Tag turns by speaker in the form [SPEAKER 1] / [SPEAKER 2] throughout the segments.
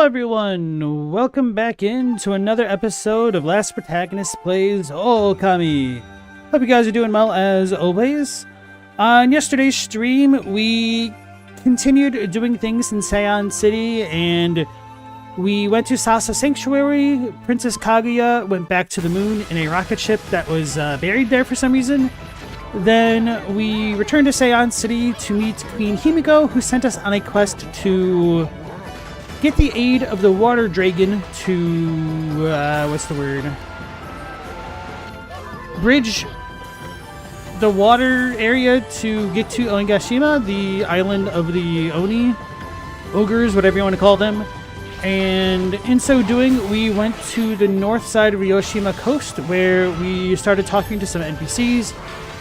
[SPEAKER 1] everyone! Welcome back into another episode of Last Protagonist Plays Ōkami. Hope you guys are doing well as always. On yesterday's stream, we continued doing things in Seion City, and we went to Sasa Sanctuary. Princess Kaguya went back to the moon in a rocket ship that was buried there for some reason. Then we returned to Seion City to meet Queen Himiko, who sent us on a quest to get the aid of the water dragon to, bridge the water area to get to Onigashima, the island of the Oni, ogres, whatever you want to call them. And in so doing, we went to the north side of Ryoshima coast, where we started talking to some NPCs.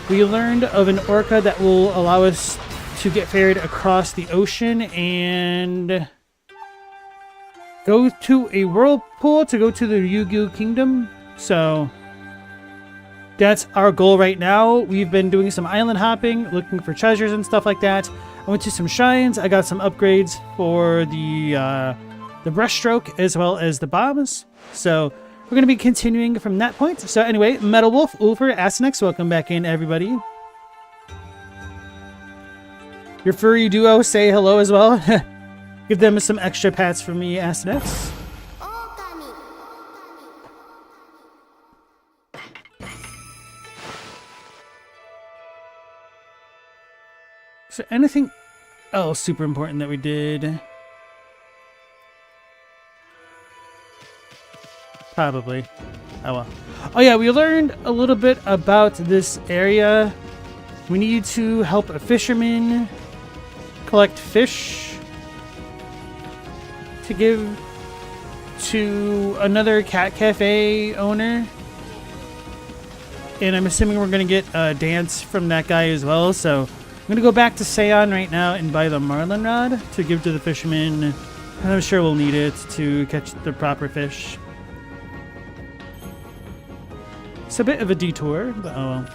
[SPEAKER 1] We learned of an orca that will allow us to get ferried across the ocean and go to a whirlpool to go to the Ryugyu Kingdom. So that's our goal right now. We've been doing some island hopping, looking for treasures and stuff like that. I went to some shrines. I got some upgrades for the brushstroke as well as the bombs. So we're going to be continuing from that point. So anyway, Metal Wolf, Ulfer, Asenex, welcome back in, everybody. Your furry duo, say hello as well. Give them some extra pats for me, Asenex.
[SPEAKER 2] Ōkami.
[SPEAKER 1] Is there anything else super important that we did? Probably. Oh well. Oh yeah, we learned a little bit about this area. We need to help a fisherman collect fish to give to another cat cafe owner. And I'm assuming we're going to get a dance from that guy as well. So I'm going to go back to Seion right now and buy the marlin rod to give to the fisherman. I'm sure we'll need it to catch the proper fish. It's a bit of a detour, but oh well,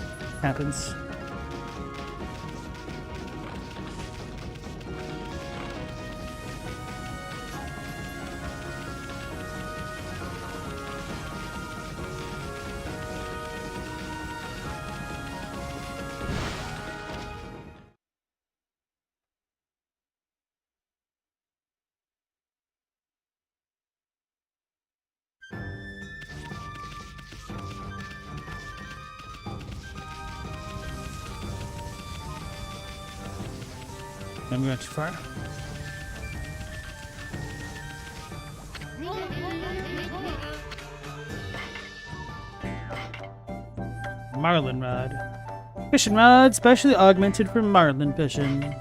[SPEAKER 1] happens. I'm going too far. Marlin rod. Fishing rod, specially augmented for marlin fishing.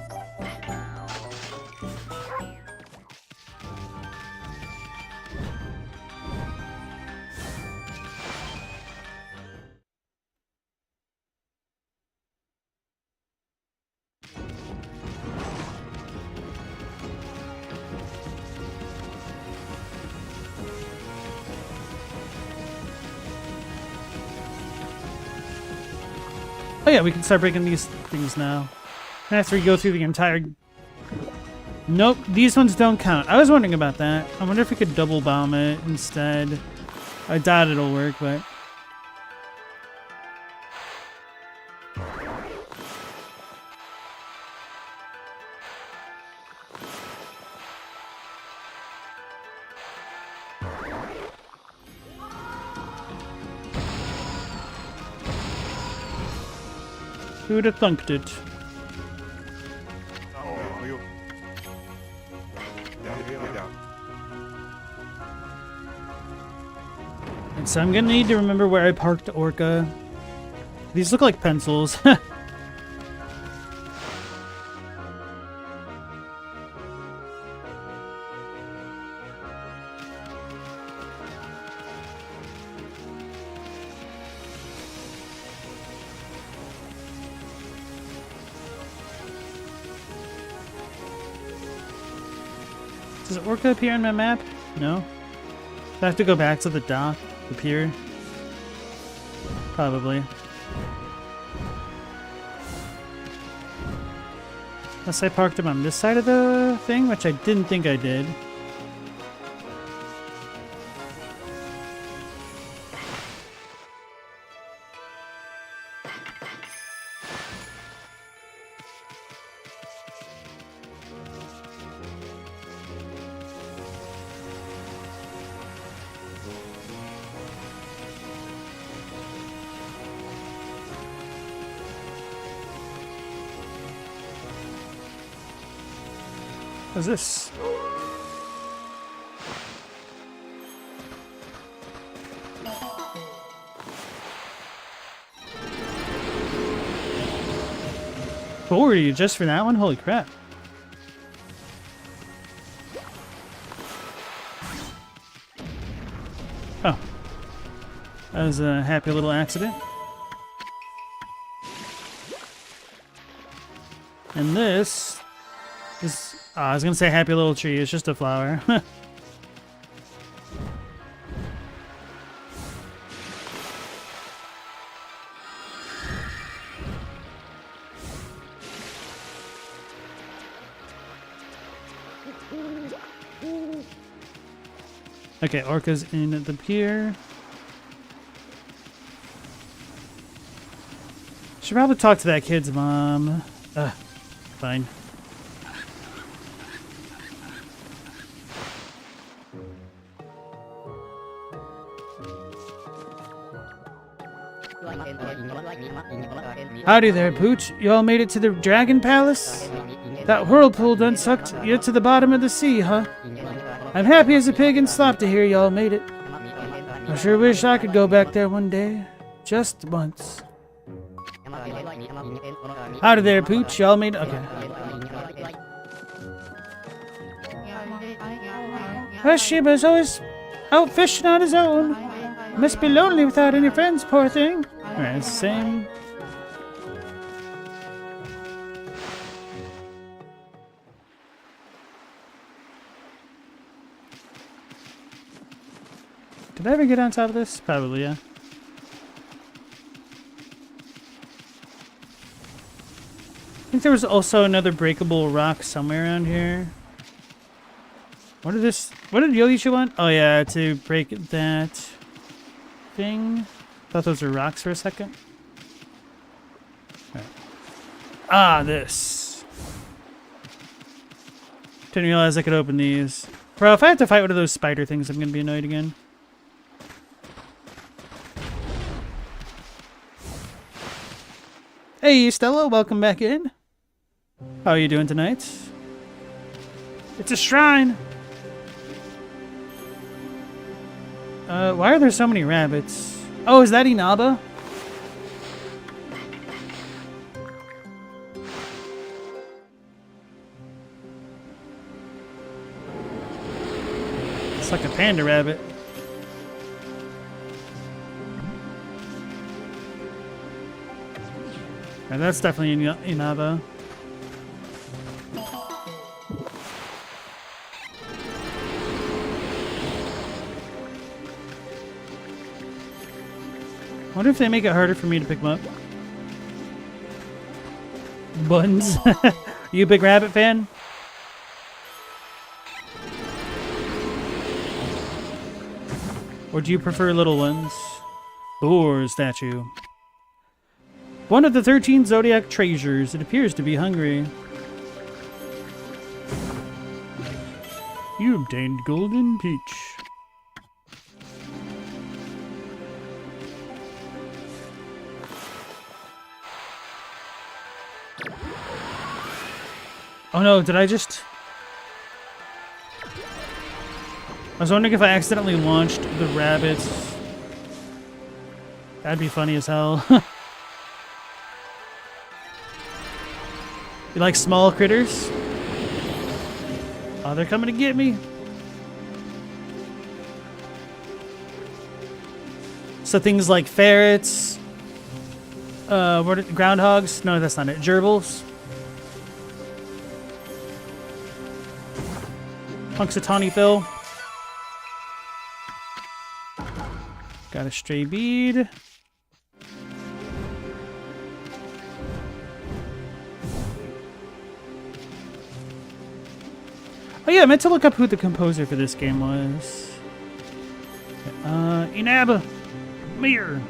[SPEAKER 1] Oh yeah, we can start breaking these things now. After we go through the entire... Nope, these ones don't count. I was wondering about that. I wonder if we could double bomb it instead. I doubt it'll work, but... Who would have thunked it? And so I'm gonna need to remember where I parked Orca. These look like pencils. Does Orca appear on my map? No. Do I have to go back to the dock? The pier? Probably. Unless I parked him on this side of the thing, which I didn't think I did. What's this? $40 just for that one? Holy crap. Oh. That was a happy little accident. And this is... Oh, I was going to say happy little tree. It's just a flower. Okay, Orca's in the pier. Should probably talk to that kid's mom. Fine. Howdy there, Pooch. You all made it to the Dragon Palace? That whirlpool done sucked you to the bottom of the sea, huh? I'm happy as a pig in slop to hear y'all made it. I sure wish I could go back there one day. Just once. Howdy there, Pooch. Y'all made it. Okay. Shiba's always out fishing on his own. Must be lonely without any friends, poor thing. Alright, same. Did I ever get on top of this? Probably, yeah. I think there was also another breakable rock somewhere around here. What did Yoichi want? Oh yeah, to break that thing. Thought those were rocks for a second. Right. Ah, this. Didn't realize I could open these. Bro, if I have to fight one of those spider things, I'm gonna be annoyed again. Hey, Stella, welcome back in. How are you doing tonight? It's a shrine. Why are there so many rabbits? Oh, is that Inaba? It's like a panda rabbit. And that's definitely Inaba. I wonder if they make it harder for me to pick them up. Buns. You a big rabbit fan? Or do you prefer little ones? Boar statue. One of the 13 zodiac treasures. It appears to be hungry. You obtained golden peach. Oh no, did I just... I was wondering if I accidentally launched the rabbits. That'd be funny as hell. You like small critters? Oh, they're coming to get me. So things like ferrets, groundhogs? No, that's not it. Gerbils. Punxsutawney Phil. Got a stray bead. Oh yeah, I meant to look up who the composer for this game was. Inaba. Mir.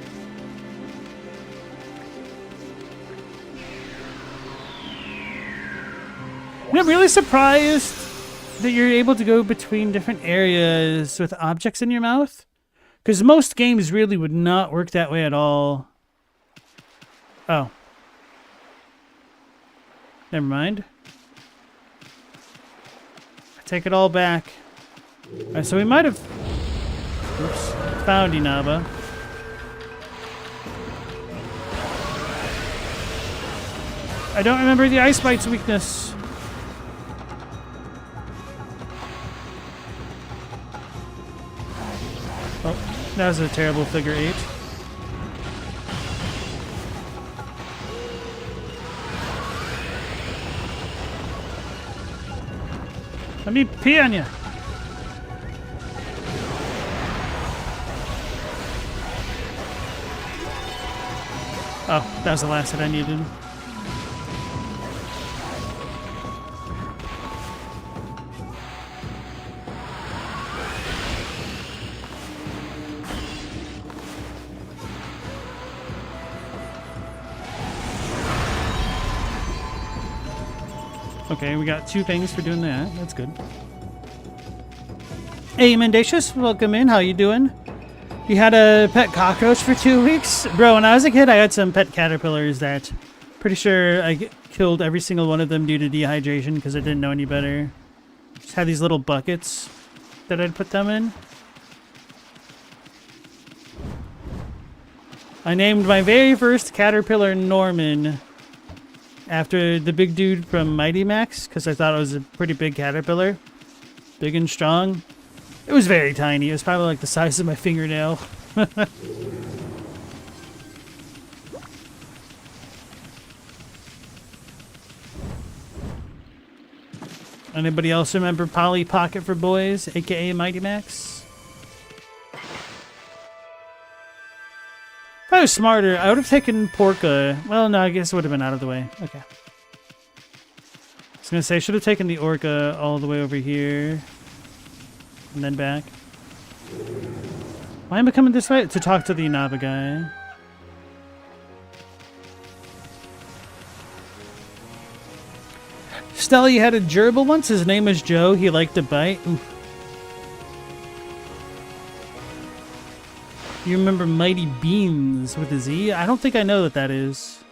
[SPEAKER 1] I'm really surprised that you're able to go between different areas with objects in your mouth. Because most games really would not work that way at all. Oh. Never mind. Take it all back. Alright, so we might have found Inaba. I don't remember the Ice Bite's weakness. Oh, that was a terrible figure 8. Let me pee on you. Oh, that was the last hit I needed. Okay, we got 2 things for doing that. That's good. Hey, Mendacious, welcome in. How you doing? You had a pet cockroach for 2 weeks? Bro, when I was a kid, I had some pet caterpillars that pretty sure I killed every single one of them due to dehydration because I didn't know any better. Just had these little buckets that I'd put them in. I named my very first caterpillar Norman after the big dude from Mighty Max because I thought it was a pretty big caterpillar. Big and strong. It was very tiny. It was probably like the size of my fingernail. Anybody else remember Polly Pocket for Boys, aka Mighty Max? If I was smarter, I would have taken Porca. Well, no, I guess it would have been out of the way. Okay. I was going to say, I should have taken the Orca all the way over here. And then back. Why am I coming this way? To talk to the Inaba guy. Stella, you had a gerbil once? His name was Joe. He liked to bite. Ooh. You remember Mighty Beans with a Z? I don't think I know what that is.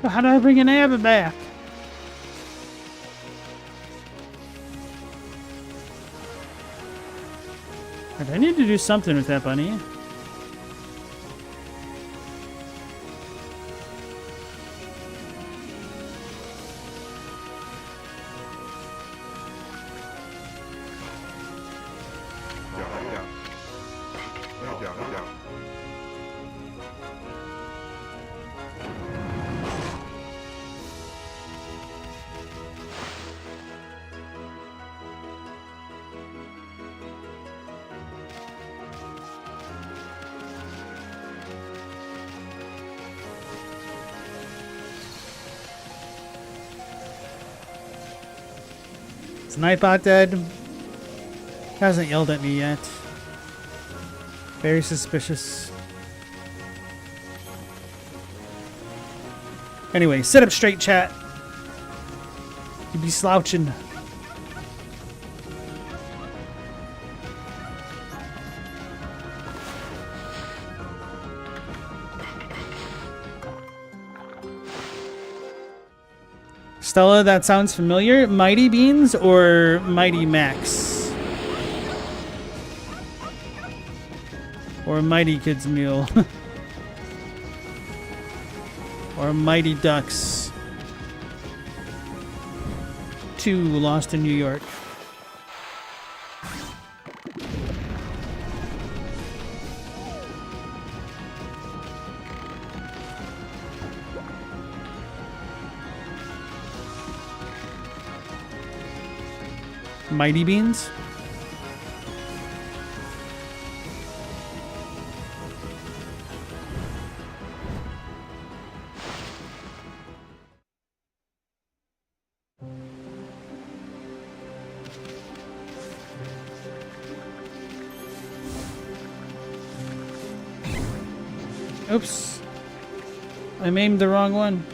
[SPEAKER 1] How do I bring an Abba back? I need to do something with that bunny. Is Nightbot dead? Hasn't yelled at me yet. Very suspicious. Anyway, sit up straight, chat. You be slouching. Stella, that sounds familiar. Mighty Beans or Mighty Max? Or Mighty Kids Meal? Or Mighty Ducks? 2 Lost in New York. Mighty Beans? Oops. I aimed the wrong one.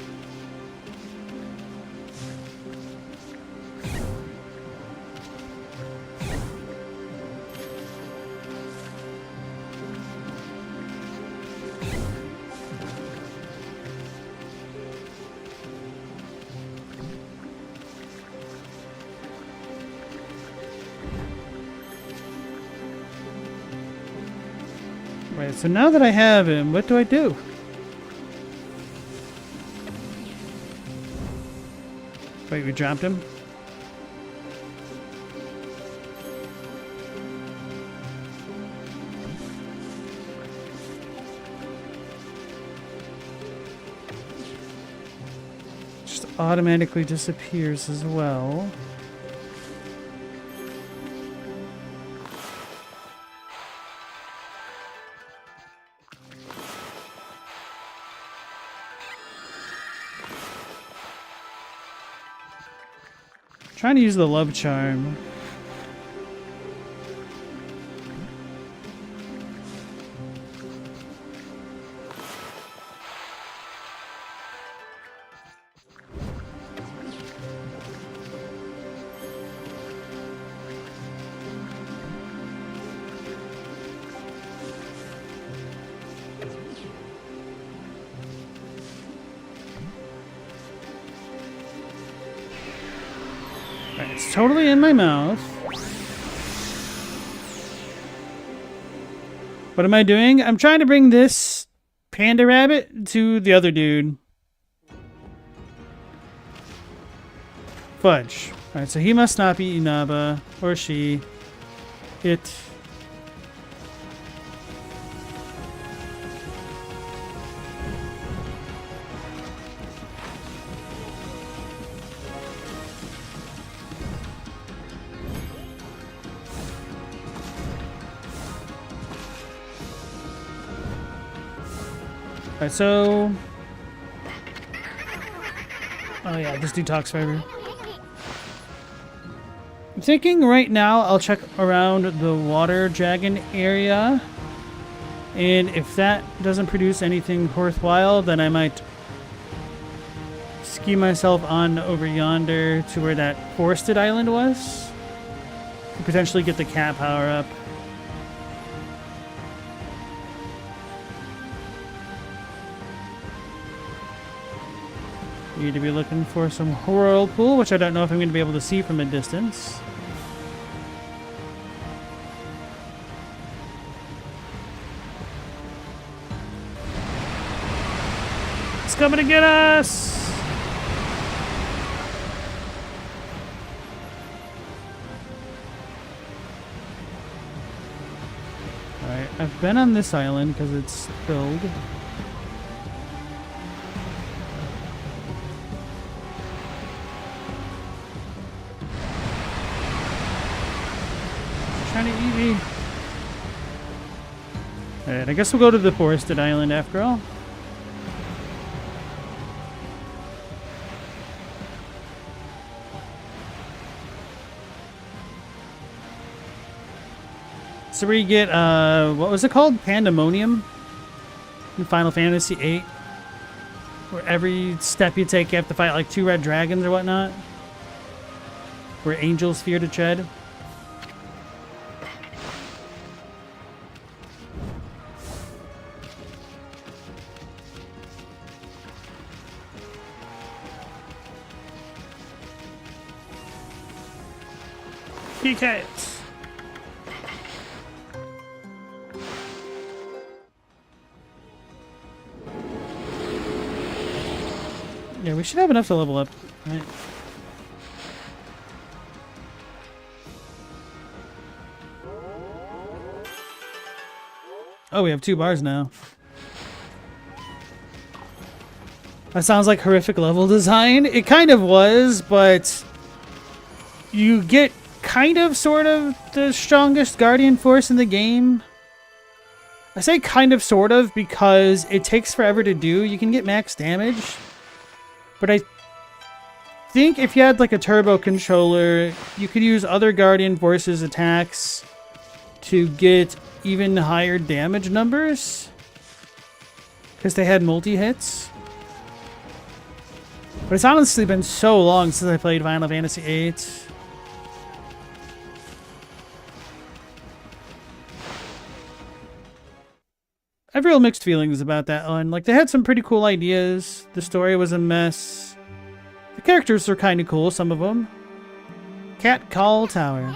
[SPEAKER 1] Right, so now that I have him, what do I do? Wait, we dropped him? Just automatically disappears as well. Trying to use the love charm. It's totally in my mouth. What am I doing? I'm trying to bring this panda rabbit to the other dude. Fudge. Alright, so he must not be Inaba. Or she. It. Alright, so... Oh yeah, this dude talks forever. I'm thinking right now I'll check around the water dragon area. And if that doesn't produce anything worthwhile, then I might ski myself on over yonder to where that forested island was. To potentially get the cat power up. Need to be looking for some whirlpool, which I don't know if I'm going to be able to see from a distance. It's coming to get us! Alright, I've been on this island because it's filled. Trying to eat me. Alright, I guess we'll go to the forested island after all. So we get, what was it called? Pandemonium? In Final Fantasy VIII. Where every step you take you have to fight like 2 red dragons or whatnot. Where angels fear to tread. PK. Yeah, we should have enough to level up, right? Oh, we have 2 bars now. That sounds like horrific level design. It kind of was, but you get kind of, sort of, the strongest Guardian Force in the game. I say kind of, sort of, because it takes forever to do. You can get max damage. But I think if you had like a turbo controller, you could use other Guardian Forces attacks to get even higher damage numbers. because they had multi-hits. But it's honestly been so long since I played Final Fantasy VIII. I have real mixed feelings about that one. Like, they had some pretty cool ideas. The story was a mess. The characters were kind of cool, some of them. Cat Call Tower.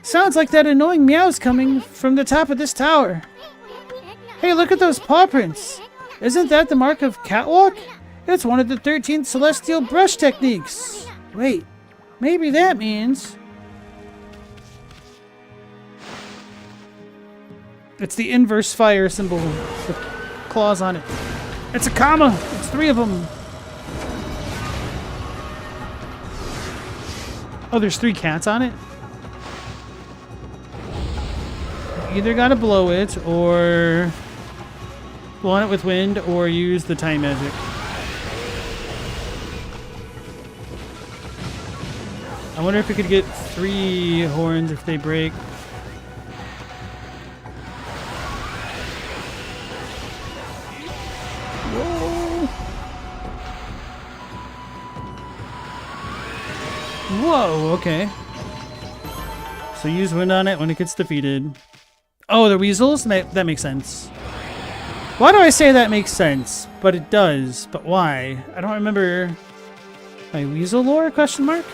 [SPEAKER 1] Sounds like that annoying meow's coming from the top of this tower. Hey, look at those paw prints. Isn't that the mark of catwalk? It's one of the 13 celestial brush techniques. Wait, maybe that means... It's the inverse fire symbol with claws on it. It's a comma. It's 3 of them. Oh, there's 3 cats on it? You either gotta blow it, or blow on it with wind, or use the time magic. I wonder if we could get 3 horns if they break. Whoa, okay. So use wind on it when it gets defeated. Oh, the weasels? That makes sense. Why do I say that makes sense? But it does. But why? I don't remember my weasel lore, question mark?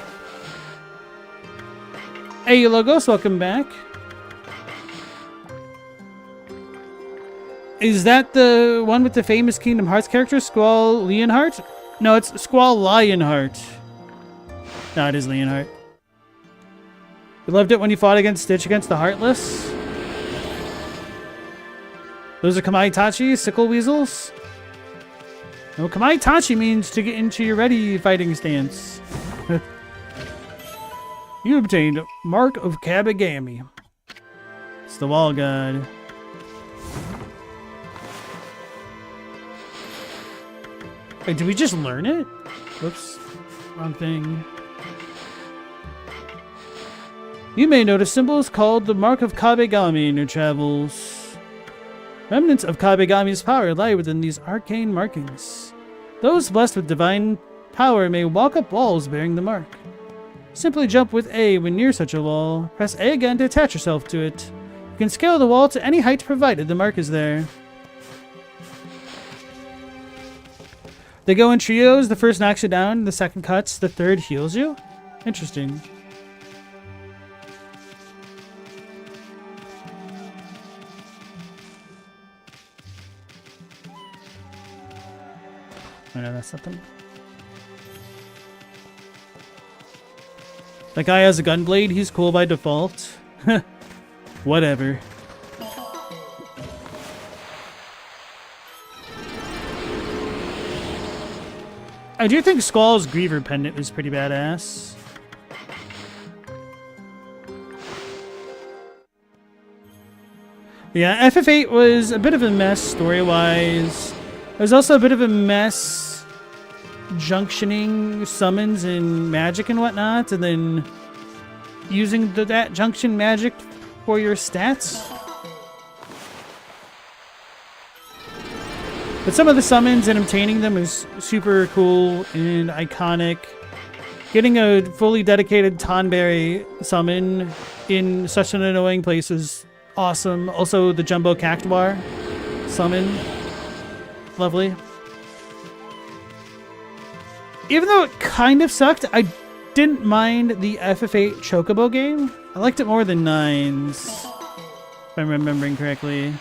[SPEAKER 1] Hey, Logos, welcome back. Is that the one with the famous Kingdom Hearts character, Squall Leonhart? No, it's Squall Lionheart. No, it is Leonhart. You loved it when you fought against Stitch against the Heartless? Those are Kamaitachi, sickle weasels? No, Kamaitachi means to get into your ready fighting stance. You obtained Mark of Kabagami. It's the wall god. Wait, did we just learn it? Whoops. Wrong thing. You may notice symbols called the Mark of Kabagami in your travels. Remnants of Kabagami's power lie within these arcane markings. Those blessed with divine power may walk up walls bearing the mark. Simply jump with A when near such a wall. Press A again to attach yourself to it. You can scale the wall to any height provided the mark is there. They go in trios. The first knocks you down, the second cuts, the third heals you. Interesting. Oh, no, that's something. That guy has a gunblade. He's cool by default. Whatever. I do think Squall's Griever pendant is pretty badass. Yeah, FF8 was a bit of a mess story-wise. It was also a bit of a mess junctioning summons and magic and whatnot, and then using that junction magic for your stats. But some of the summons and obtaining them is super cool and iconic. Getting a fully dedicated Tonberry summon in such an annoying place is awesome. Also, the Jumbo Cactuar summon. Lovely. Even though it kind of sucked, I didn't mind the FF8 Chocobo game. I liked it more than 9's, if I'm remembering correctly.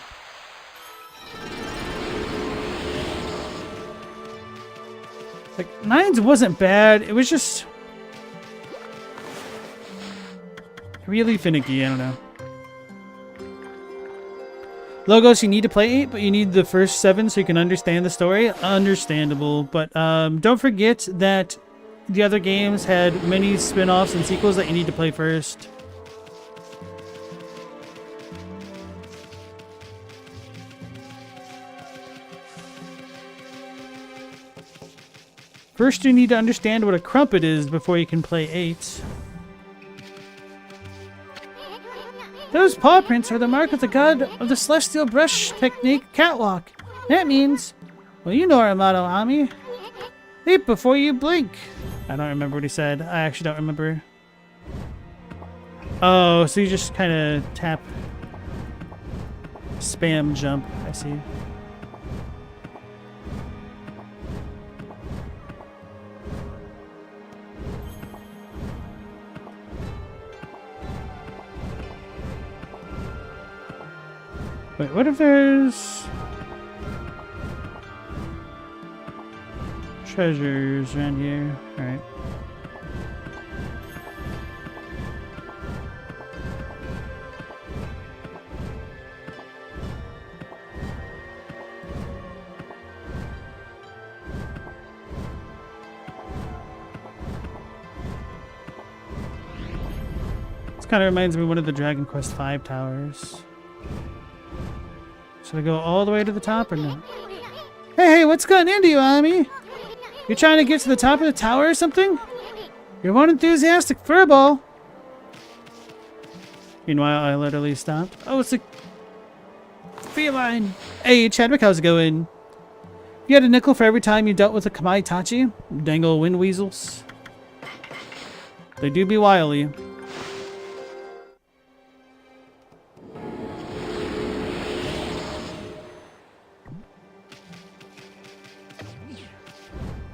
[SPEAKER 1] Like, 9's wasn't bad, it was just really finicky, I don't know. Logos, you need to play 8, but you need the first 7 so you can understand the story. Understandable, but don't forget that the other games had many spin-offs and sequels that you need to play first. First, you need to understand what a crumpet is before you can play 8. Those paw prints are the mark of the god of the celestial brush technique, Catwalk. That means, well, you know our motto, Ami. Leap before you blink. I don't remember what he said. I actually don't remember. Oh, so you just kind of tap spam jump. I see. Wait, what if there's treasures around here? Alright. This kind of reminds me of one of the Dragon Quest V towers. Should I go all the way to the top or no? Hey, what's gotten into you, Ami? You're trying to get to the top of the tower or something? You're one enthusiastic furball. Meanwhile, I literally stopped. Oh, it's a feline. Hey, Chadwick, how's it going? You had a nickel for every time you dealt with a Kamaitachi? Dangle wind weasels. They do be wily.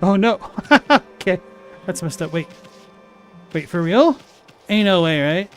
[SPEAKER 1] Oh no! Okay, that's messed up. Wait, for real? Ain't no way, right?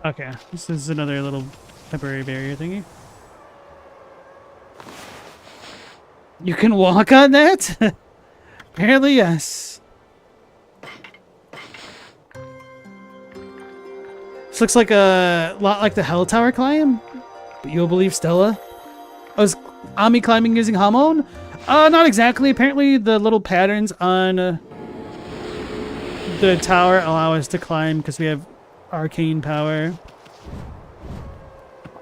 [SPEAKER 1] Okay, this is another little temporary barrier thingy. You can walk on that? Apparently, yes. This looks like a lot like the Hell Tower climb. But you'll believe Stella? Oh, is Ami climbing using Hamon? Not exactly. Apparently, the little patterns on the tower allow us to climb because we have arcane power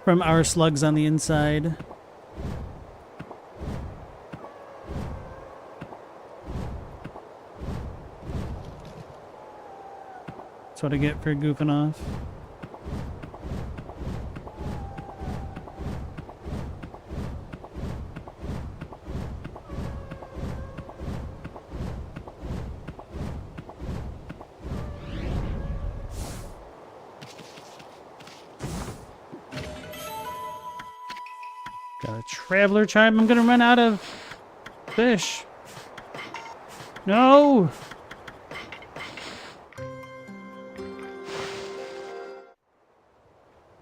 [SPEAKER 1] from our slugs on the inside. That's what I get for goofing off. Got a traveler chime. I'm gonna run out of fish. No!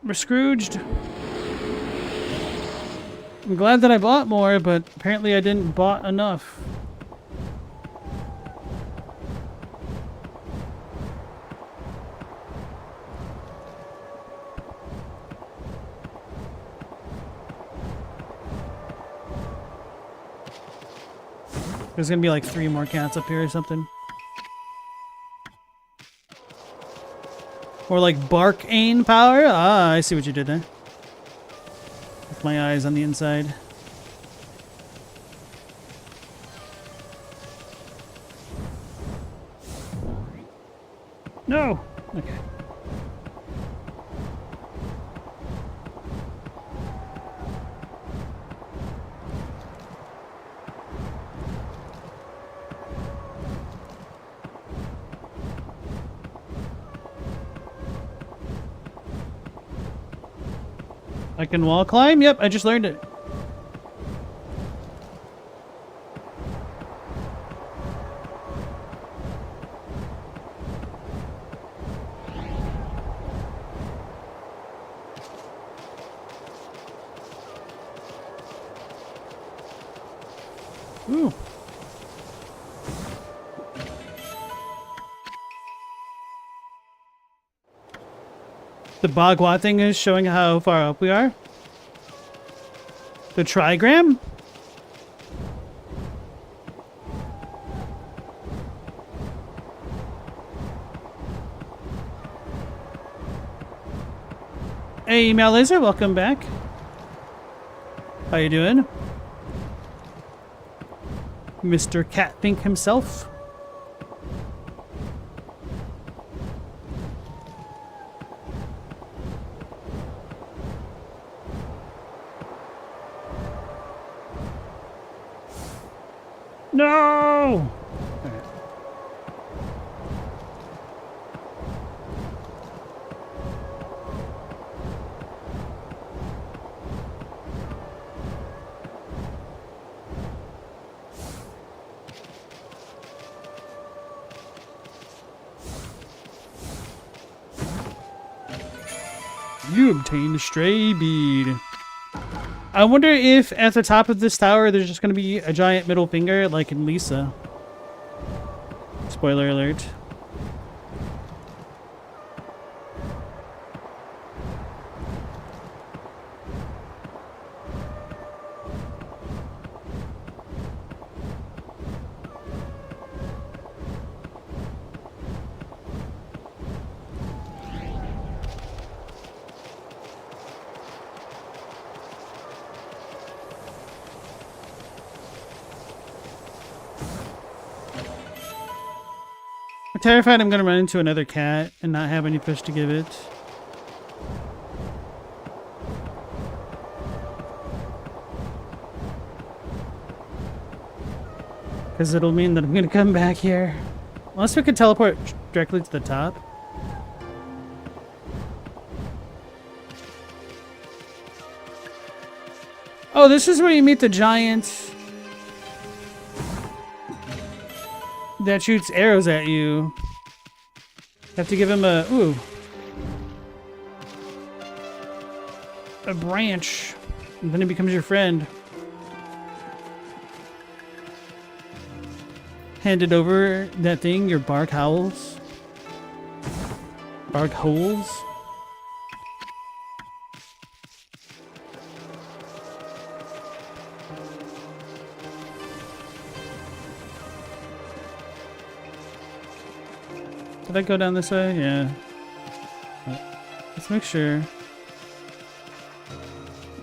[SPEAKER 1] We're Scrooged. I'm glad that I bought more, but apparently I didn't bought enough. There's gonna be like 3 more cats up here or something. Or like Barkane power? Ah, I see what you did there. With my eyes on the inside. No! Okay. I can wall climb? Yep, I just learned it. Ooh. The Bagua thing is showing how far up we are. The trigram? Hey, Malaser, welcome back. How you doing? Mr. Catpink himself. No! You obtained a stray bead. I wonder if at the top of this tower there's just going to be a giant middle finger like in Lisa. Spoiler alert. I'm terrified I'm going to run into another cat and not have any fish to give it. Because it'll mean that I'm going to come back here. Unless we could teleport directly to the top. Oh, this is where you meet the giant that shoots arrows at you. Have to give him a branch, and then he becomes your friend. Handed over that thing, your bark howls. Bark holes. Did I go down this way? Yeah. Let's make sure.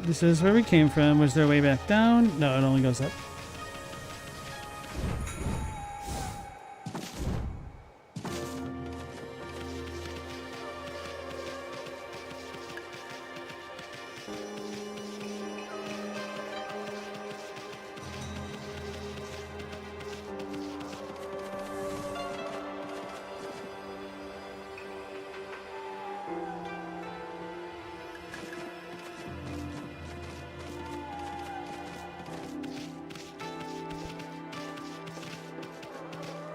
[SPEAKER 1] This is where we came from. Was there a way back down? No, it only goes up.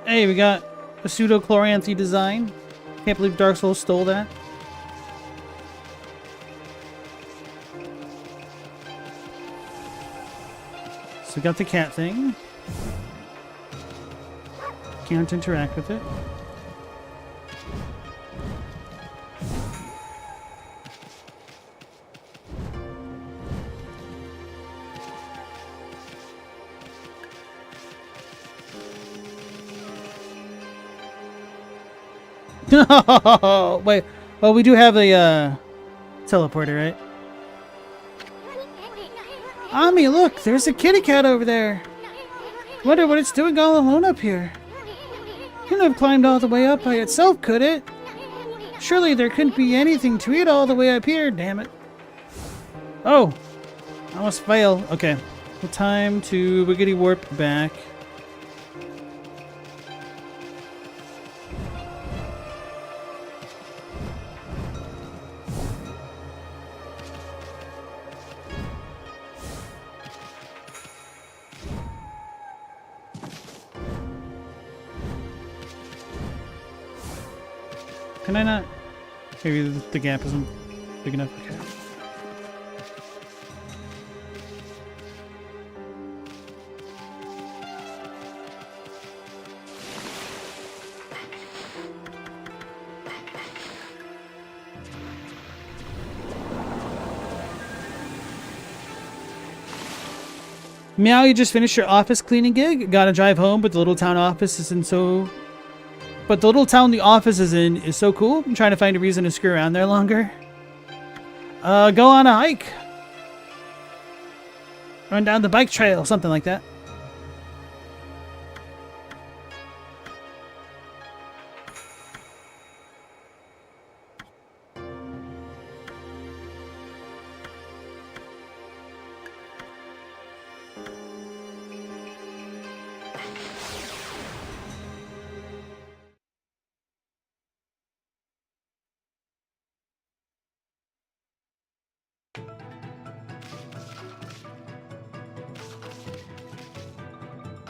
[SPEAKER 1] Hey, we got a pseudo-chloranthy design. Can't believe Dark Souls stole that. So we got the cat thing. Can't interact with it. Wait, well, we do have a teleporter, right? Ami, look, there's a kitty cat over there. Wonder what it's doing all alone up here. Couldn't have climbed all the way up by itself, could it? Surely there couldn't be anything to eat all the way up here, damn it. Oh, I almost failed. Okay, well, time to wiggity warp back. Can I not? Maybe the gap isn't big enough. Okay. Meow, you just finished your office cleaning gig. Gotta drive home, but the little town office isn't so... But the little town the office is in is so cool. I'm trying to find a reason to screw around there longer. Go on a hike. Run down the bike trail, something like that.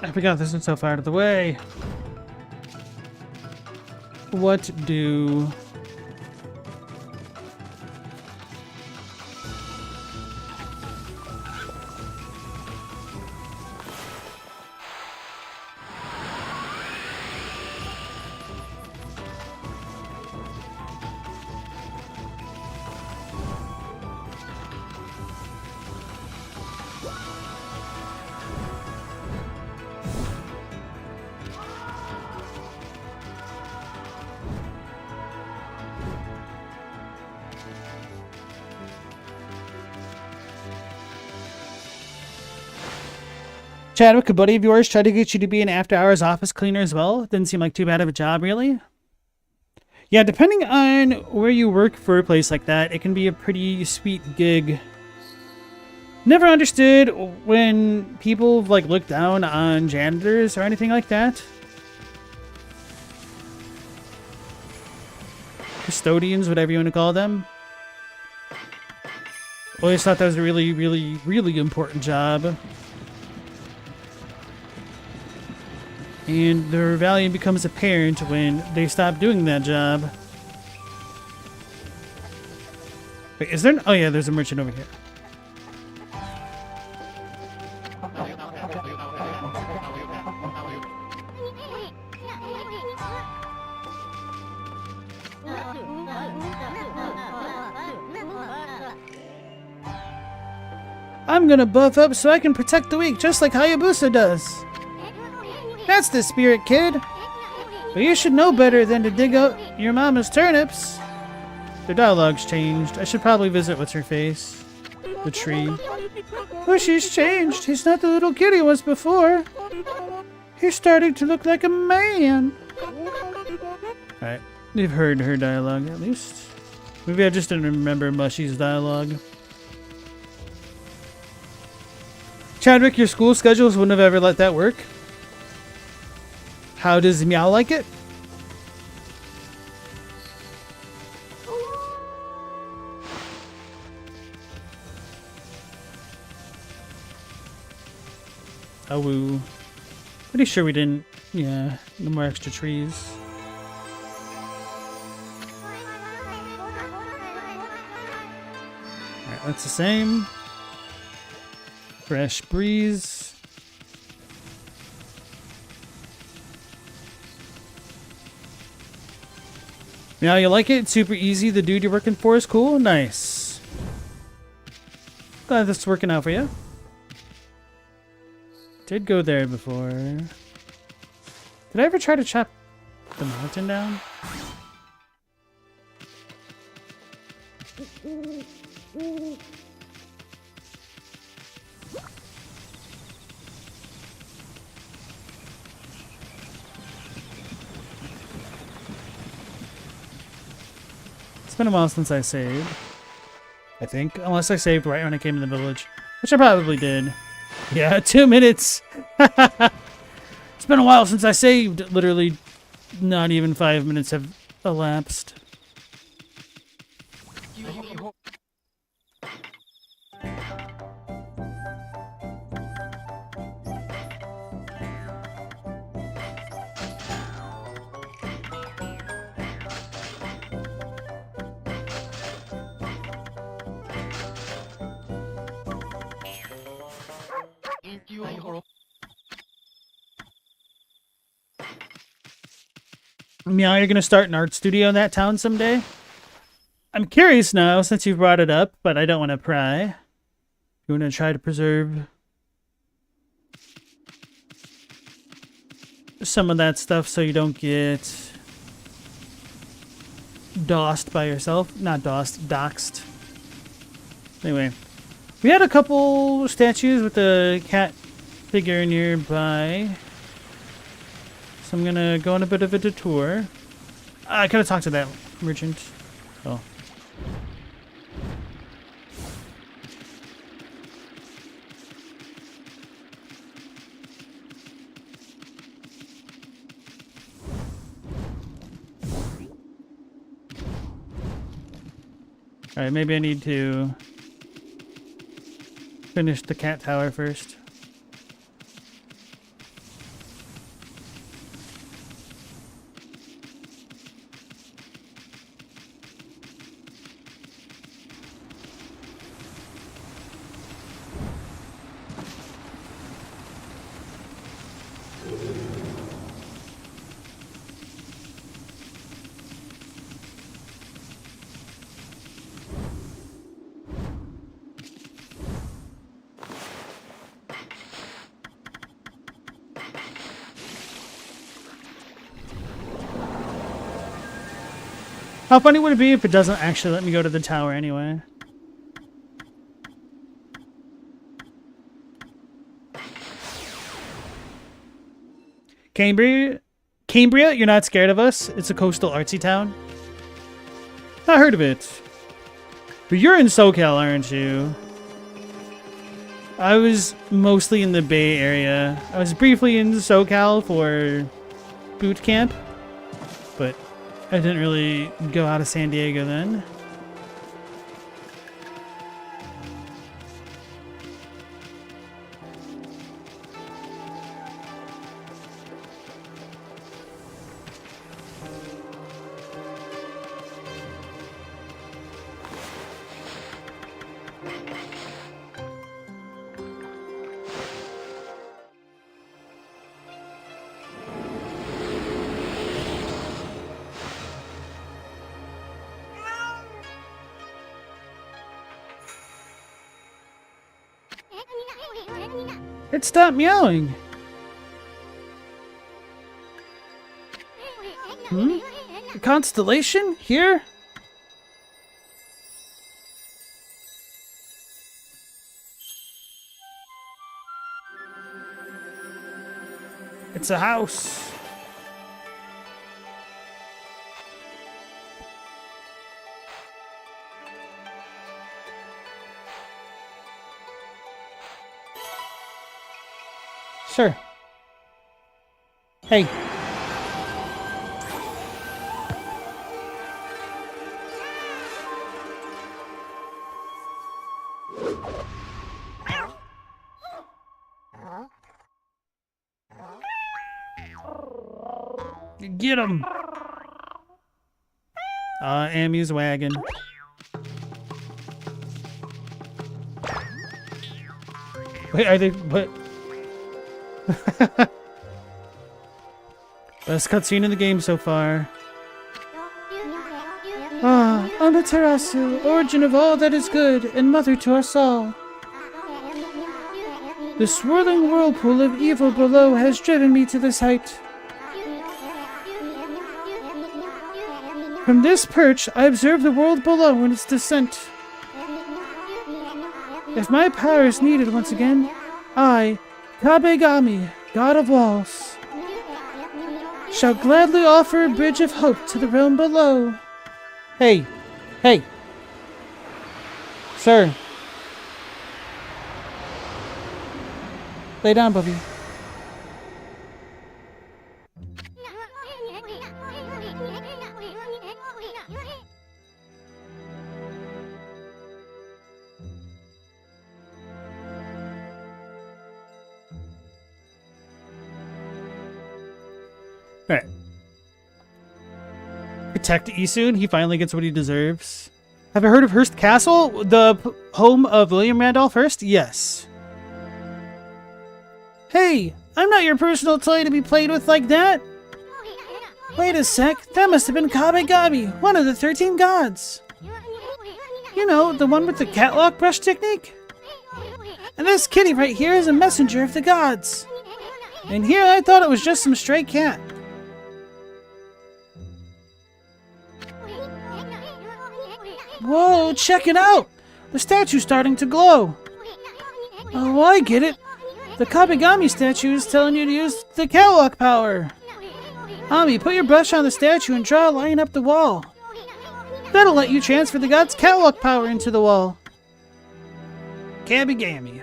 [SPEAKER 1] I forgot this one's so far out of the way. What do... Chadwick, a buddy of yours, tried to get you to be an after-hours office cleaner as well. Didn't seem like too bad of a job, really. Yeah, depending on where you work for a place like that, it can be a pretty sweet gig. Never understood when people like look down on janitors or anything like that. Custodians, whatever you want to call them. Always thought that was a really, really, really important job. And their value becomes apparent when they stop doing that job. Wait, is there... Oh yeah, there's a merchant over here. I'm gonna buff up so I can protect the weak, just like Hayabusa does. That's the spirit, kid. But you should know better than to dig out your mama's turnips. Their dialogue's changed. I should probably visit what's-her-face. The tree. Oh, she's changed. He's not the little kid he was before. He's starting to look like a man. Alright. You've heard her dialogue, at least. Maybe I just didn't remember Mushy's dialogue. Chadwick, your school schedules wouldn't have ever let that work. How does Meow like it? Oh, woo. Pretty sure we didn't. Yeah, no more extra trees. Alright, that's the same. Fresh breeze. Now you like it? It's super easy. The dude you're working for is cool. Nice. Glad this is working out for you. Did go there before. Did I ever try to chop the mountain down? It's been a while since I saved. I think. Unless I saved right when I came to the village. Which I probably did. Yeah, 2 minutes! It's been a while since I saved. Literally, not even 5 minutes have elapsed. Meow, you're gonna start an art studio in that town someday? I'm curious now, since you've brought it up, but I don't want to pry. You want to try to preserve some of that stuff so you don't get doxed by yourself. Not doxed. Anyway, we had a couple statues with the cat figure nearby. So I'm gonna go on a bit of a detour. I could have talked to that merchant. Oh. Alright, maybe I need to finish the cat tower first. How funny would it be if it doesn't actually let me go to the tower anyway? Cambria, you're not scared of us? It's a coastal artsy town. Not heard of it. But you're in SoCal, aren't you? I was mostly in the Bay Area. I was briefly in SoCal for boot camp, but I didn't really go out of San Diego then. It stopped meowing. Hmm? A constellation? Here? It's a house. Sure. Hey. Get him. Ammy's wagon. Wait, are they what? Best cutscene in the game so far. Ah, Amaterasu, origin of all that is good, and mother to us all. The swirling whirlpool of evil below has driven me to this height. From this perch, I observe the world below in its descent. If my power is needed once again, I, Kabegami, God of Walls, shall gladly offer a bridge of hope to the realm below. Hey, hey, sir. Lay down, Buffy. Alright. Protect Isun. He finally gets what he deserves. Have you heard of Hearst Castle? The home of William Randolph Hearst? Yes. Hey, I'm not your personal toy to be played with like that. Wait a sec. That must have been Kabegami, one of the 13 gods. You know, the one with the catwalk brush technique? And this kitty right here is a messenger of the gods. And here I thought it was just some stray cat. Whoa, check it out! The statue's starting to glow. Oh, I get it. The Kabigami statue is telling you to use the catwalk power. Ami, put your brush on the statue and draw a line up the wall. That'll let you transfer the god's catwalk power into the wall. Kabigami.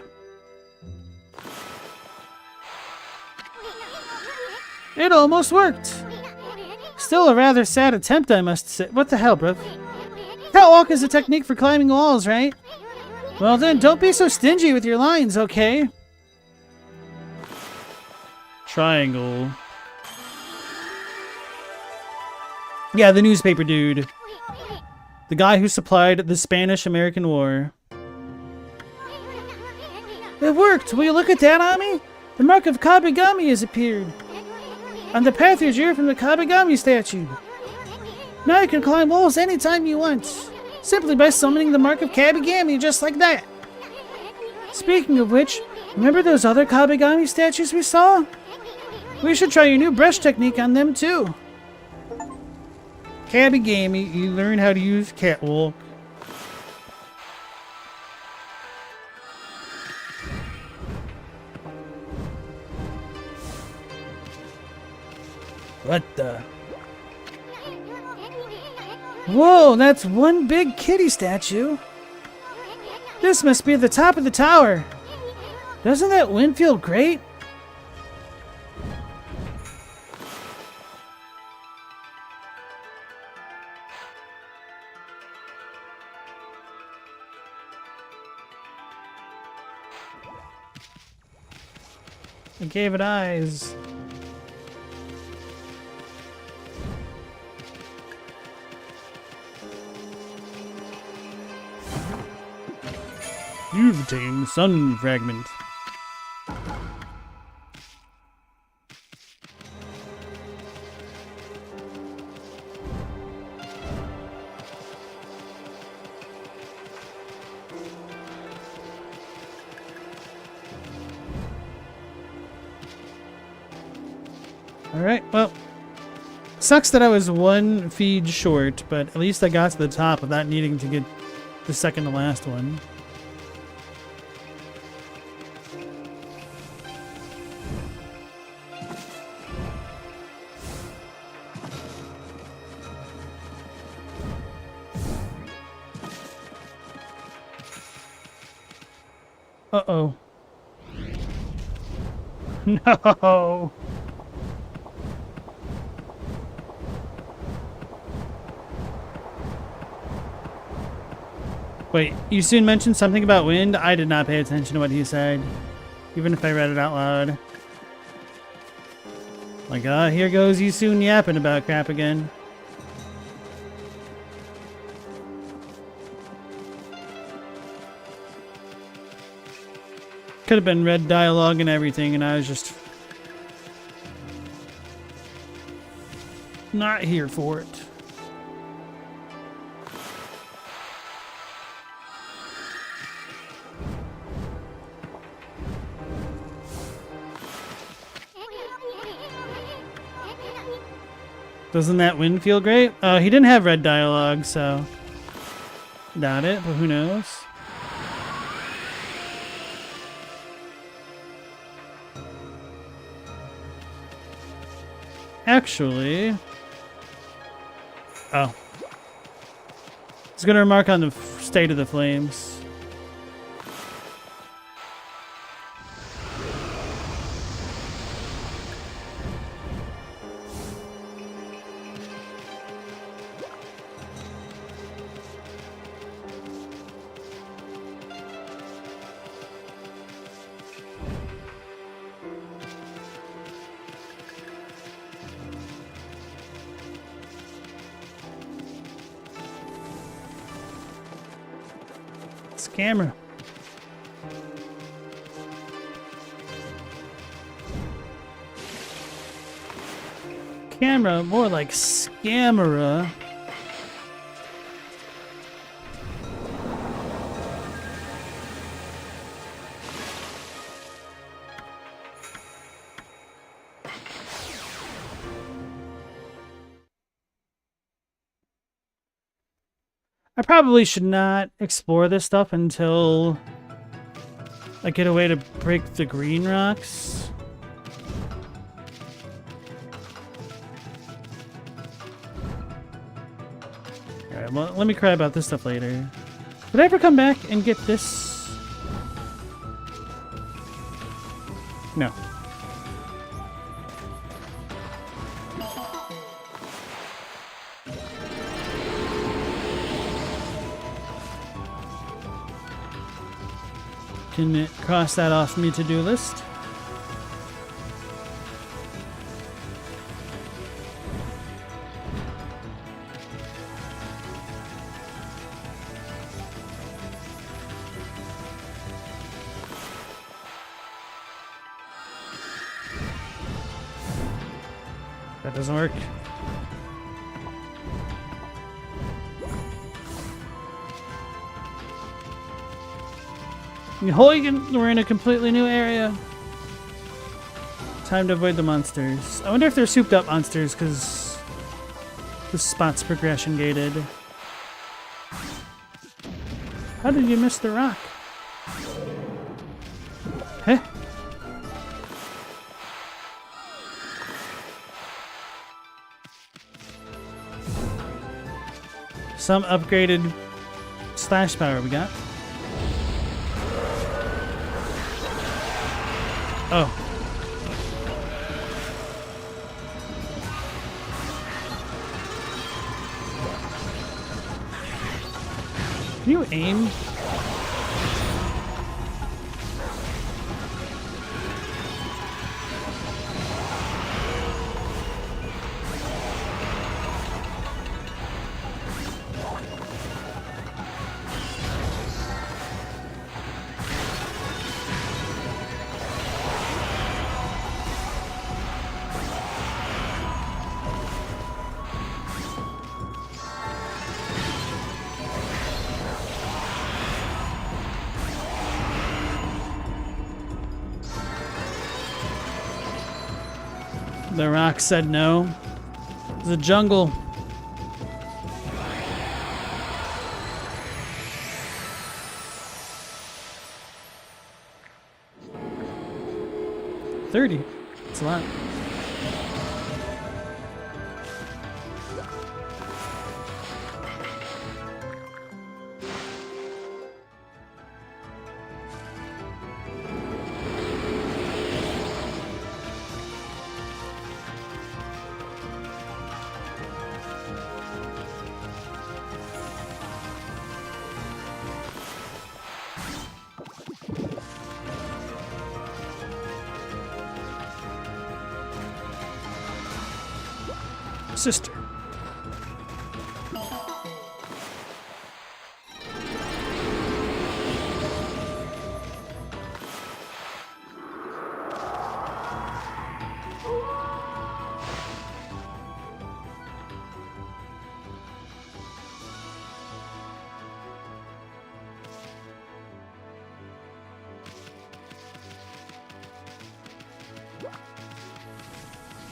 [SPEAKER 1] It almost worked. Still a rather sad attempt, I must say. What the hell, bruv? Catwalk is a technique for climbing walls, right? Well then, don't be so stingy with your lines, okay? Triangle. Yeah, the newspaper dude. The guy who supplied the Spanish-American War. It worked! Will you look at that, Ami? The mark of Kabigami has appeared. On the path you drew from the Kabigami statue. Now you can climb walls anytime you want. Simply by summoning the mark of Kabigami just like that. Speaking of which, remember those other Kabigami statues we saw? We should try your new brush technique on them too. Kabigami, you learn how to use catwalk. What the? Whoa, that's one big kitty statue. This must be the top of the tower. Doesn't that wind feel great? I gave it eyes. You've tamed Sun Fragment. Alright, well, sucks that I was one feed short, but at least I got to the top without needing to get the second to last one. Uh-oh. No! Wait, you soon mentioned something about wind? I did not pay attention to what he said, even if I read it out loud. Like, here goes you soon yapping about crap again. Could have been red dialogue and everything, and I was just not here for it. Doesn't that wind feel great? He didn't have red dialogue, so doubt it, but who knows? Actually, oh, it's gonna remark on the state of the flames. Camera. Camera, more like scamera. I probably should not explore this stuff until I get a way to break the green rocks. Alright, well, let me cry about this stuff later. Would I ever come back and get this? No. Can cross that off my to-do list. That doesn't work. Huygen, we're in a completely new area. Time to avoid the monsters. I wonder if they're souped up monsters, because this spot's progression gated. How did you miss the rock? Huh? Some upgraded slash power we got. Oh. Can you aim? The rock said no. It's a jungle. $30. It's a lot. Sister.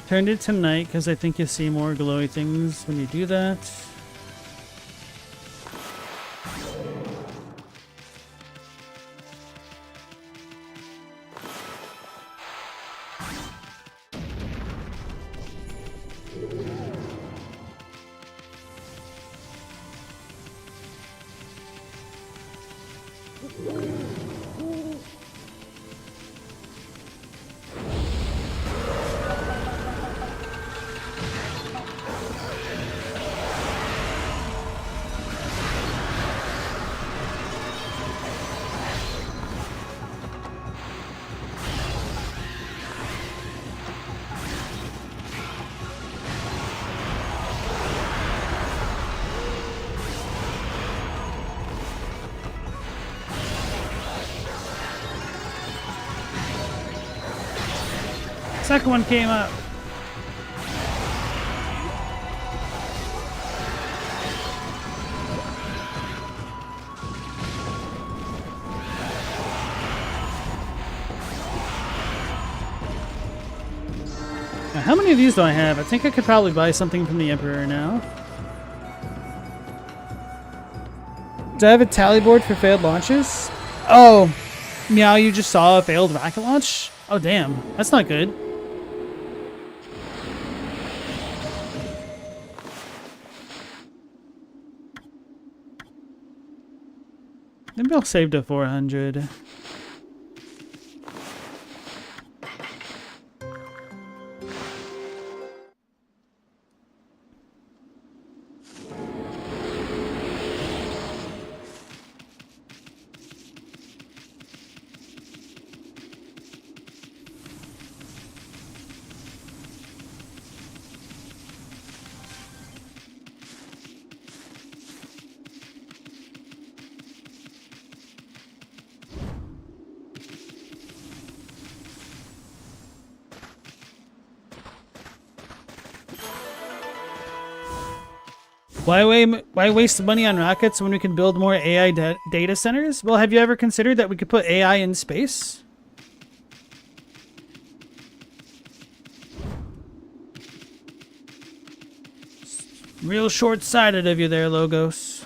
[SPEAKER 1] Turned it to night because I think you see more glowy things when you do that. Second one came up. Now, how many of these do I have? I think I could probably buy something from the Emperor now. Do I have a tally board for failed launches? Oh, Meow, you just saw a failed rocket launch? Oh, damn. That's not good. Maybe I'll save to 400. Why waste money on rockets when we can build more AI data centers? Well, have you ever considered that we could put AI in space? Real short-sighted of you there, Logos.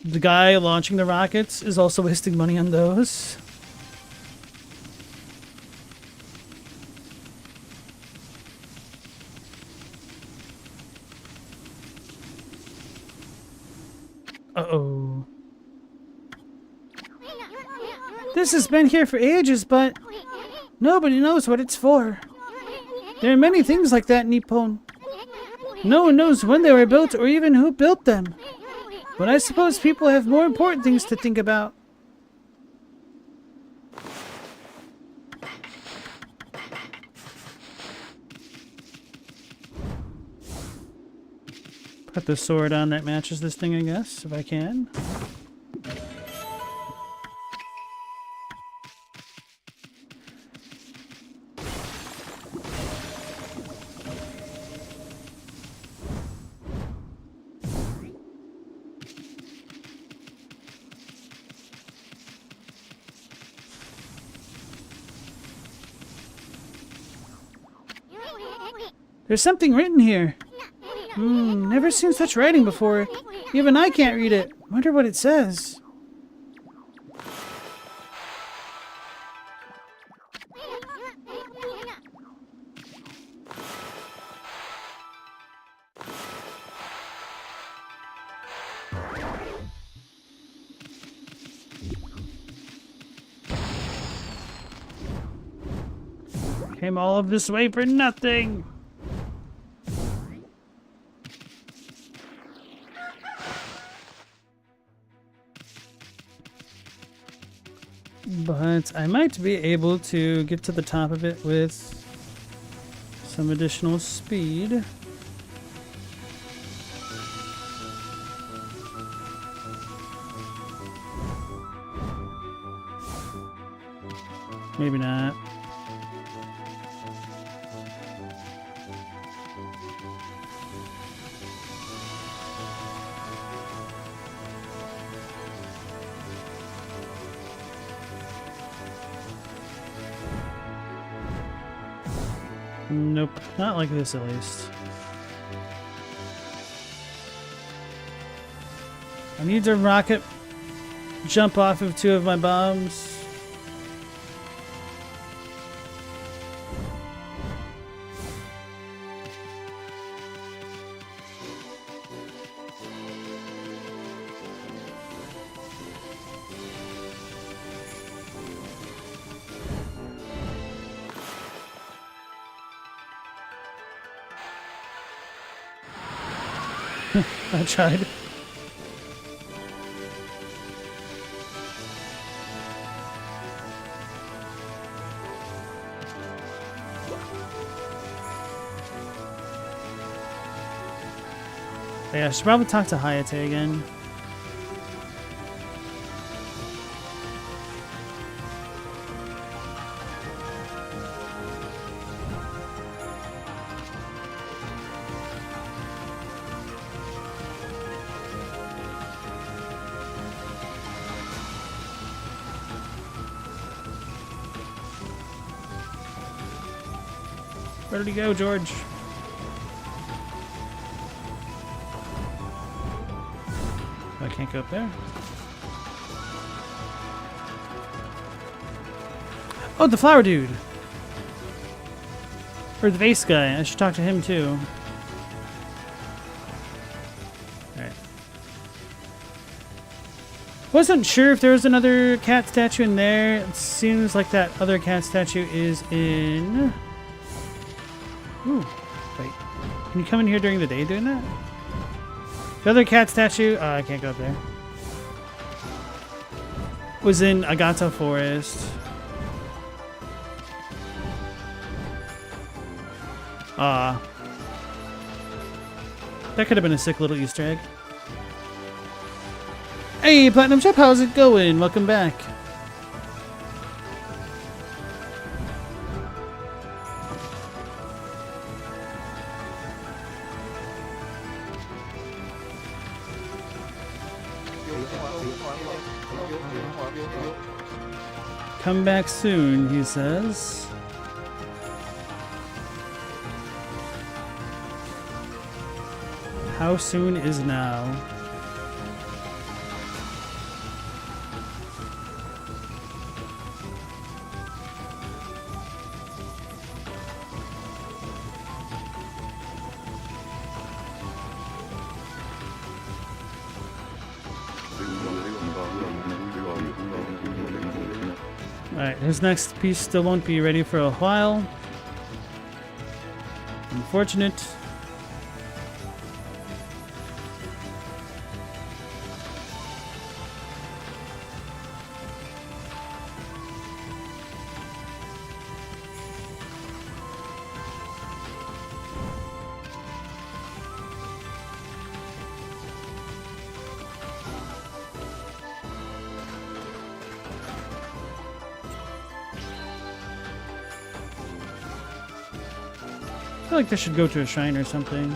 [SPEAKER 1] The guy launching the rockets is also wasting money on those. Uh-oh. This has been here for ages, but nobody knows what it's for. There are many things like that in Nippon. No one knows when they were built or even who built them. But I suppose people have more important things to think about. Put the sword on that matches this thing, I guess, if I can. There's something written here. Never seen such writing before. Even I can't read it. Wonder what it says. Came all of this way for nothing. But I might be able to get to the top of it with some additional speed. Maybe not. Nope, not like this at least. I need to rocket jump off of 2 of my bombs. I tried. Yeah, I should probably talk to Hayate again. Where did he go, George? I can't go up there. Oh, the flower dude. Or the vase guy. I should talk to him too. Alright. Wasn't sure if there was another cat statue in there. It seems like that other cat statue is in... Ooh. Wait. Can you come in here during the day doing that? The other cat statue... Oh, I can't go up there. Was in Agata Forest. Ah. That could have been a sick little Easter egg. Hey, Platinum Chef, how's it going? Welcome back. Come back soon, he says. How soon is now? Alright, his next piece still won't be ready for a while. Unfortunate. I feel like this should go to a shrine or something.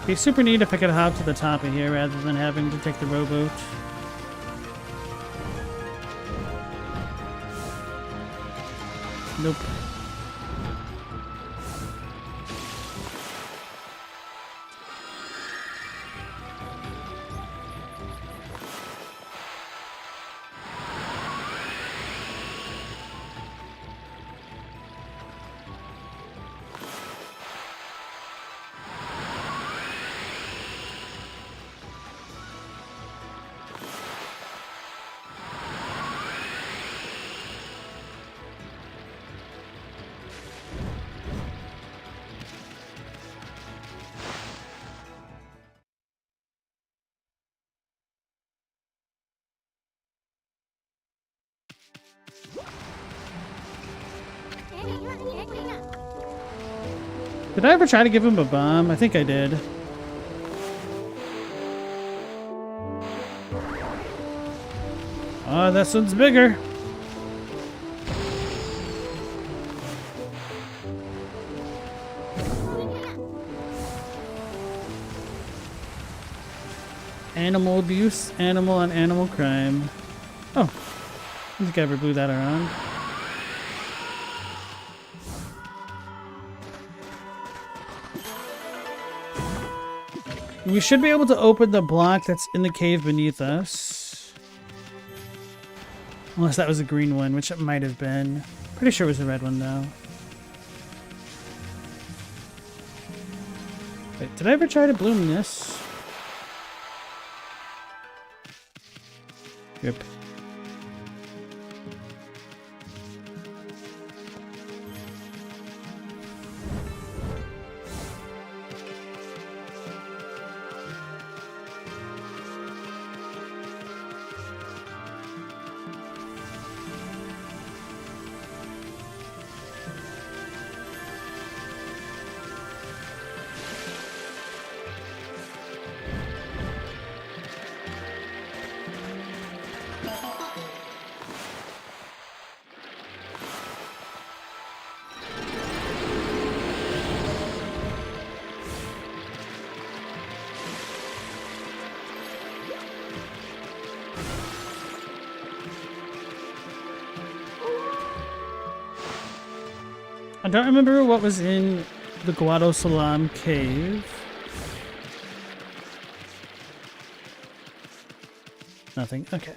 [SPEAKER 1] It'd be super neat if I could hop to the top of here rather than having to take the rowboat. Nope. Did I ever try to give him a bomb? I think I did. Oh, this one's bigger. Animal abuse, animal on animal crime. Oh, I don't think I ever blew that around. We should be able to open the block that's in the cave beneath us. Unless that was a green one, which it might have been. Pretty sure it was a red one, though. Wait, did I ever try to bloom this? Yep. I don't remember what was in the Guado Salam cave. Nothing. Okay.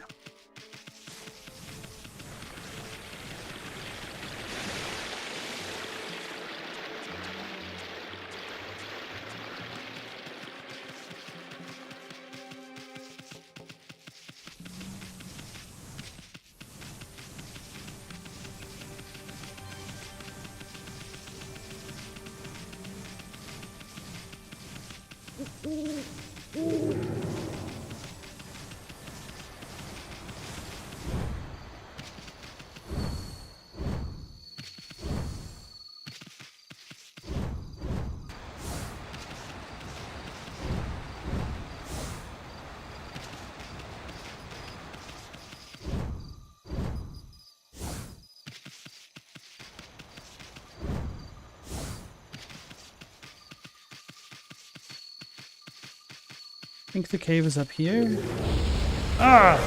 [SPEAKER 1] I think the cave is up here. Ah!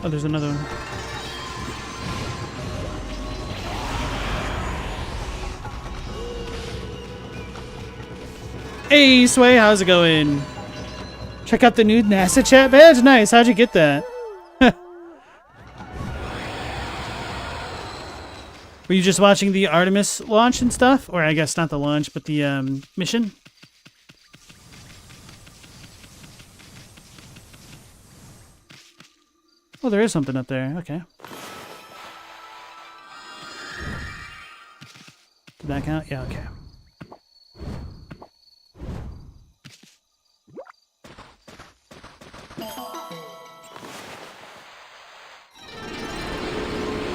[SPEAKER 1] Oh, there's another one. Hey, Sway, how's it going? Check out the new NASA chat badge. Nice. How'd you get that? Were you just watching the Artemis launch and stuff? Or I guess not the launch, but the mission? Oh, there is something up there. Okay. Did that count? Yeah, okay.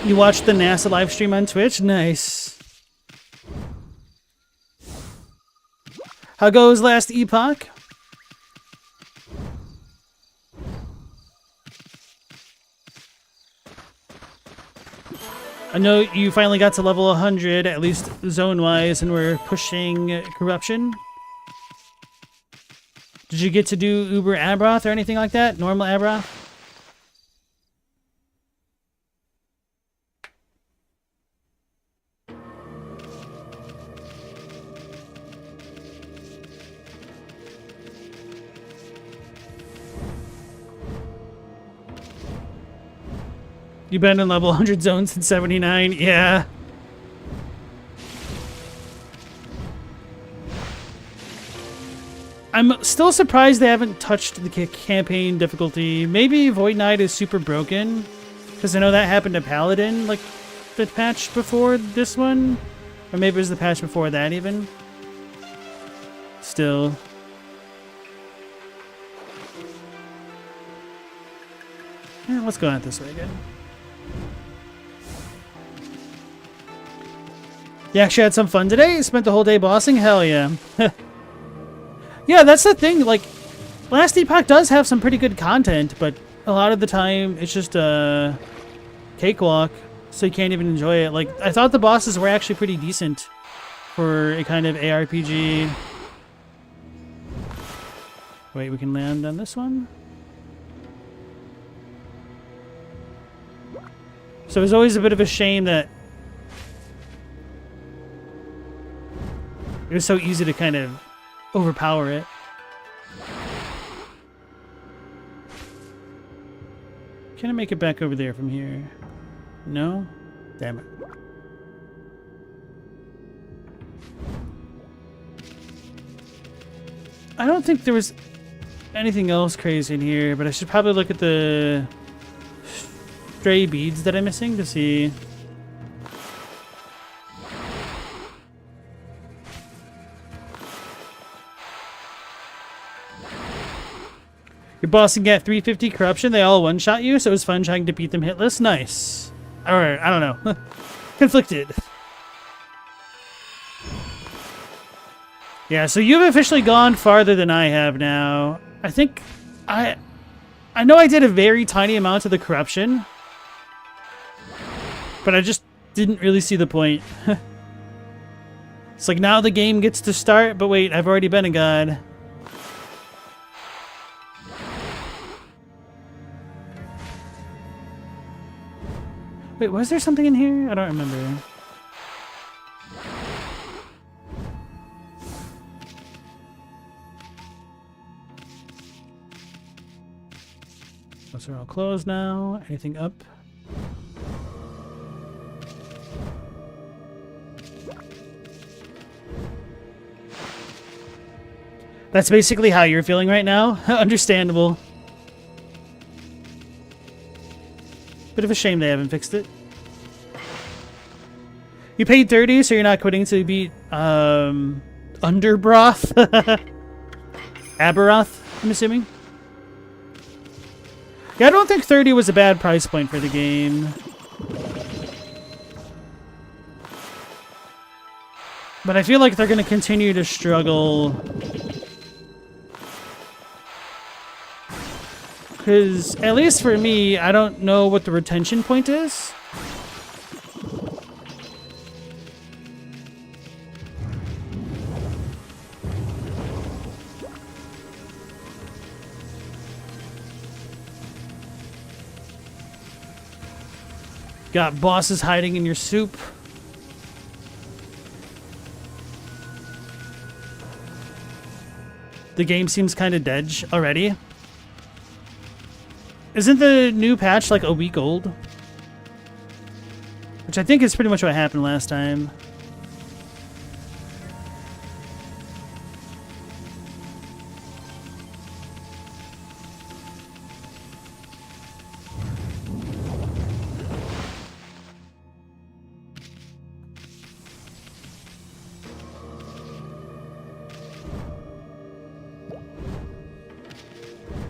[SPEAKER 1] You watched the NASA live stream on Twitch? Nice. How goes Last Epoch? I know you finally got to level 100, at least zone-wise, and we're pushing corruption. Did you get to do Uber Abroth or anything like that? Normal Abroth? You've been in level 100 zones since 79? Yeah. I'm still surprised they haven't touched the campaign difficulty. Maybe Void Knight is super broken. Because I know that happened to Paladin, like, the patch before this one. Or maybe it was the patch before that, even. Still. Yeah, let's go out this way again. You actually had some fun today? Spent the whole day bossing? Hell yeah. Yeah, that's the thing. Like, Last Epoch does have some pretty good content, but a lot of the time it's just a cakewalk, so you can't even enjoy it. Like, I thought the bosses were actually pretty decent for a kind of ARPG. Wait, we can land on this one? So it's always a bit of a shame that it was so easy to kind of overpower it. Can I make it back over there from here? No? Damn it. I don't think there was anything else crazy in here, but I should probably look at the stray beads that I'm missing to see. Your bossing at 350 corruption, they all one-shot you, so it was fun trying to beat them hitless. Nice. Alright, I don't know. Conflicted. Yeah, so you've officially gone farther than I have now. I think I know I did a very tiny amount of the corruption, but I just didn't really see the point. It's like now the game gets to start, but wait, I've already been a god. Wait, was there something in here? I don't remember. Those are all closed now. Anything up? That's basically how you're feeling right now. Understandable. Bit of a shame they haven't fixed it. You paid 30, so you're not quitting till you beat Underbroth? Aberoth, I'm assuming. Yeah, I don't think 30 was a bad price point for the game. But I feel like they're going to continue to struggle. Because, at least for me, I don't know what the retention point is. Got bosses hiding in your soup. The game seems kind of dead already. Isn't the new patch like a week old? Which I think is pretty much what happened last time.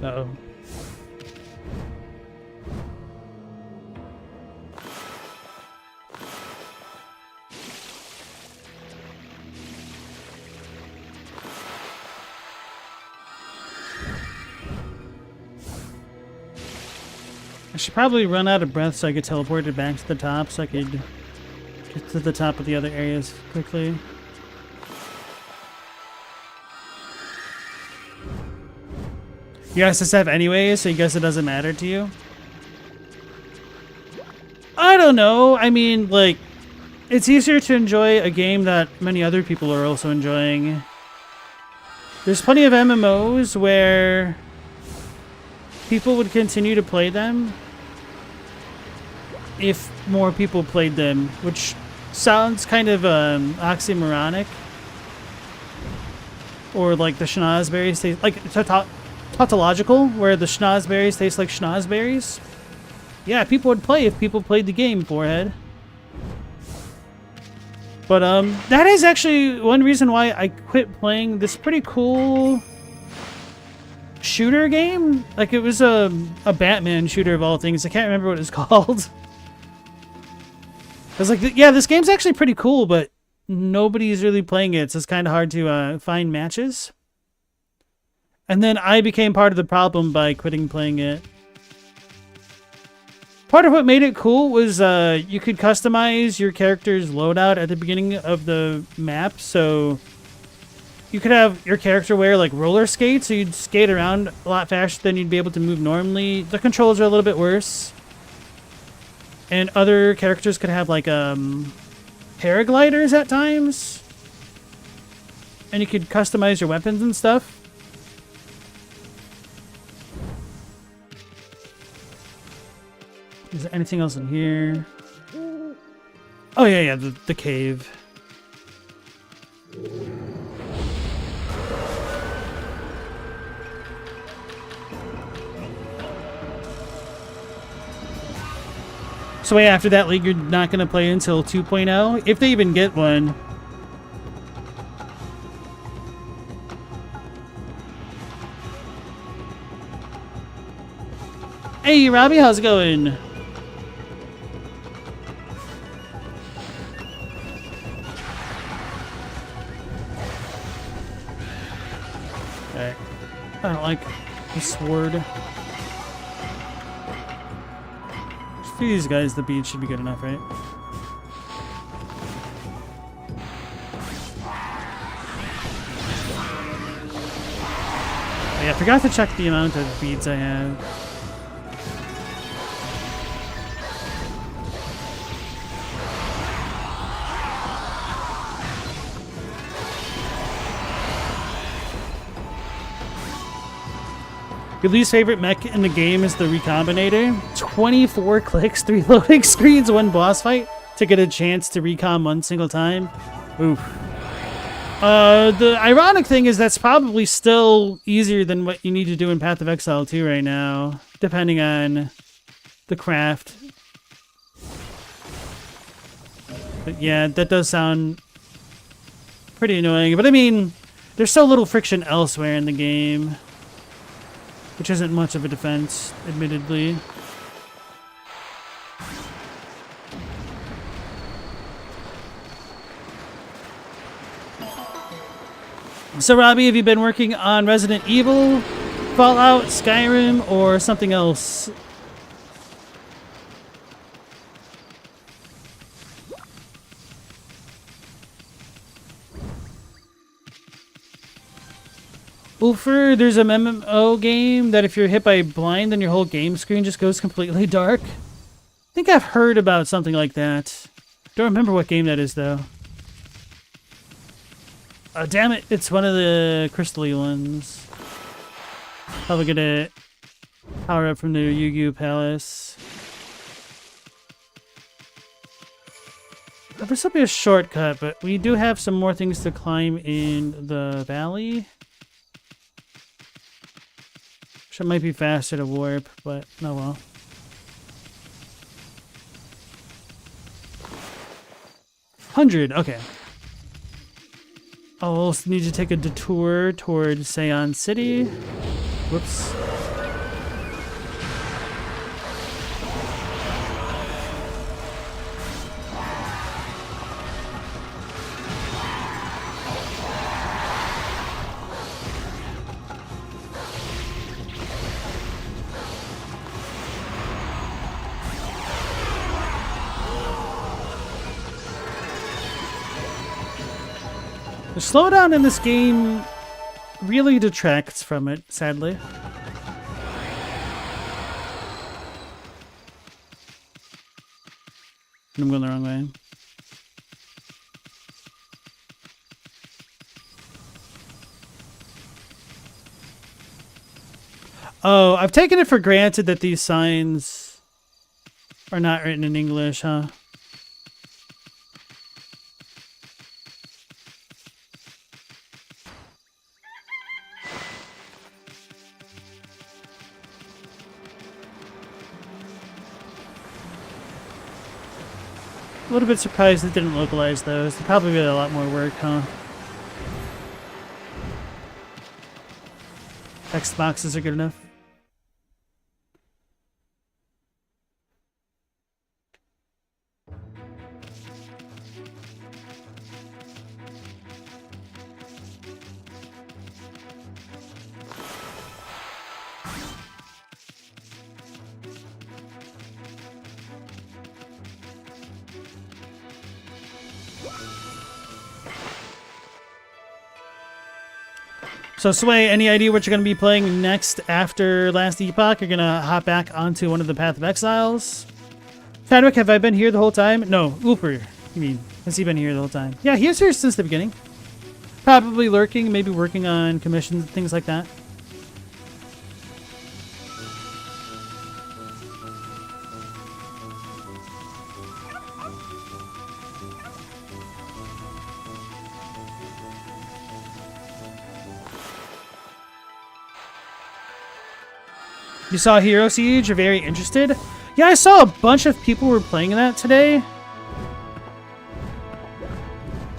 [SPEAKER 1] Uh-oh. I should probably run out of breath so I could teleport it back to the top so I could get to the top of the other areas quickly. You SSF anyway, so you guess it doesn't matter to you? I don't know. I mean, like, it's easier to enjoy a game that many other people are also enjoying. There's plenty of MMOs where people would continue to play them if more people played them, which sounds kind of oxymoronic. Or like the schnozberries taste like tautological, where the schnozberries taste like schnozberries. Yeah, people would play if people played the game, Forehead. But that is actually one reason why I quit playing this pretty cool shooter game. Like, it was a Batman shooter of all things. I can't remember what it's called. I was like, yeah, this game's actually pretty cool, but nobody's really playing it, so it's kind of hard to find matches. And then I became part of the problem by quitting playing it. Part of what made it cool was you could customize your character's loadout at the beginning of the map, so you could have your character wear like roller skates, so you'd skate around a lot faster than you'd be able to move normally. The controls are a little bit worse. And other characters could have like paragliders at times. And you could customize your weapons and stuff. Is there anything else in here? Oh yeah, the cave. So wait, after that league, you're not going to play until 2.0? If they even get one. Hey, Robbie, how's it going? Okay. I don't like the sword. For these guys, the bead should be good enough, right? Yeah, I forgot to check the amount of beads I have. Your least favorite mech in the game is the Recombinator. 24 clicks, 3 loading screens, 1 boss fight to get a chance to recom 1 single time. Oof. The ironic thing is that's probably still easier than what you need to do in Path of Exile 2 right now, depending on the craft. But yeah, that does sound pretty annoying. But I mean, there's so little friction elsewhere in the game, which isn't much of a defense, admittedly. So, Robbie, have you been working on Resident Evil, Fallout, Skyrim, or something else? Oofer, there's a MMO game that if you're hit by blind, then your whole game screen just goes completely dark. I think I've heard about something like that. Don't remember what game that is, though. Oh, damn it. It's one of the crystal-y ones. Probably gonna power up from the Yu-Gi-Oh! Palace. This will be a shortcut, but we do have some more things to climb in the valley. Which it might be faster to warp, but oh well. Okay. I'll also need to take a detour towards Seon City. Whoops. The slowdown in this game really detracts from it, sadly. I'm going the wrong way. Oh, I've taken it for granted that these signs are not written in English, huh? A little bit surprised it didn't localize those. They probably did a lot more work, huh? Text boxes are good enough. So Sway, any idea what you're going to be playing next after Last Epoch? You're going to hop back onto one of the Path of Exiles? Chadwick, have I been here the whole time? No, Ooper, you mean. Has he been here the whole time? Yeah, he was here since the beginning. Probably lurking, maybe working on commissions and things like that. You saw Hero Siege? You're very interested? Yeah, I saw a bunch of people were playing that today.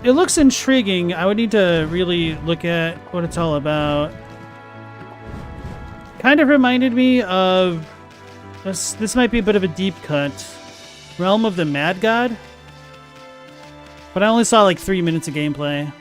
[SPEAKER 1] It looks intriguing. I would need to really look at what it's all about. Kind of reminded me of... This might be a bit of a deep cut. Realm of the Mad God? But I only saw like 3 minutes of gameplay.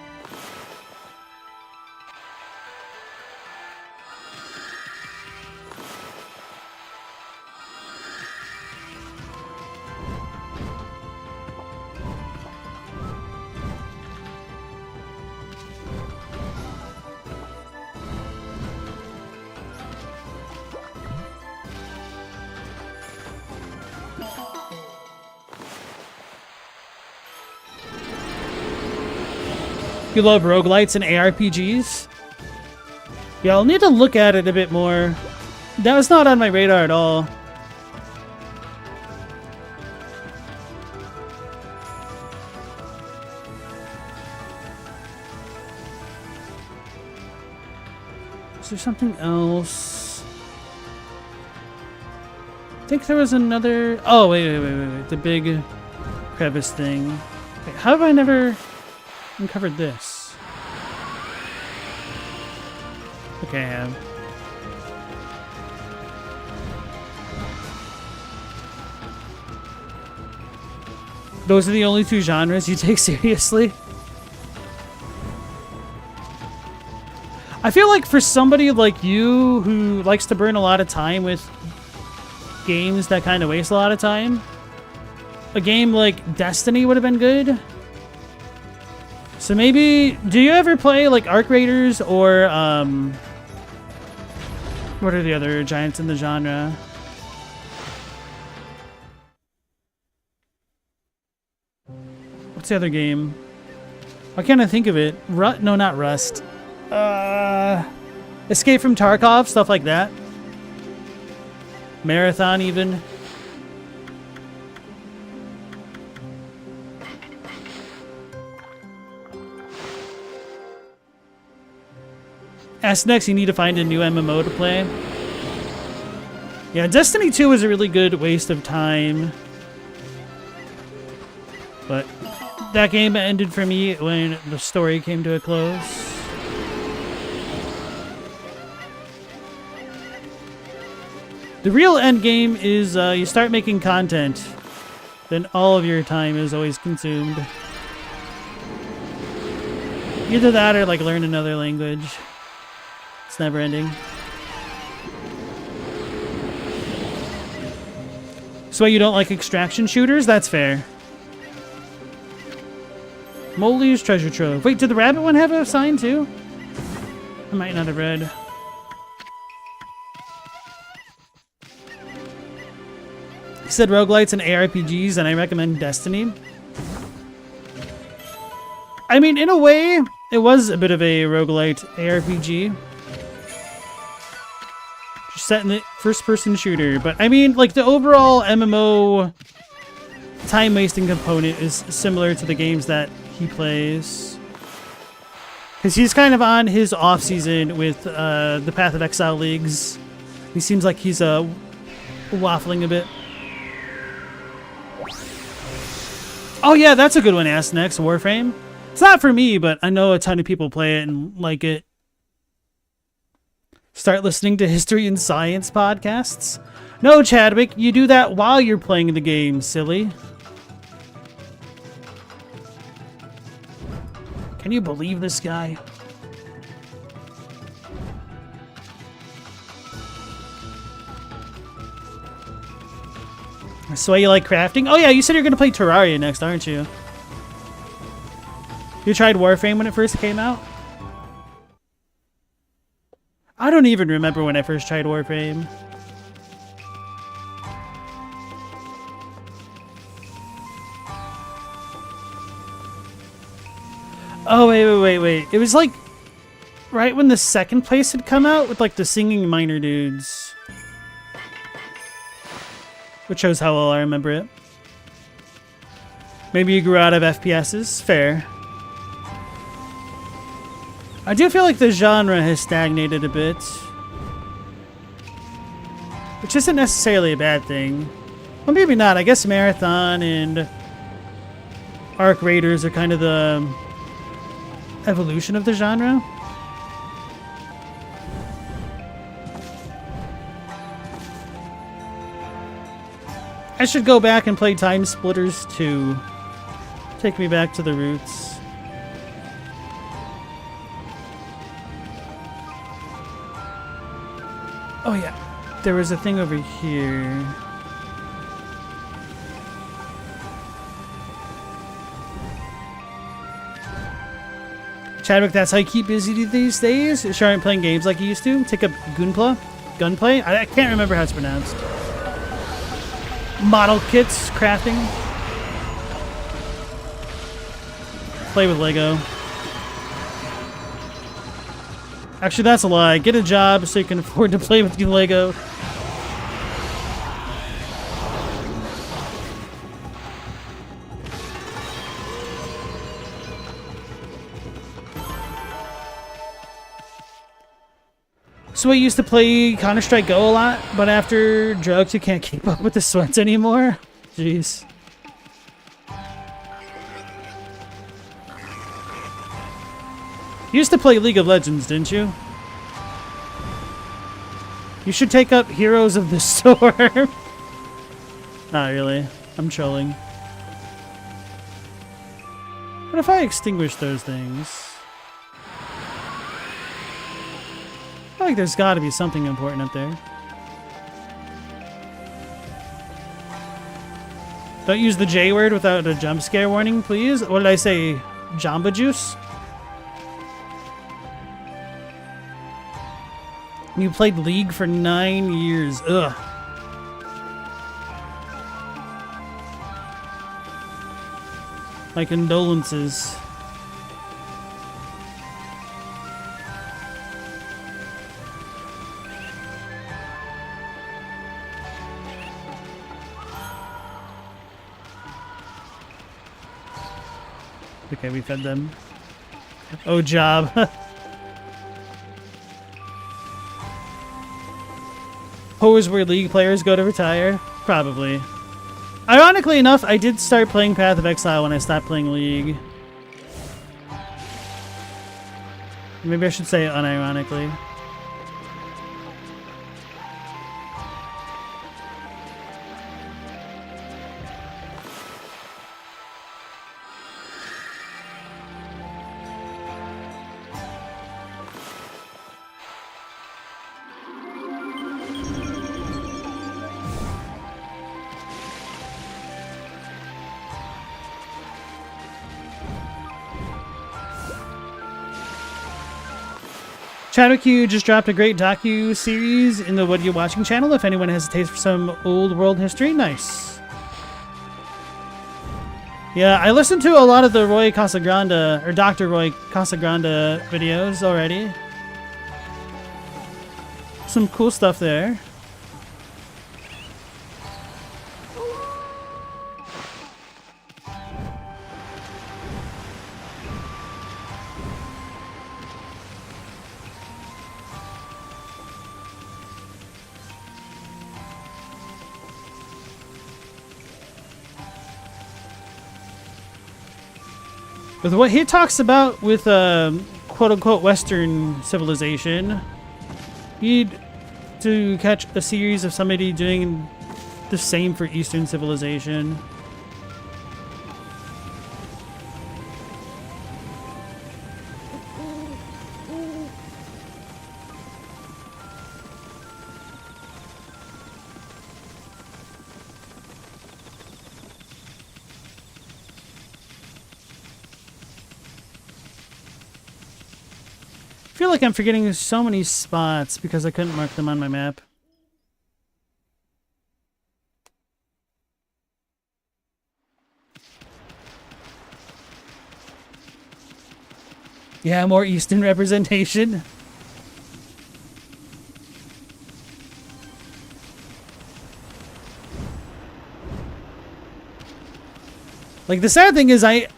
[SPEAKER 1] You love roguelites and ARPGs? Yeah, I'll need to look at it a bit more. That was not on my radar at all. Is there something else? I think there was another... Oh, wait. The big crevice thing. Wait, how have I never uncovered this? Okay, I have. Those are the only two genres you take seriously? I feel like for somebody like you who likes to burn a lot of time with games that kind of waste a lot of time, a game like Destiny would have been good. So maybe, do you ever play like Arc Raiders or what are the other giants in the genre? What's the other game? Why can't I think of it? No, not Rust. Escape from Tarkov, stuff like that. Marathon, even. Ask next, you need to find a new MMO to play. Yeah, Destiny 2 was a really good waste of time. But that game ended for me when the story came to a close. The real end game is you start making content, then all of your time is always consumed. Either that or like learn another language. It's never ending. So you don't like extraction shooters? That's fair. Molly's treasure trove. Wait, did the rabbit one have a sign too? I might not have read. He said roguelites and ARPGs, and I recommend Destiny. I mean, in a way, it was a bit of a roguelite ARPG. Just set in the first-person shooter, but I mean, like, the overall MMO time-wasting component is similar to the games that he plays. Because he's kind of on his off-season with the Path of Exile leagues. He seems like he's waffling a bit. Oh yeah, that's a good one, Ask Next, Warframe. It's not for me, but I know a ton of people play it and like it. Start listening to history and science podcasts? No, Chadwick, you do that while you're playing the game, silly. Can you believe this guy? So you like crafting? Oh yeah, you said you're gonna play Terraria next, aren't you? You tried Warframe when it first came out? I don't even remember when I first tried Warframe. Oh, wait. It was like right when the second place had come out with like the singing miner dudes. Which shows how well I remember it. Maybe you grew out of FPSs. Fair. I do feel like the genre has stagnated a bit. Which isn't necessarily a bad thing. Well, maybe not. I guess Marathon and Arc Raiders are kind of the evolution of the genre. I should go back and play Time Splitters 2. Take me back to the roots. Oh yeah, there was a thing over here. Chadwick, that's how you keep busy these days? Sure aren't playing games like you used to? Take up gunplay? I can't remember how it's pronounced. Model kits, crafting. Play with Lego. Actually, that's a lie. Get a job so you can afford to play with your Lego. So I used to play Counter-Strike Go a lot, but after drugs you can't keep up with the sweats anymore. Jeez. You used to play League of Legends, didn't you? You should take up Heroes of the Storm. Not really. I'm trolling. What if I extinguish those things? I feel like there's got to be something important up there. Don't use the J word without a jump scare warning, please. What did I say? Jamba Juice? You played League for 9 years. Ugh. My condolences. Okay, we fed them. Oh, job. Oh, is where League players go to retire? Probably. Ironically enough, I did start playing Path of Exile when I stopped playing League. Maybe I should say unironically. Chadwick, you just dropped a great docu-series in the What Are You Watching channel. If anyone has a taste for some old world history, nice. Yeah, I listened to a lot of the Roy Casagrande, or Dr. Roy Casagrande videos already. Some cool stuff there. With what he talks about with quote-unquote Western civilization, you need to catch a series of somebody doing the same for Eastern civilization. I feel like I'm forgetting so many spots because I couldn't mark them on my map. Yeah, more Eastern representation. Like, the sad thing is I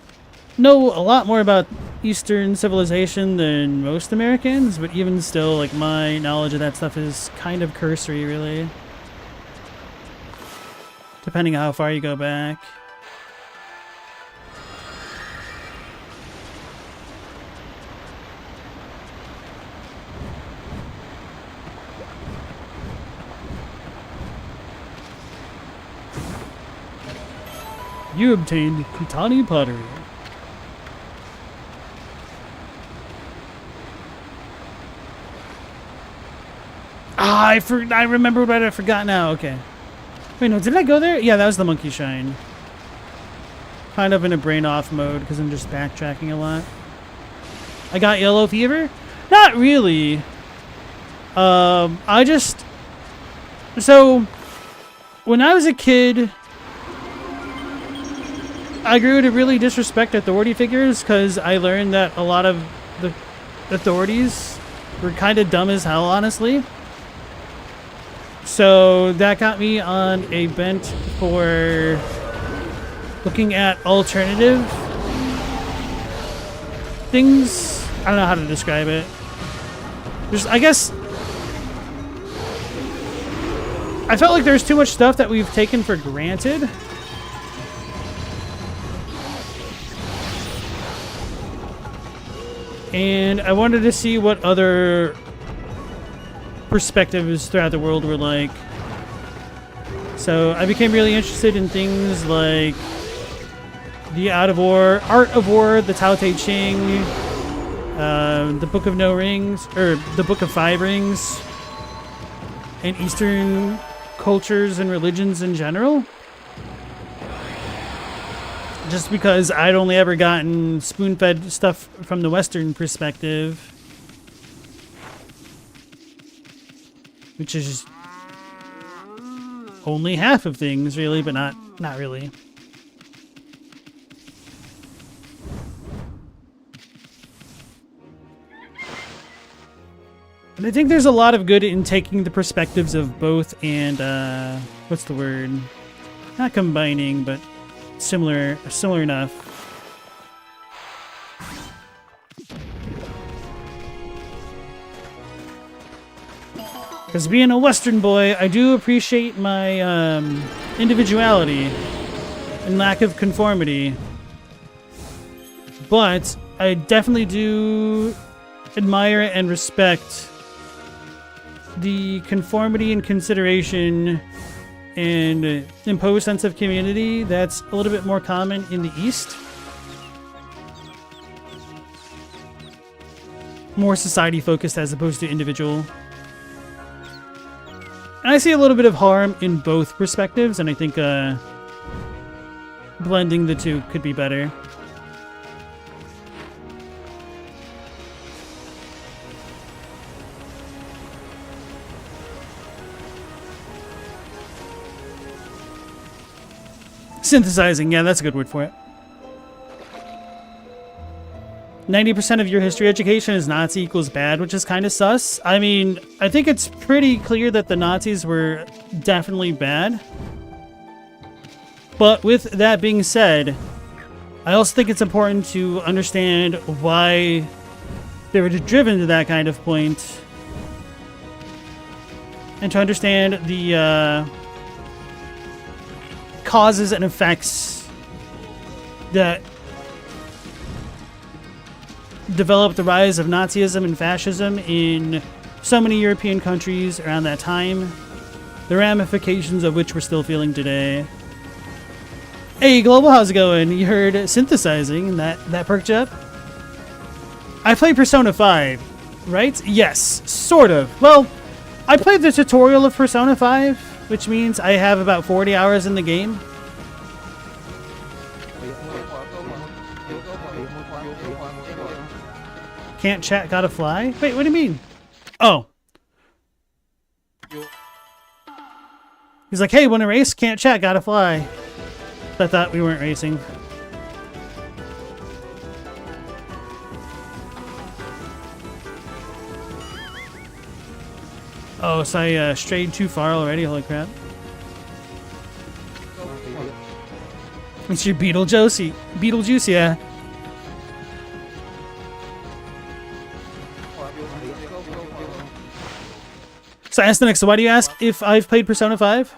[SPEAKER 1] know a lot more about Eastern civilization than most Americans, but even still, like, my knowledge of that stuff is kind of cursory, really. Depending on how far you go back. You obtained Kutani pottery. Ah, I remember what I forgot now. Okay. Wait, no, did I go there? Yeah, that was the monkey shine. Kind of in a brain off mode because I'm just backtracking a lot. I got yellow fever? Not really. I just... So, when I was a kid, I grew to really disrespect authority figures because I learned that a lot of the authorities were kind of dumb as hell, honestly. So that got me on a bent for looking at alternative things. I don't know how to describe it. I guess I felt like there's too much stuff that we've taken for granted. And I wanted to see what other perspectives throughout the world were like. So I became really interested in things like the Art of War, the Tao Te Ching, the Book of No Rings, or the Book of Five Rings, and Eastern cultures and religions in general. Just because I'd only ever gotten spoon-fed stuff from the Western perspective, which is only half of things, really, but not really. And I think there's a lot of good in taking the perspectives of both and, what's the word? Not combining, but similar enough. Because being a Western boy, I do appreciate my individuality and lack of conformity. But I definitely do admire and respect the conformity and consideration and imposed sense of community that's a little bit more common in the East. More society focused as opposed to individual. And I see a little bit of harm in both perspectives, and I think blending the two could be better. Synthesizing, yeah, that's a good word for it. 90% of your history education is Nazi equals bad, which is kind of sus. I mean, I think it's pretty clear that the Nazis were definitely bad. But with that being said, I also think it's important to understand why they were driven to that kind of point, and to understand the causes and effects that developed the rise of Nazism and fascism in so many European countries around that time, the ramifications of which we're still feeling today. Hey, Global, how's it going? You heard synthesizing, that perked you up? I played Persona 5, right? Yes, sort of. Well, I played the tutorial of Persona 5, which means I have about 40 hours in the game. Can't chat, gotta fly? Wait, what do you mean? Oh. He's like, hey, wanna race? Can't chat, gotta fly. I thought we weren't racing. Oh, so I strayed too far already, holy crap. It's your Beetlejuice, yeah. So I asked the next, so why do you ask if I've played Persona 5?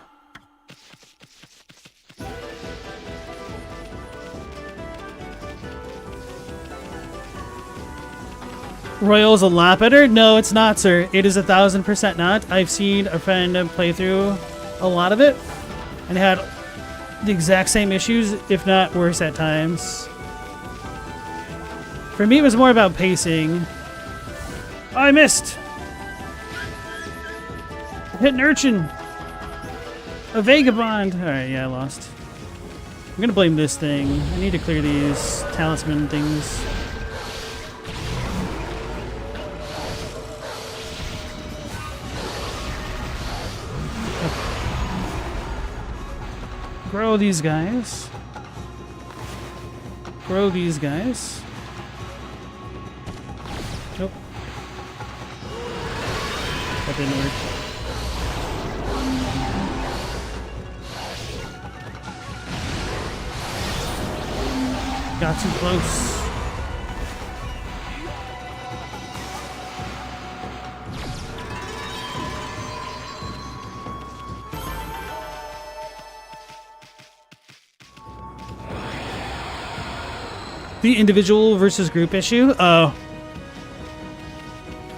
[SPEAKER 1] Royal's a lot better? No, it's not, sir. It is 1000% not. I've seen a friend play through a lot of it and had the exact same issues, if not worse at times. For me, it was more about pacing. Oh, I missed! I hit an urchin! A vagabond! Alright, yeah, I lost. I'm gonna blame this thing. I need to clear these talisman things. Grow these guys. Grow these guys. Nope. That didn't work. Got too close. The individual versus group issue? Oh.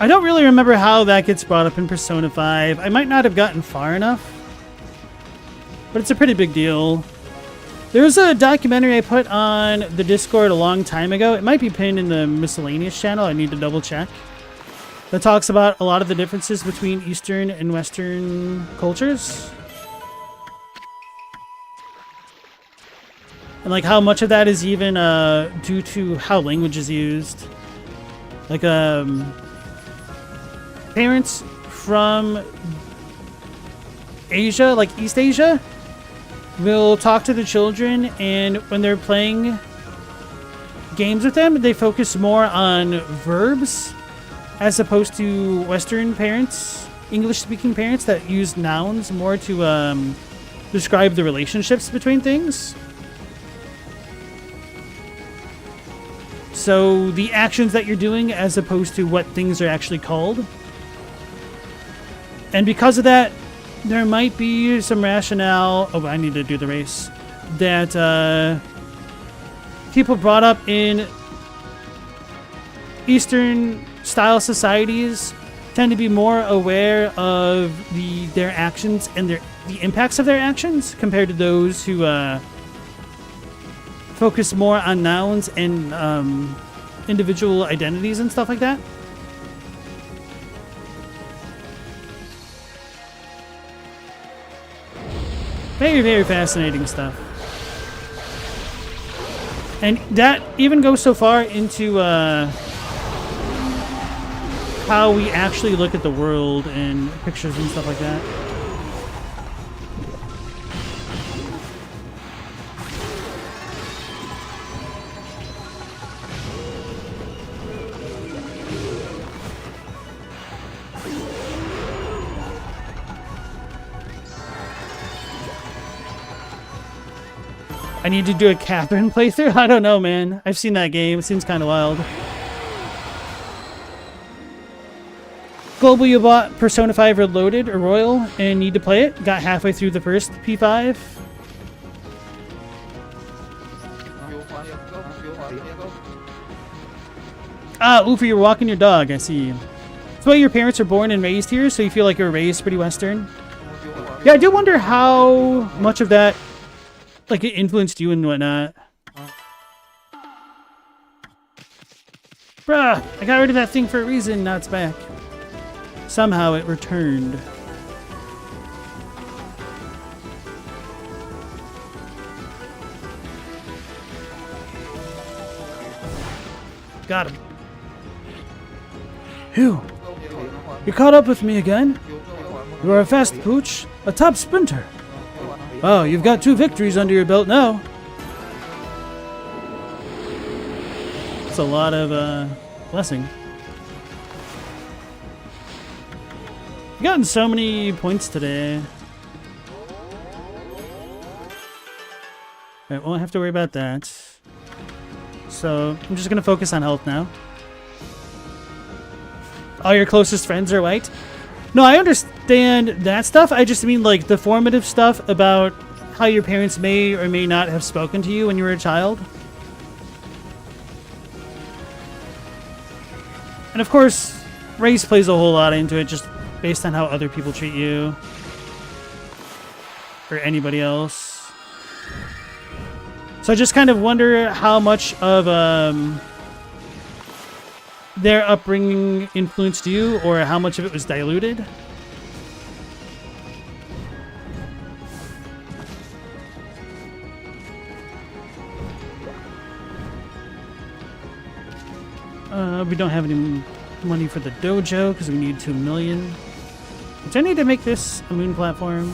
[SPEAKER 1] I don't really remember how that gets brought up in Persona 5. I might not have gotten far enough. But it's a pretty big deal. There was a documentary I put on the Discord a long time ago. It might be pinned in the miscellaneous channel. I need to double check. That talks about a lot of the differences between Eastern and Western cultures. And like how much of that is even due to how language is used. Like parents from Asia, like East Asia, will talk to the children, and when they're playing games with them, they focus more on verbs as opposed to Western parents, English-speaking parents that use nouns more to describe the relationships between things. So the actions that you're doing as opposed to what things are actually called. And because of that, there might be some rationale... Oh, I need to do the race. That people brought up in Eastern-style societies tend to be more aware of their actions and the impacts of their actions compared to those who focus more on nouns and individual identities and stuff like that. Very, very fascinating stuff. And that even goes so far into how we actually look at the world and pictures and stuff like that. I need to do a Catherine playthrough? I don't know, man. I've seen that game. It seems kind of wild. Global, you bought Persona 5 Reloaded or Royal and need to play it. Got halfway through the first P5. Ah, Oofy, you're walking your dog. I see. That's why your parents are born and raised here, so you feel like you're raised pretty Western. Yeah, I do wonder how much of that like it influenced you and whatnot. Bruh, I got rid of that thing for a reason, now it's back. Somehow it returned. Got him. Phew. You caught up with me again? You're a fast pooch, a top sprinter. Oh, you've got 2 victories under your belt now. It's a lot of blessing. I've gotten so many points today. Alright, won't have to worry about that. So, I'm just gonna focus on health now. All your closest friends are white? No, I understand that stuff. I just mean like the formative stuff about how your parents may or may not have spoken to you when you were a child. And of course, race plays a whole lot into it just based on how other people treat you. Or anybody else. So I just kind of wonder how much of their upbringing influenced you, or how much of it was diluted. We don't have any money for the dojo because we need 2 million. Which I need to make this a moon platform.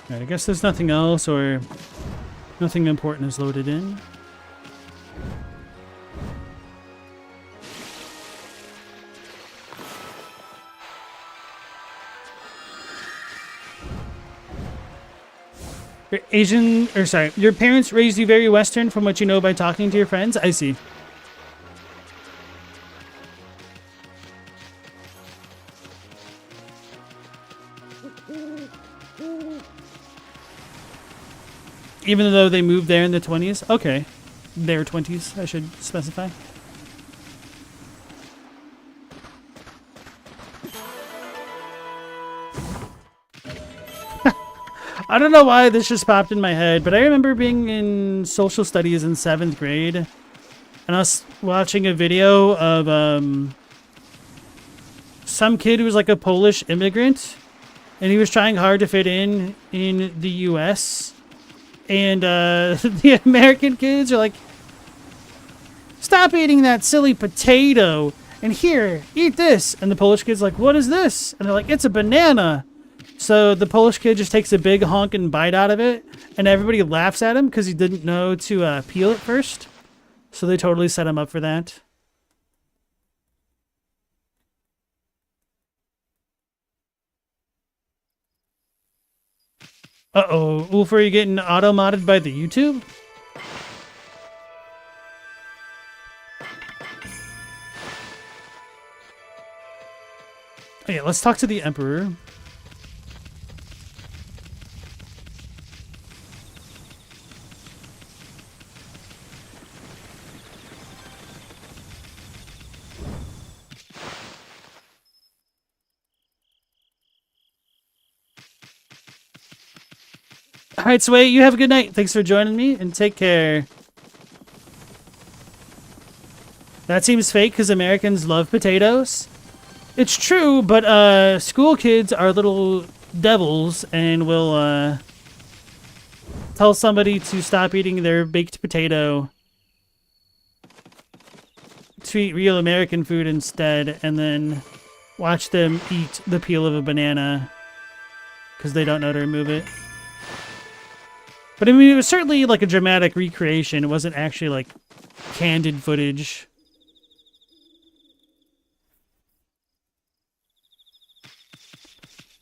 [SPEAKER 1] Alright, I guess there's nothing else or nothing important is loaded in. Your Asian, or sorry, your parents raised you very Western from what you know by talking to your friends? I see. Even though they moved there in the 20s? Okay. Their 20s, I should specify. I don't know why this just popped in my head, but I remember being in social studies in 7th grade and I was watching a video of some kid who was like a Polish immigrant and he was trying hard to fit in the US. And the American kids are like, stop eating that silly potato. And here, eat this. And the Polish kid's like, what is this? And they're like, it's a banana. So the Polish kid just takes a big honking bite out of it. And everybody laughs at him because he didn't know to peel it first. So they totally set him up for that. Uh-oh. Wolf, are you getting auto-modded by the YouTube? Oh, yeah, let's talk to the Emperor. All right, Sway, you have a good night. Thanks for joining me, and take care. That seems fake because Americans love potatoes. It's true, but school kids are little devils and will tell somebody to stop eating their baked potato to eat real American food instead, and then watch them eat the peel of a banana because they don't know to remove it. But I mean, it was certainly like a dramatic recreation. It wasn't actually like candid footage.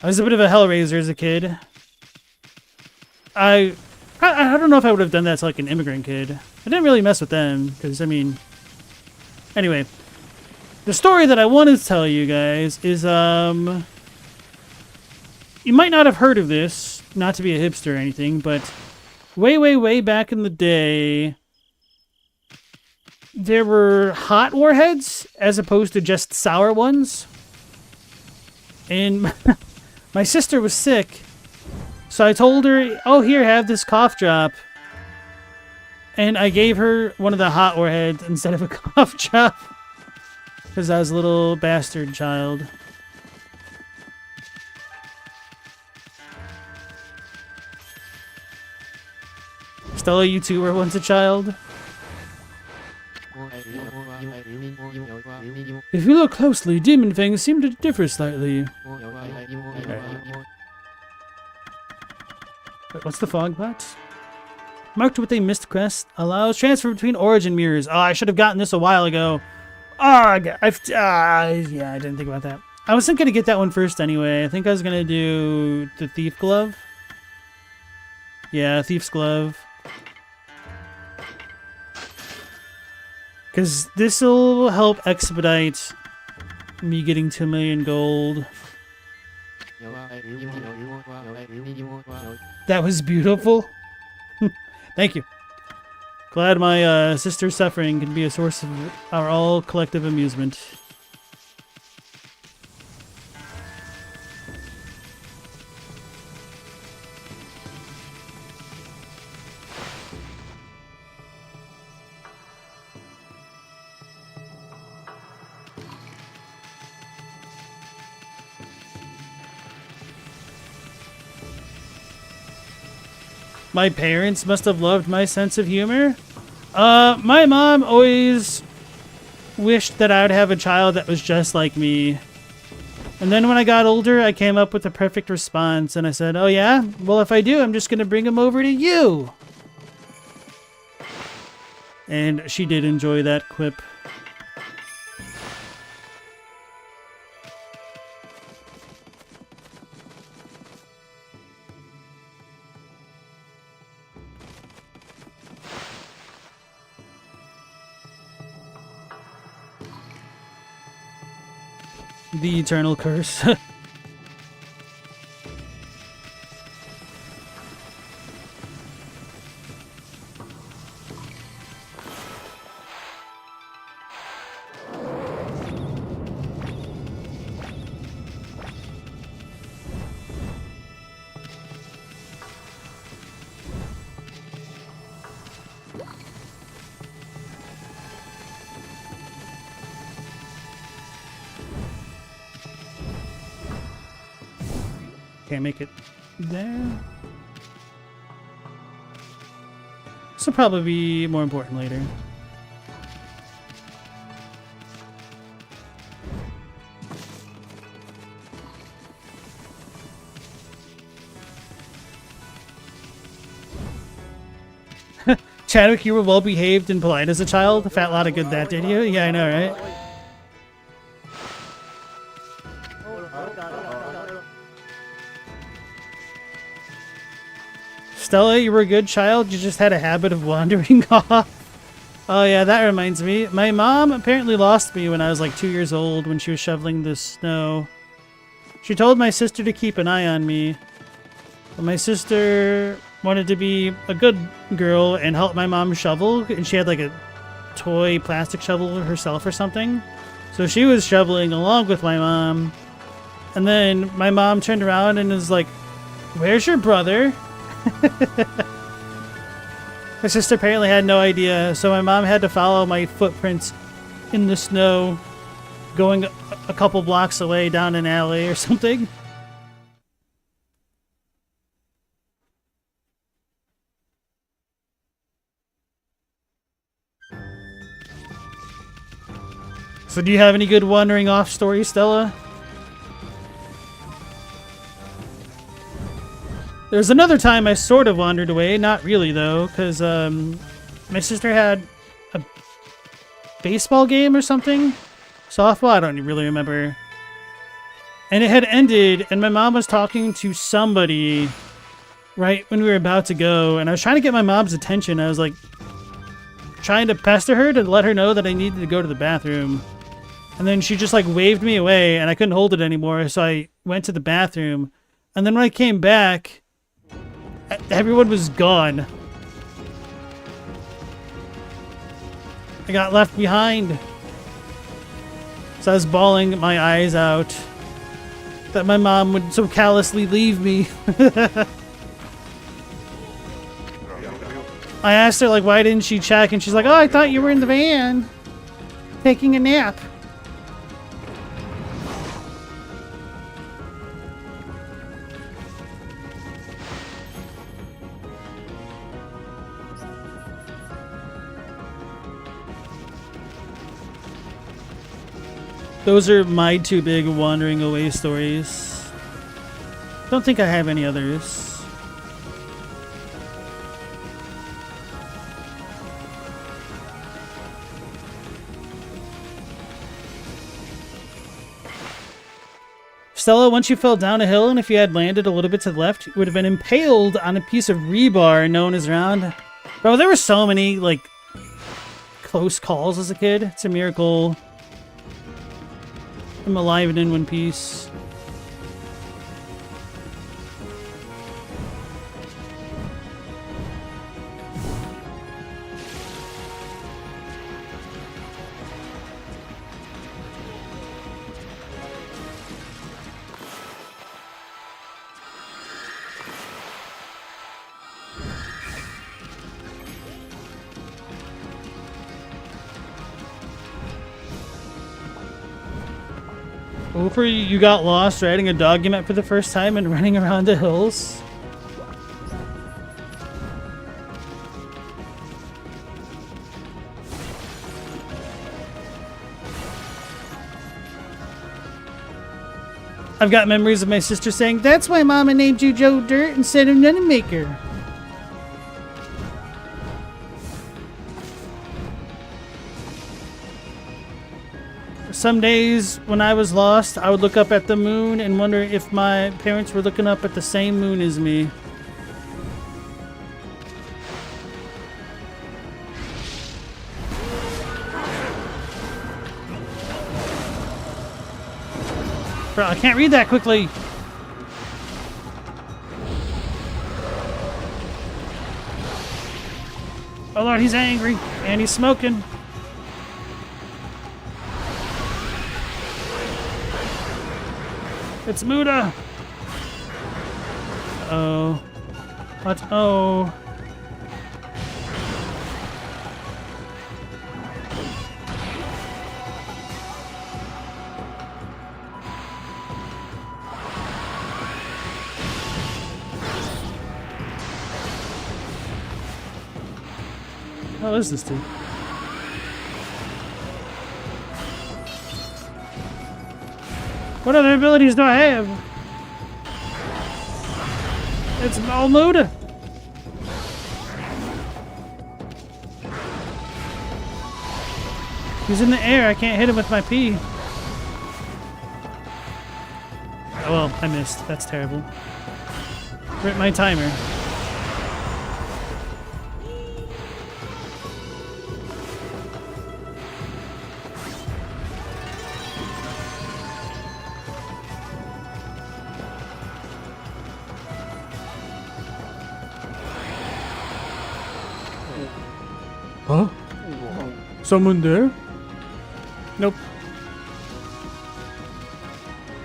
[SPEAKER 1] I was a bit of a hellraiser as a kid. I don't know if I would have done that to like an immigrant kid. I didn't really mess with them because, I mean... Anyway, the story that I wanted to tell you guys is, you might not have heard of this, not to be a hipster or anything, but way back in the day, there were hot warheads as opposed to just sour ones. And my sister was sick, so I told her, oh, here, have this cough drop. And I gave her one of the hot warheads instead of a cough drop. Because I was a little bastard child. Stella, you too were once a child? If you look closely, demon fangs seem to differ slightly. Okay. Wait, what's the fog pot? Marked with a mist crest, allows transfer between origin mirrors. Oh, I should have gotten this a while ago. Oh, yeah, I didn't think about that. I wasn't going to get that one first anyway. I think I was going to do the Thief Glove. Yeah, Thief's Glove. Because this will help expedite me getting to 1 million gold. That was beautiful. Thank you. Glad my sister's suffering can be a source of our all collective amusement. My parents must have loved my sense of humor. My mom always wished that I would have a child that was just like me. And then when I got older, I came up with the perfect response, and I said, oh yeah? Well, if I do, I'm just going to bring him over to you. And she did enjoy that quip. The eternal curse. Can't make it there. This will probably be more important later. Chadwick, you were well behaved and polite as a child. A fat lot of good that, did you? Yeah, I know, right? Stella, you were a good child. You just had a habit of wandering off. Oh yeah, that reminds me. My mom apparently lost me when I was like 2 years old when she was shoveling the snow. She told my sister to keep an eye on me. But my sister wanted to be a good girl and help my mom shovel, and she had like a toy plastic shovel herself or something. So she was shoveling along with my mom. And then my mom turned around and was like, "Where's your brother?" My sister apparently had no idea, so my mom had to follow my footprints in the snow, going a couple blocks away down an alley or something. So do you have any good wandering off stories, Stella? There's another time I sort of wandered away. Not really, though, because my sister had a baseball game or something. Softball? I don't really remember. And it had ended, and my mom was talking to somebody right when we were about to go, and I was trying to get my mom's attention. I was, like, trying to pester her to let her know that I needed to go to the bathroom. And then she just, like, waved me away, and I couldn't hold it anymore, so I went to the bathroom. And then when I came back, everyone was gone. I got left behind. So I was bawling my eyes out that my mom would so callously leave me. I asked her, like, why didn't she check? And she's like, oh, I thought you were in the van taking a nap. Those are my two big wandering away stories. Don't think I have any others. Stella, once you fell down a hill, and if you had landed a little bit to the left, you would have been impaled on a piece of rebar known as round. Bro, there were so many, like, close calls as a kid. It's a miracle I'm alive and in one piece. Hopefully you got lost riding a dog you met for the first time and running around the hills. I've got memories of my sister saying, "That's why Mama named you Joe Dirt instead of Nunmaker." Some days when I was lost, I would look up at the moon and wonder if my parents were looking up at the same moon as me. Bro, I can't read that quickly. Oh Lord, he's angry and he's smoking. It's Muda. Uh-oh. What? Oh. How is this dude? What other abilities do I have? It's all Muda. He's in the air. I can't hit him with my P. Oh well, I missed. That's terrible. Rip my timer. Huh? Someone there? Nope.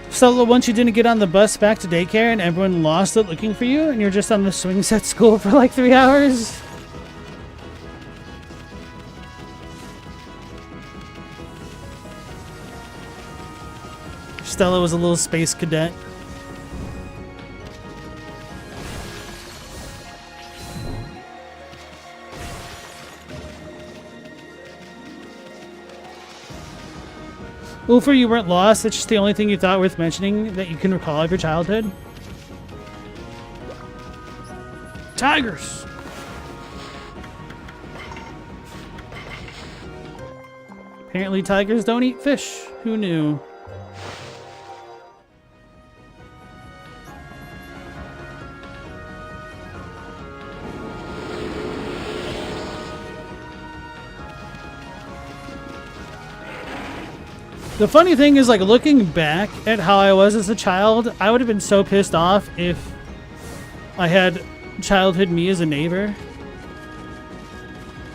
[SPEAKER 1] So once you didn't get on the bus back to daycare and everyone lost it looking for you and you're just on the swing set school for like 3 hours? Stella was a little space cadet. Ulfer, you weren't lost. That's just the only thing you thought worth mentioning that you can recall of your childhood. Tigers! Apparently tigers don't eat fish. Who knew? The funny thing is, like, looking back at how I was as a child, I would have been so pissed off if I had childhood me as a neighbor.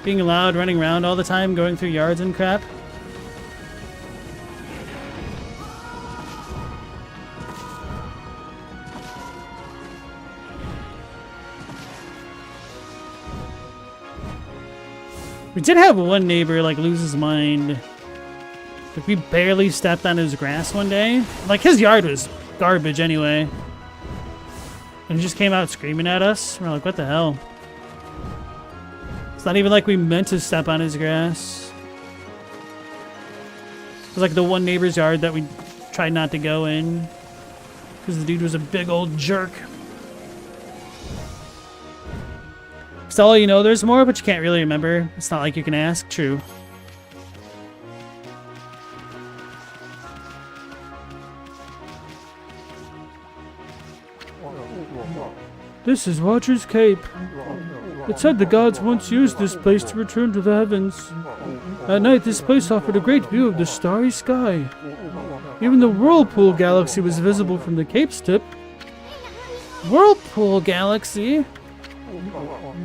[SPEAKER 1] Being loud, running around all the time, going through yards and crap. We did have one neighbor, like, lose his mind. Like, we barely stepped on his grass one day. Like, his yard was garbage anyway. And he just came out screaming at us. We're like, what the hell? It's not even like we meant to step on his grass. It was like the one neighbor's yard that we tried not to go in. Because the dude was a big old jerk. Stella, you know there's more, but you can't really remember. It's not like you can ask. True. This is Watcher's Cape. It said the gods once used this place to return to the heavens. At night, this place offered a great view of the starry sky. Even the Whirlpool Galaxy was visible from the cape's tip. Whirlpool Galaxy?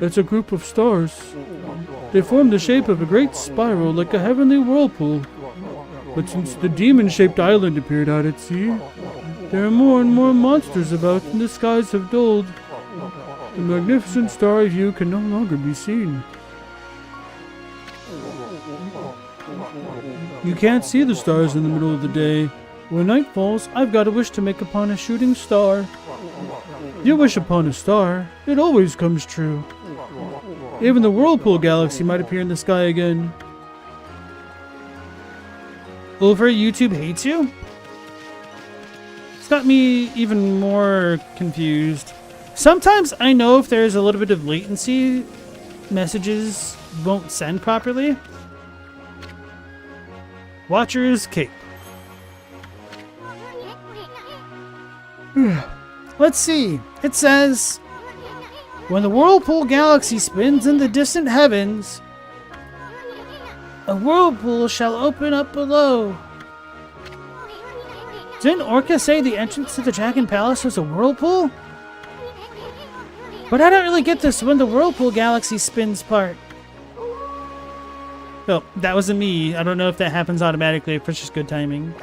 [SPEAKER 1] It's a group of stars. They form the shape of a great spiral like a heavenly whirlpool. But since the demon-shaped island appeared out at sea, there are more and more monsters about and the skies have dulled. The magnificent starry view can no longer be seen. You can't see the stars in the middle of the day. When night falls, I've got a wish to make upon a shooting star. You wish upon a star, it always comes true. Even the Whirlpool Galaxy might appear in the sky again. Over YouTube hates you? got me even more confused. Sometimes I know if there's a little bit of latency, messages won't send properly. Watcher's Cape. Let's see. It says, when the whirlpool galaxy spins in the distant heavens, a whirlpool shall open up below. Didn't Orca say the entrance to the Dragon Palace was a whirlpool? But I don't really get this when the whirlpool galaxy spins part. Oh, that wasn't me. I don't know if that happens automatically, if it's just good timing.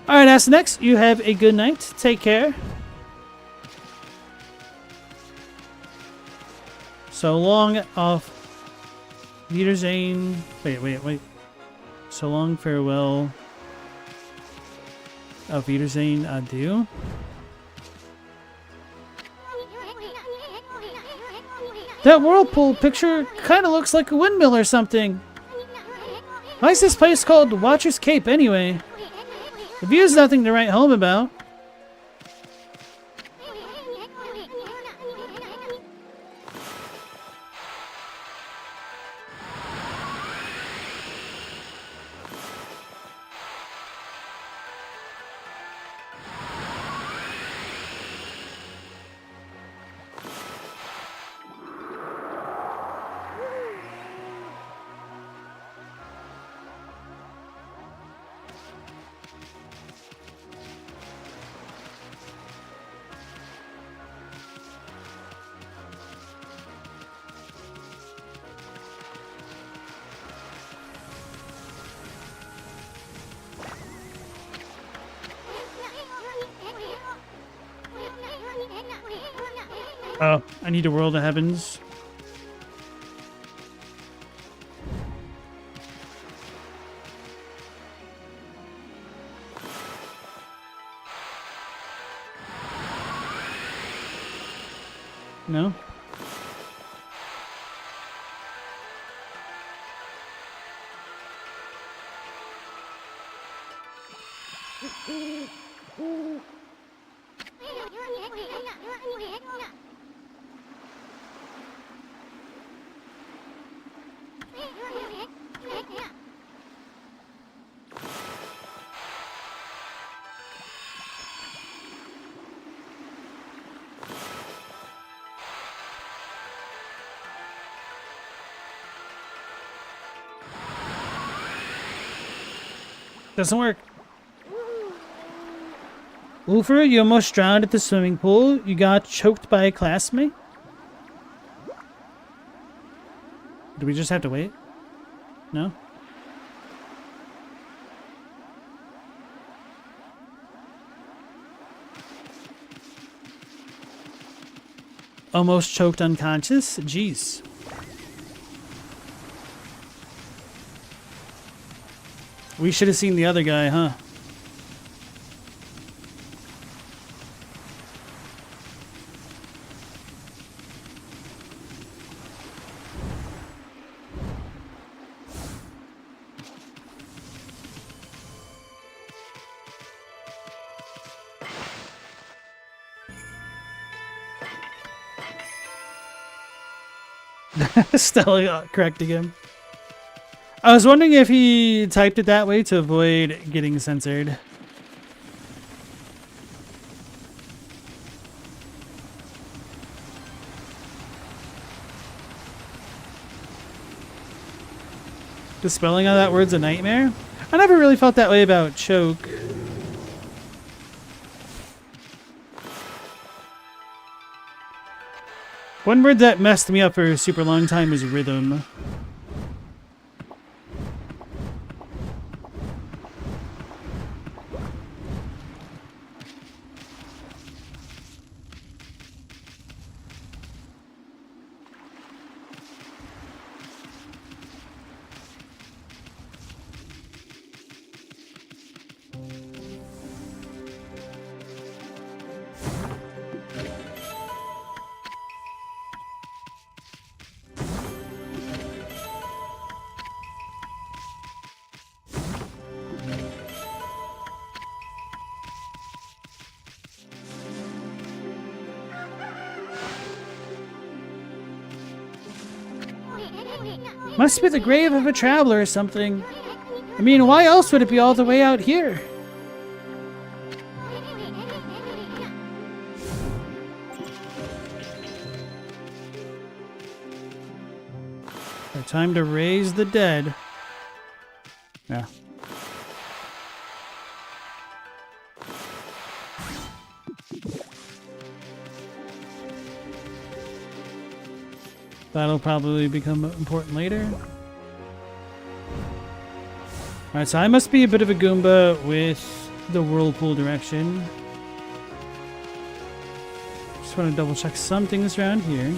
[SPEAKER 1] Alright, that's next. You have a good night. Take care. So long, auf Wiedersehen. Wait. So long, farewell. Auf Wiedersehen, adieu. That whirlpool picture kind of looks like a windmill or something. Why is this place called Watcher's Cape anyway? The view's nothing to write home about. Oh, I need a world of heavens. No? Doesn't work. Ulfer, you almost drowned at the swimming pool. You got choked by a classmate. Do we just have to wait? No? Almost choked unconscious? Jeez. We should have seen the other guy, huh? Stella got correcting him. I was wondering if he typed it that way to avoid getting censored. The spelling on that word's a nightmare? I never really felt that way about choke. One word that messed me up for a super long time is rhythm. Must be the grave of a traveler or something. I mean, why else would it be all the way out here? Time to raise the dead. Yeah. That'll probably become important later. Alright, so I must be a bit of a Goomba with the whirlpool direction. Just want to double check some things around here.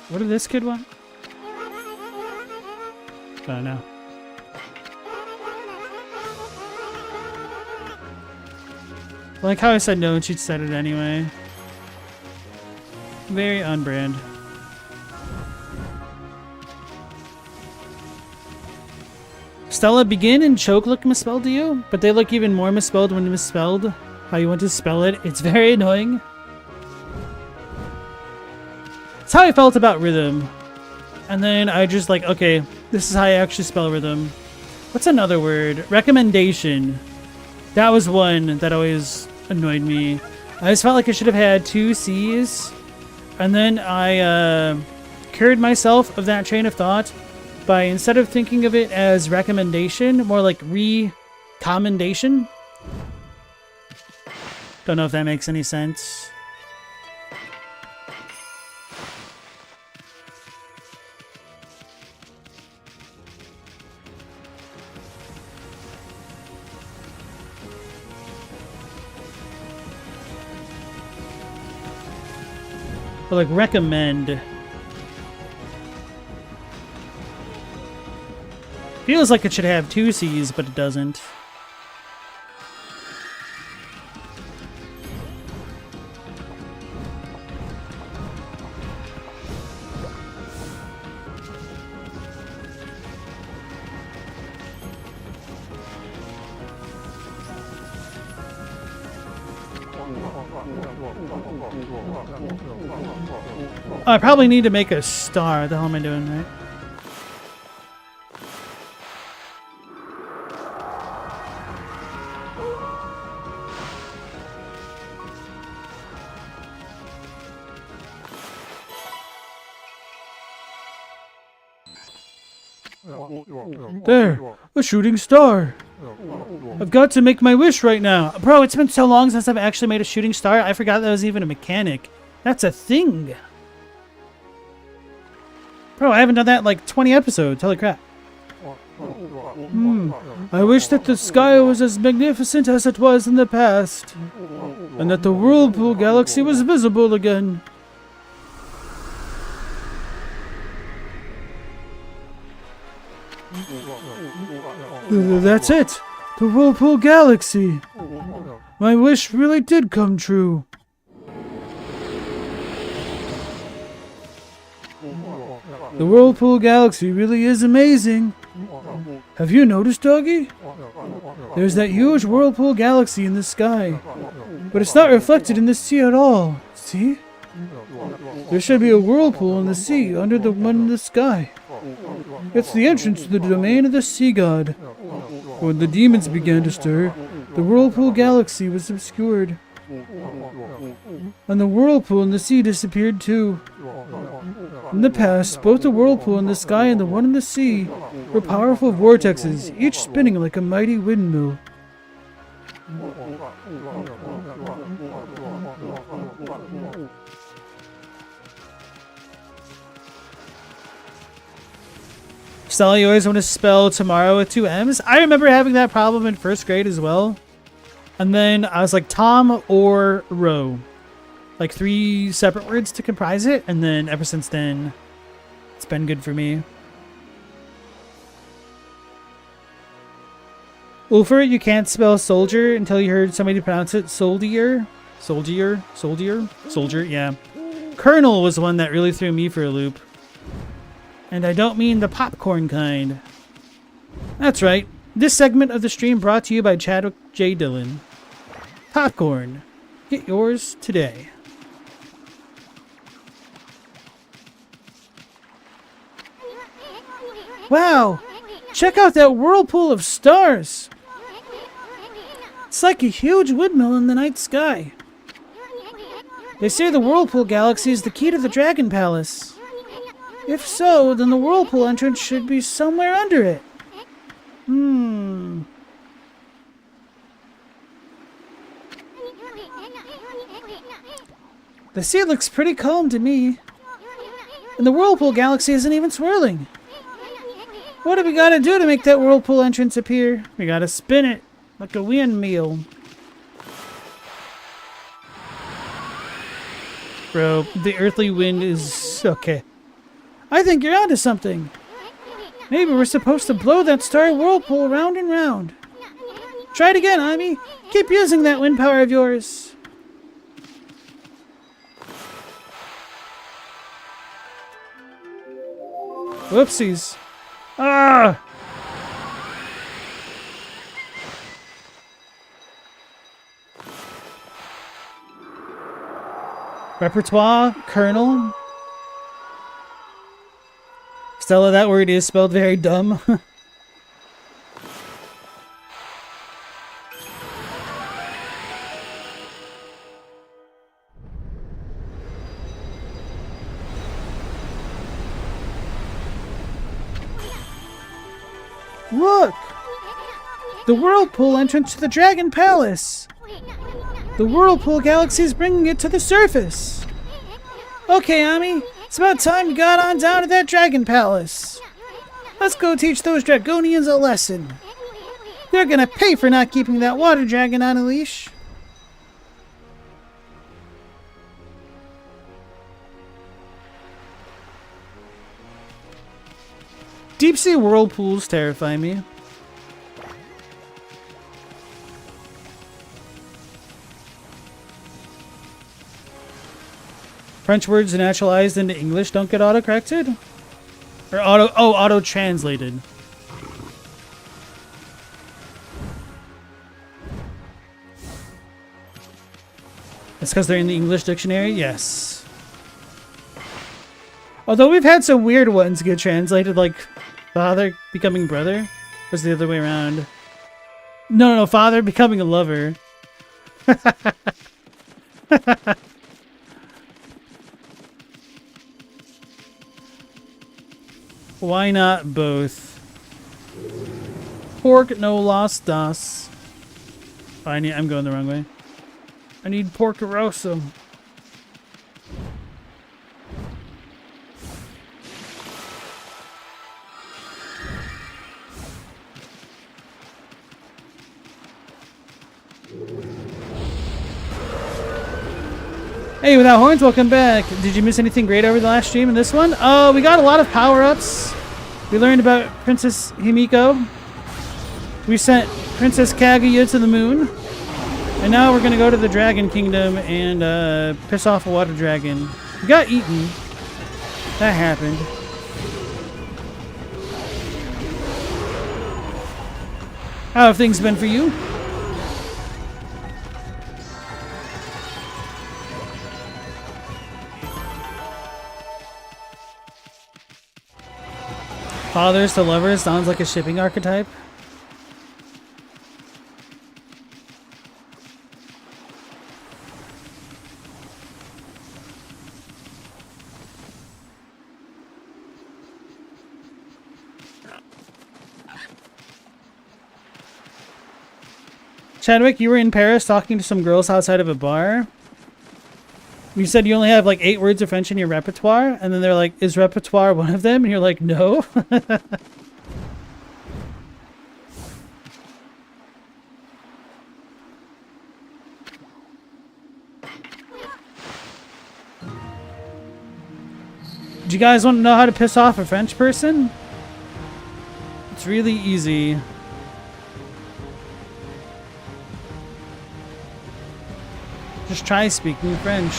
[SPEAKER 1] What did this kid want? I don't know. Like how I said no and she said it anyway. Very on brand. Stella, begin and choke look misspelled to you, but they look even more misspelled when misspelled how you want to spell it. It's very annoying. That's how I felt about rhythm. And then I just like, okay, this is how I actually spell rhythm. What's another word? Recommendation. That was one that always annoyed me. I just felt like I should have had 2 C's. And then I cured myself of that train of thought by, instead of thinking of it as recommendation, more like recommendation. Don't know if that makes any sense. But like recommend. Feels like it should have 2 C's, but it doesn't. Oh, I probably need to make a star. What the hell am I doing, right? There, a shooting star. I've got to make my wish right now. Bro, it's been so long since I've actually made a shooting star. I forgot that was even a mechanic. That's a thing. Bro, I haven't done that in like 20 episodes. Holy crap. I wish that the sky was as magnificent as it was in the past, and that the whirlpool galaxy was visible again. That's it! The whirlpool galaxy! My wish really did come true. The whirlpool galaxy really is amazing. Have you noticed, doggy? There's that huge whirlpool galaxy in the sky, but it's not reflected in the sea at all. See? There should be a whirlpool in the sea under the one in the sky. It's the entrance to the domain of the sea god. When the demons began to stir, the whirlpool galaxy was obscured, and the whirlpool in the sea disappeared too. In the past, both the whirlpool in the sky and the one in the sea were powerful vortexes, each spinning like a mighty windmill. Stella, you always want to spell tomorrow with 2 M's? I remember having that problem in 1st grade as well. And then I was like Tom or Row. Like 3 separate words to comprise it. And then ever since then, it's been good for me. Ulfer, you can't spell soldier until you heard somebody pronounce it soldier. Soldier? Soldier? Soldier, yeah. Colonel was one that really threw me for a loop. And I don't mean the popcorn kind. That's right. This segment of the stream brought to you by Chadwick J. Dillon. Popcorn. Get yours today. Wow! Check out that whirlpool of stars! It's like a huge windmill in the night sky. They say the Whirlpool Galaxy is the key to the Dragon Palace. If so, then the Whirlpool entrance should be somewhere under it. The sea looks pretty calm to me. And the Whirlpool Galaxy isn't even swirling. What do we gotta do to make that Whirlpool entrance appear? We gotta spin it like a windmill. Bro, the earthly wind is okay. I think you're onto something. Maybe we're supposed to blow that star whirlpool round and round. Try it again, Ōkami. Keep using that wind power of yours. Whoopsies. Ah! Repertoire, Colonel. Stella, that word is spelled very dumb. Look! The Whirlpool entrance to the Dragon Palace! The Whirlpool Galaxy is bringing it to the surface! Okay, Ōkami, it's about time you got on down to that Dragon Palace. Let's go teach those Dragonians a lesson. They're gonna pay for not keeping that water dragon on a leash. Deep sea whirlpools terrify me. French words naturalized into English don't get auto-corrected? Or auto-translated. It's because they're in the English dictionary? Yes. Although we've had some weird ones get translated, like father becoming brother. Or is it the other way around? No, father becoming a lover. Why not both? Pork no las das. Oh, I'm going the wrong way. I need porco rosso. Hey, Without Horns, welcome back. Did you miss anything great over the last stream in this one? We got a lot of power-ups. We learned about Princess Himiko. We sent Princess Kaguya to the moon. And now we're gonna go to the Dragon Kingdom and piss off a water dragon. We got eaten. That happened. How have things been for you? Fathers to lovers sounds like a shipping archetype. Chadwick, you were in Paris talking to some girls outside of a bar. You said you only have like 8 words of French in your repertoire, and then they're like, is repertoire one of them? And you're like, no. Do you guys want to know how to piss off a French person? It's really easy. Just try speaking French.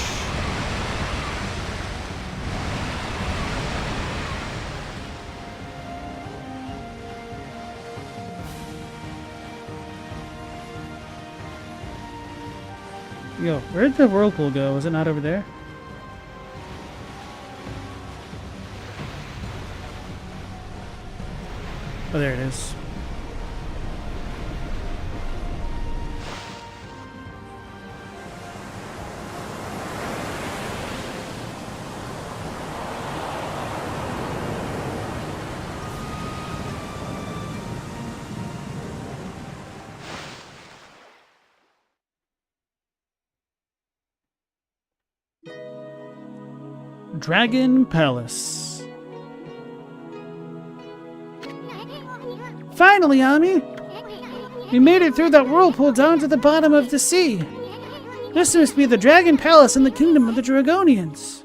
[SPEAKER 1] Yo, where'd the whirlpool go? Was it not over there? Oh, there it is. Dragon Palace. Finally, Ami! We made it through that whirlpool down to the bottom of the sea. This must be the Dragon Palace in the kingdom of the Dragonians.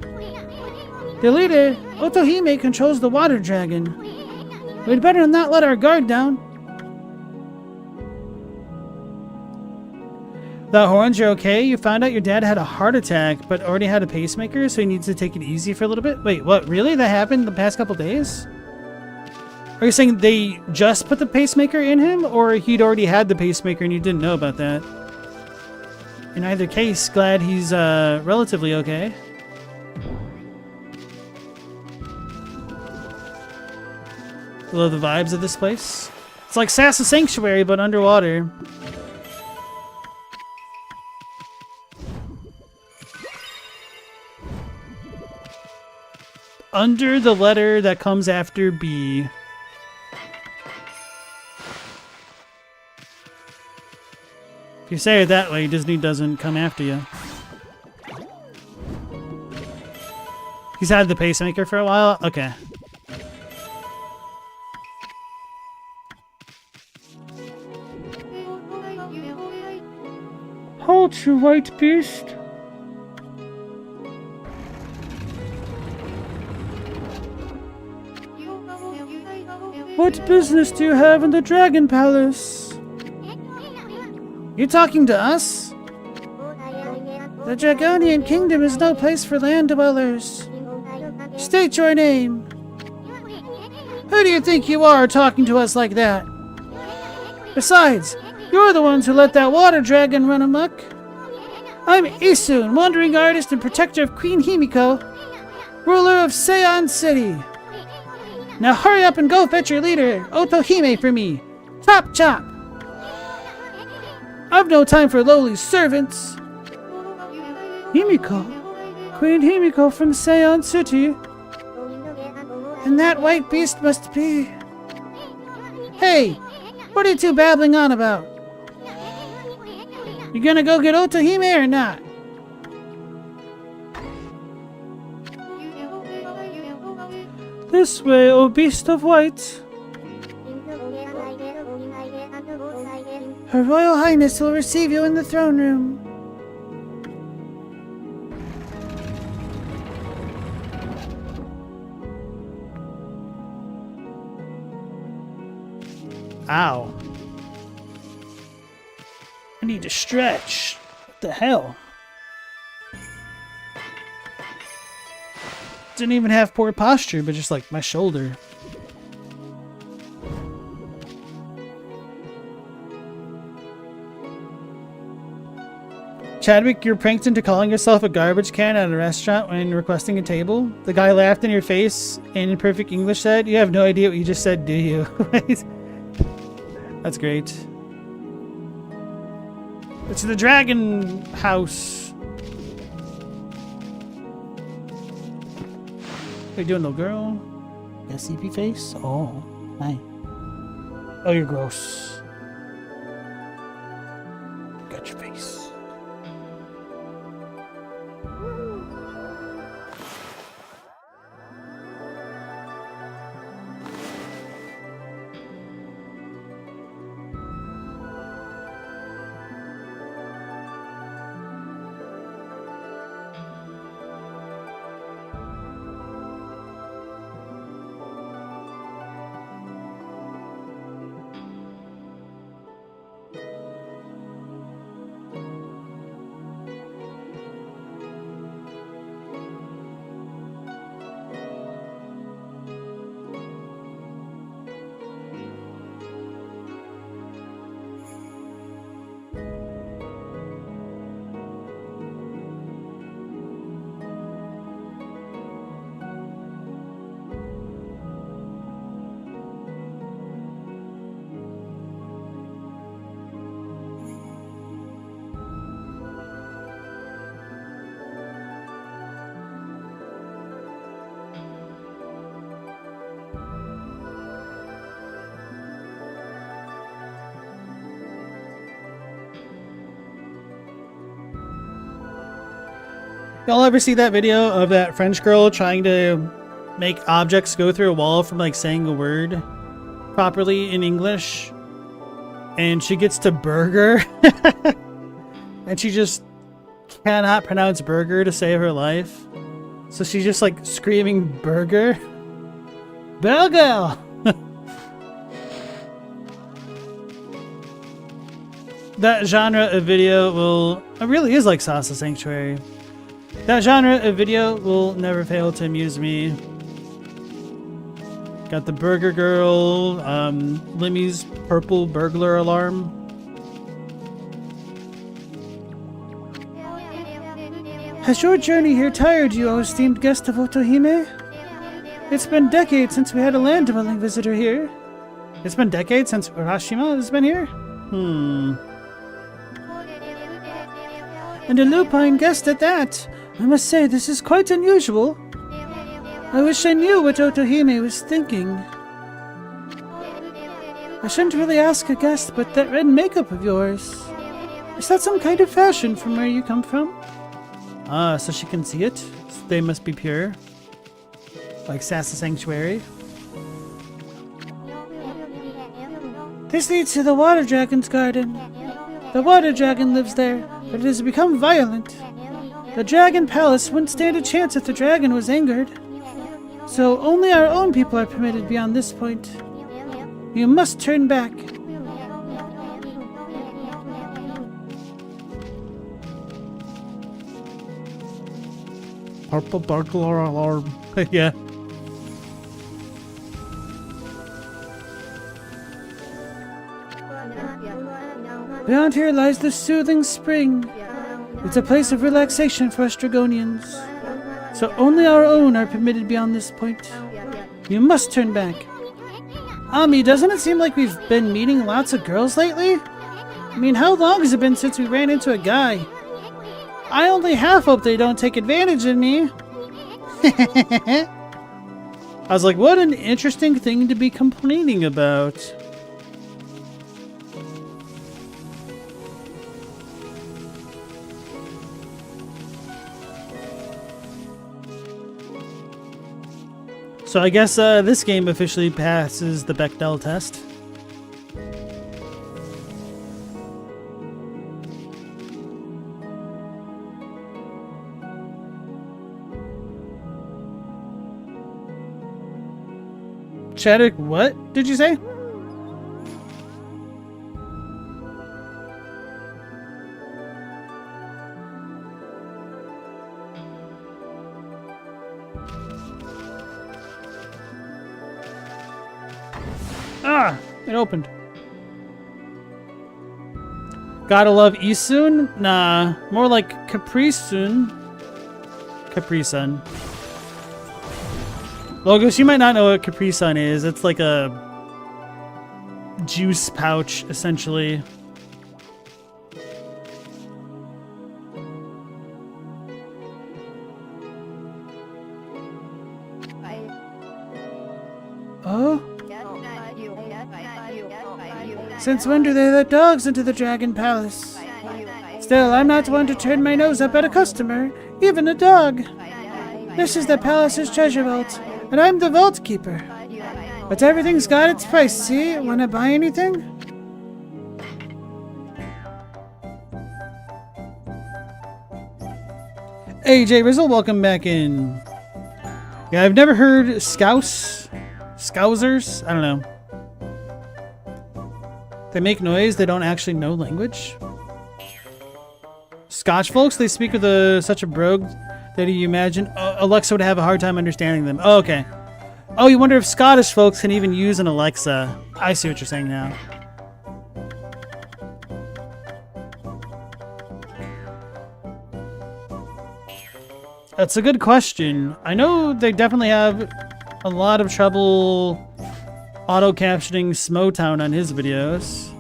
[SPEAKER 1] The leader, Otohime, controls the water dragon. We'd better not let our guard down. The horns, you're okay? You found out your dad had a heart attack, but already had a pacemaker, so he needs to take it easy for a little bit? Wait, what? Really? That happened the past couple days? Are you saying they just put the pacemaker in him, or he'd already had the pacemaker and you didn't know about that? In either case, glad he's relatively okay. Love the vibes of this place. It's like Sassa Sanctuary, but underwater. Under the letter that comes after B. If you say it that way, Disney doesn't come after you. He's had the pacemaker for a while? Okay. Halt, you white beast! What business do you have in the Dragon Palace? You talking to us? The Dragonian Kingdom is no place for land dwellers. State your name. Who do you think you are talking to us like that? Besides, you're the ones who let that water dragon run amok. I'm Isun, wandering artist and protector of Queen Himiko, ruler of Seion City. Now hurry up and go fetch your leader, Otohime, for me. Chop chop! I've no time for lowly servants. Himiko? Queen Himiko from Seion City? And that white beast must be... Hey! What are you two babbling on about? You gonna go get Otohime or not? This way, O beast of white. Her Royal Highness will receive you in the throne room. Ow. I need to stretch. What the hell? Didn't even have poor posture, but just like my shoulder. Chadwick, you're pranked into calling yourself a garbage can at a restaurant when requesting a table. The guy laughed in your face and in perfect English said, "You have no idea what you just said, do you?" That's great. It's the dragon house. What are you doing, little girl? Got a sleepy face? Oh, hi. Oh, you're gross. Got your face. Y'all ever see that video of that French girl trying to make objects go through a wall from like saying a word properly in English? And she gets to burger and she just cannot pronounce burger to save her life. So she's just like screaming burger. Burger! That genre of video will... It really is like Salsa Sanctuary. That genre of video will never fail to amuse me. Got the Burger Girl, Limmy's purple burglar alarm. Has your journey here tired you, O esteemed guest of Otohime? It's been decades since we had a land-dwelling visitor here. It's been decades since Urashima has been here? And a lupine guest at that. I must say, this is quite unusual. I wish I knew what Otohime was thinking. I shouldn't really ask a guest, but that red makeup of yours. Is that some kind of fashion from where you come from? Ah, so she can see it? So they must be pure. Like Salsa Sanctuary. This leads to the water dragon's garden. The water dragon lives there, but it has become violent. The dragon palace wouldn't stand a chance if the dragon was angered. So only our own people are permitted beyond this point. You must turn back. Purple burglar alarm. Yeah. Beyond here lies the soothing spring. It's a place of relaxation for us Dragonians. So only our own are permitted beyond this point. You must turn back. Ami, doesn't it seem like we've been meeting lots of girls lately? I mean, how long has it been since we ran into a guy? I only half hope they don't take advantage of me. I was like, what an interesting thing to be complaining about. So I guess this game officially passes the Bechdel test. Chadwick, what did you say? Ah, it opened. Gotta love Isun? Nah, more like Capri-sun. Capri-sun. Logos, you might not know what Capri-sun is. It's like a juice pouch, essentially. Oh? Since when do they let dogs into the Dragon Palace? Still, I'm not one to turn my nose up at a customer, even a dog. This is the palace's treasure vault, and I'm the vault keeper. But everything's got its price, see? Wanna buy anything? Hey, Jay Rizzle, welcome back in. Yeah, I've never heard Scousers? I don't know. They make noise, they don't actually know language. Scotch folks, they speak with such a brogue that you imagine Alexa would have a hard time understanding them. Oh, okay. Oh, you wonder if Scottish folks can even use an Alexa. I see what you're saying now. That's a good question. I know they definitely have a lot of trouble auto-captioning Smotown on his videos.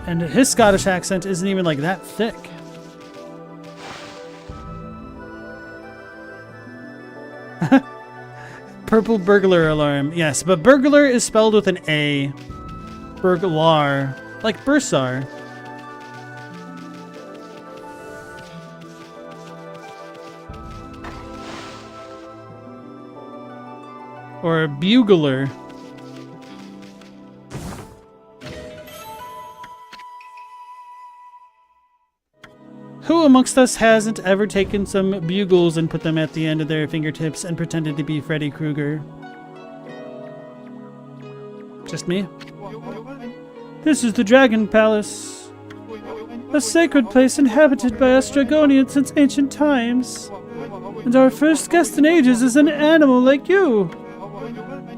[SPEAKER 1] And his Scottish accent isn't even like that thick. Purple burglar alarm. Yes, but burglar is spelled with an A. Burglar. Like Bursar. Or a bugler. Who amongst us hasn't ever taken some bugles and put them at the end of their fingertips and pretended to be Freddy Krueger? Just me? This is the Dragon Palace. A sacred place inhabited by us Dragonians since ancient times. And our first guest in ages is an animal like you.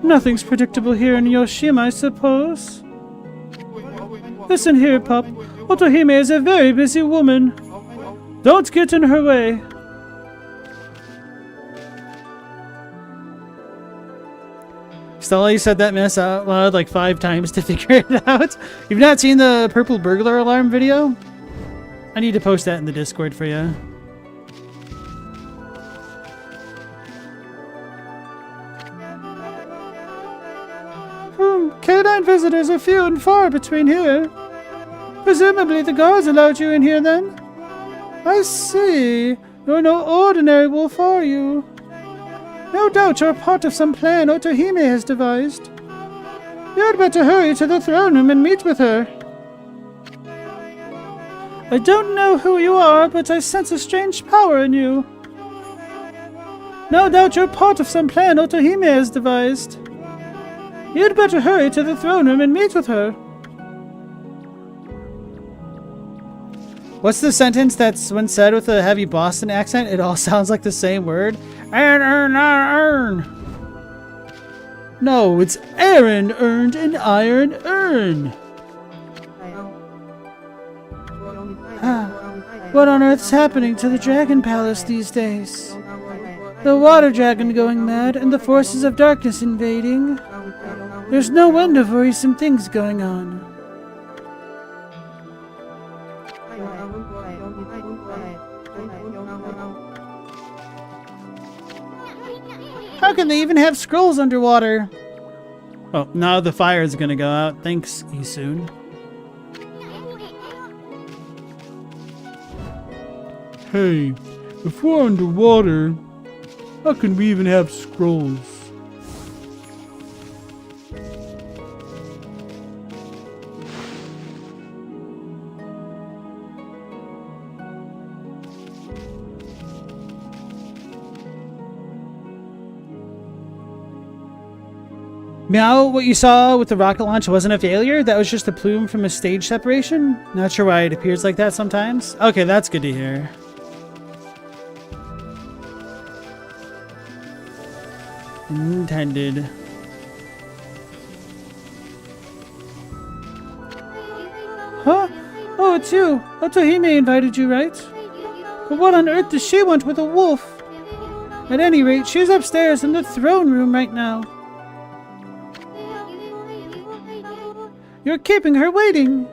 [SPEAKER 1] Nothing's predictable here in Yoshima, I suppose. Listen here, pup. Otohime is a very busy woman. Don't get in her way. Stella, you said that mess out loud like 5 times to figure it out. You've not seen the purple burglar alarm video? I need to post that in the Discord for you. Canine visitors are few and far between here. Presumably the guards allowed you in here then? I see. You're no ordinary wolf, are you? No doubt you're part of some plan Otohime has devised. You'd better hurry to the throne room and meet with her. I don't know who you are, but I sense a strange power in you. No doubt you're part of some plan Otohime has devised. You'd better hurry to the throne room and meet with her. What's the sentence that's when said with a heavy Boston accent? It all sounds like the same word. Earn. No, it's Aaron earned an iron urn. What on earth's happening to the Dragon Palace these days? The water dragon going mad and the forces of darkness invading. There's no end of worrisome things going on. How can they even have scrolls underwater? Oh, now the fire is gonna go out. Thanks, Isun. Hey, if we're underwater, how can we even have scrolls? Meow, what you saw with the rocket launch wasn't a failure? That was just a plume from a stage separation? Not sure why it appears like that sometimes. Okay, that's good to hear. Intended. Huh? Oh, it's you. Otohime invited you, right? But what on earth does she want with a wolf? At any rate, she's upstairs in the throne room right now. You're keeping her waiting.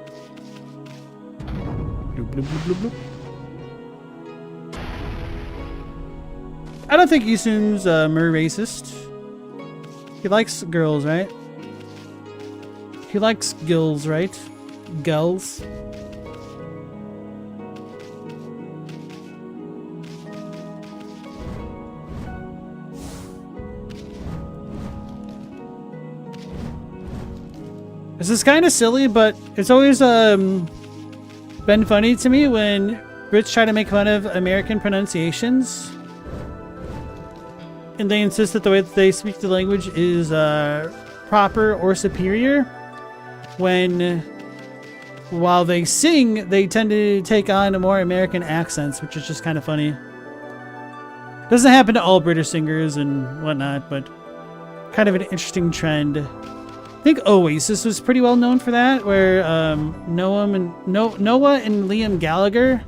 [SPEAKER 1] Bloop, bloop, bloop, bloop, bloop. I don't think Isun's mer racist. He likes girls, right? He likes gills, right? Gulls. This is kind of silly, but it's always been funny to me when Brits try to make fun of American pronunciations. And they insist that the way that they speak the language is proper or superior. When, while they sing, they tend to take on a more American accents, which is just kind of funny. Doesn't happen to all British singers and whatnot, but kind of an interesting trend. I think Oasis was pretty well known for that, where Noah and Liam Gallagher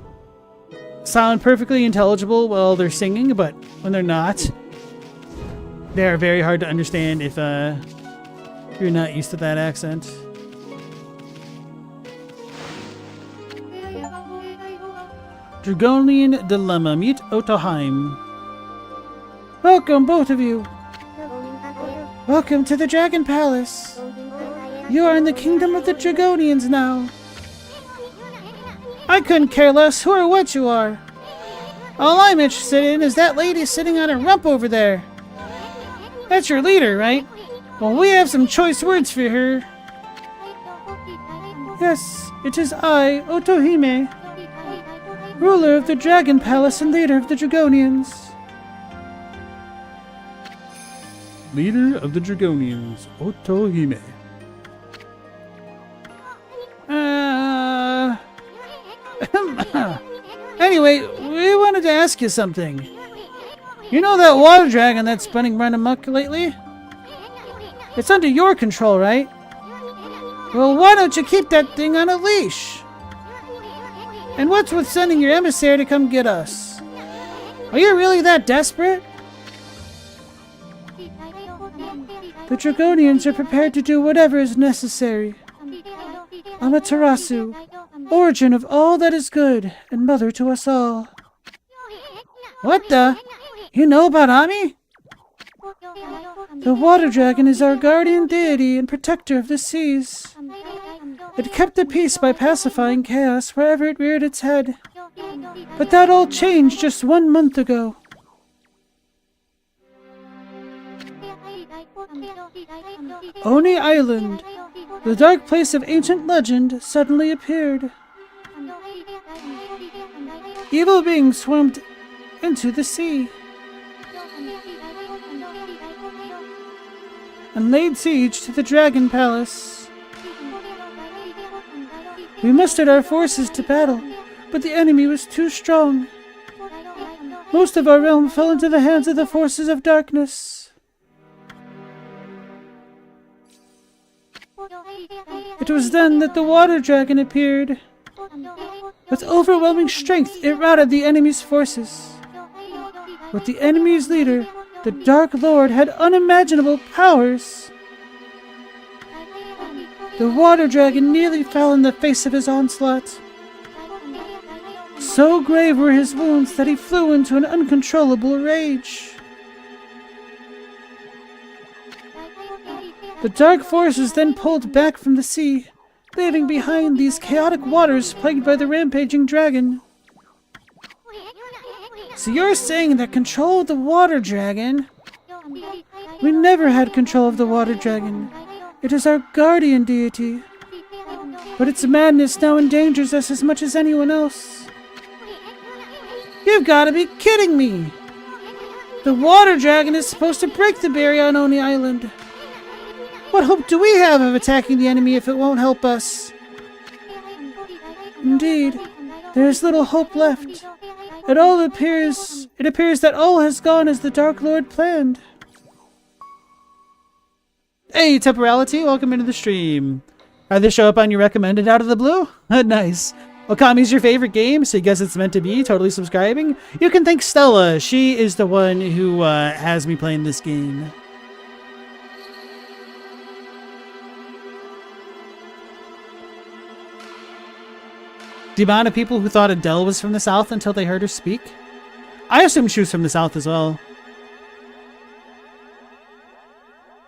[SPEAKER 1] sound perfectly intelligible while they're singing, but when they're not, they are very hard to understand if you're not used to that accent. Dragonian Dilemma. Meet Otohime. Welcome, both of you. Welcome to the Dragon Palace. You are in the kingdom of the Dragonians now. I couldn't care less who or what you are. All I'm interested in is that lady sitting on a rump over there. That's your leader, right? Well, we have some choice words for her. Yes, it is I, Otohime, ruler of the Dragon Palace and leader of the Dragonians. Leader of the Dragonians, Otohime. Anyway, we wanted to ask you something. You know that water dragon that's running amok lately? It's under your control, right? Well, why don't you keep that thing on a leash? And what's with sending your emissary to come get us? Are you really that desperate? The Dragonians are prepared to do whatever is necessary. Amaterasu, origin of all that is good, and mother to us all. What the? You know about Ami? The water dragon is our guardian deity and protector of the seas. It kept the peace by pacifying chaos wherever it reared its head. But that all changed just 1 month ago. Oni Island, the dark place of ancient legend, suddenly appeared. Evil beings swarmed into the sea and laid siege to the Dragon Palace. We mustered our forces to battle, but the enemy was too strong. Most of our realm fell into the hands of the forces of darkness. It was then that the water dragon appeared. With overwhelming strength, it routed the enemy's forces. But the enemy's leader, the Dark Lord, had unimaginable powers. The water dragon nearly fell in the face of his onslaught. So grave were his wounds that he flew into an uncontrollable rage. The dark forces then pulled back from the sea, leaving behind these chaotic waters plagued by the rampaging dragon. So you're saying that control of the water dragon? We never had control of the water dragon. It is our guardian deity. But its madness now endangers us as much as anyone else. You've got to be kidding me! The water dragon is supposed to break the barrier on Oni Island. What hope do we have of attacking the enemy if it won't help us? Indeed, there is little hope left. It appears that all has gone as the Dark Lord planned. Hey, Temporality, welcome into the stream. Did this show up on your recommended out of the blue? Nice. Okami's your favorite game, so I guess it's meant to be. Totally subscribing. You can thank Stella. She is the one who has me playing this game. The amount of people who thought Adele was from the South until they heard her speak. I assumed she was from the South as well.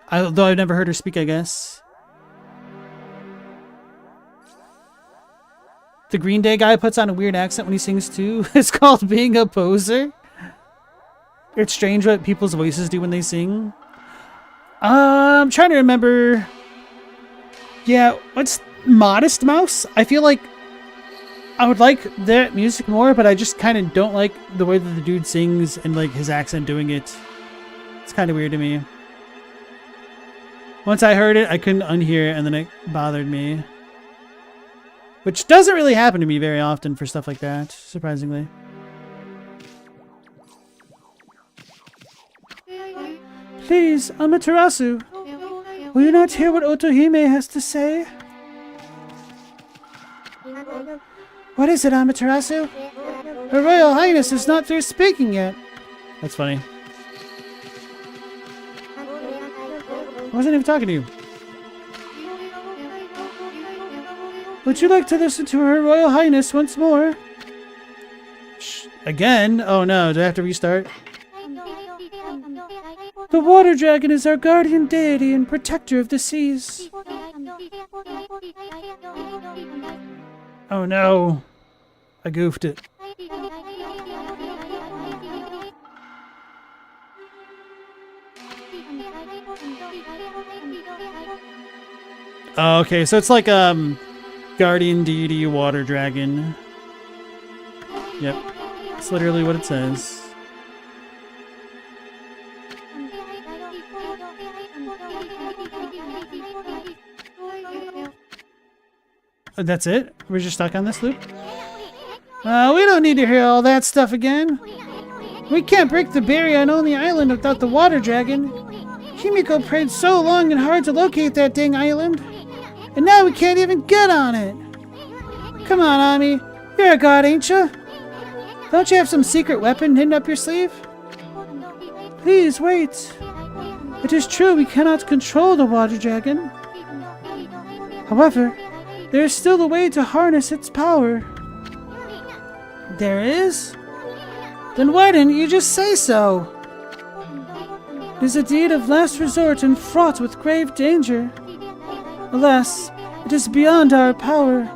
[SPEAKER 1] Though I've never heard her speak, I guess. The Green Day guy puts on a weird accent when he sings too. It's called being a poser. It's strange what people's voices do when they sing. I'm trying to remember. Yeah, what's Modest Mouse? I feel like I would like that music more, but I just kind of don't like the way that the dude sings and like his accent doing it. It's kind of weird to me. Once I heard it, I couldn't unhear it, and then it bothered me. Which doesn't really happen to me very often for stuff like that, surprisingly. Please, Amaterasu, will you not hear what Otohime has to say? What is it, Amaterasu? Her Royal Highness is not through speaking yet. That's funny. I wasn't even talking to you. Would you like to listen to Her Royal Highness once more? Again? Oh no, do I have to restart? The water dragon is our guardian deity and protector of the seas. Oh no. I goofed it. Oh, okay, so it's like guardian deity water dragon. Yep, that's literally what it says. That's it? We're just stuck on this loop? We don't need to hear all that stuff again. We can't break the barrier on Only Island without the water dragon. Kimiko prayed so long and hard to locate that dang island. And now we can't even get on it. Come on, Ami. You're a god, ain't you? Don't you have some secret weapon hidden up your sleeve? Please, wait. It is true we cannot control the water dragon. However, there is still a way to harness its power. There is? Then why didn't you just say so? It is a deed of last resort and fraught with grave danger. Alas, it is beyond our power.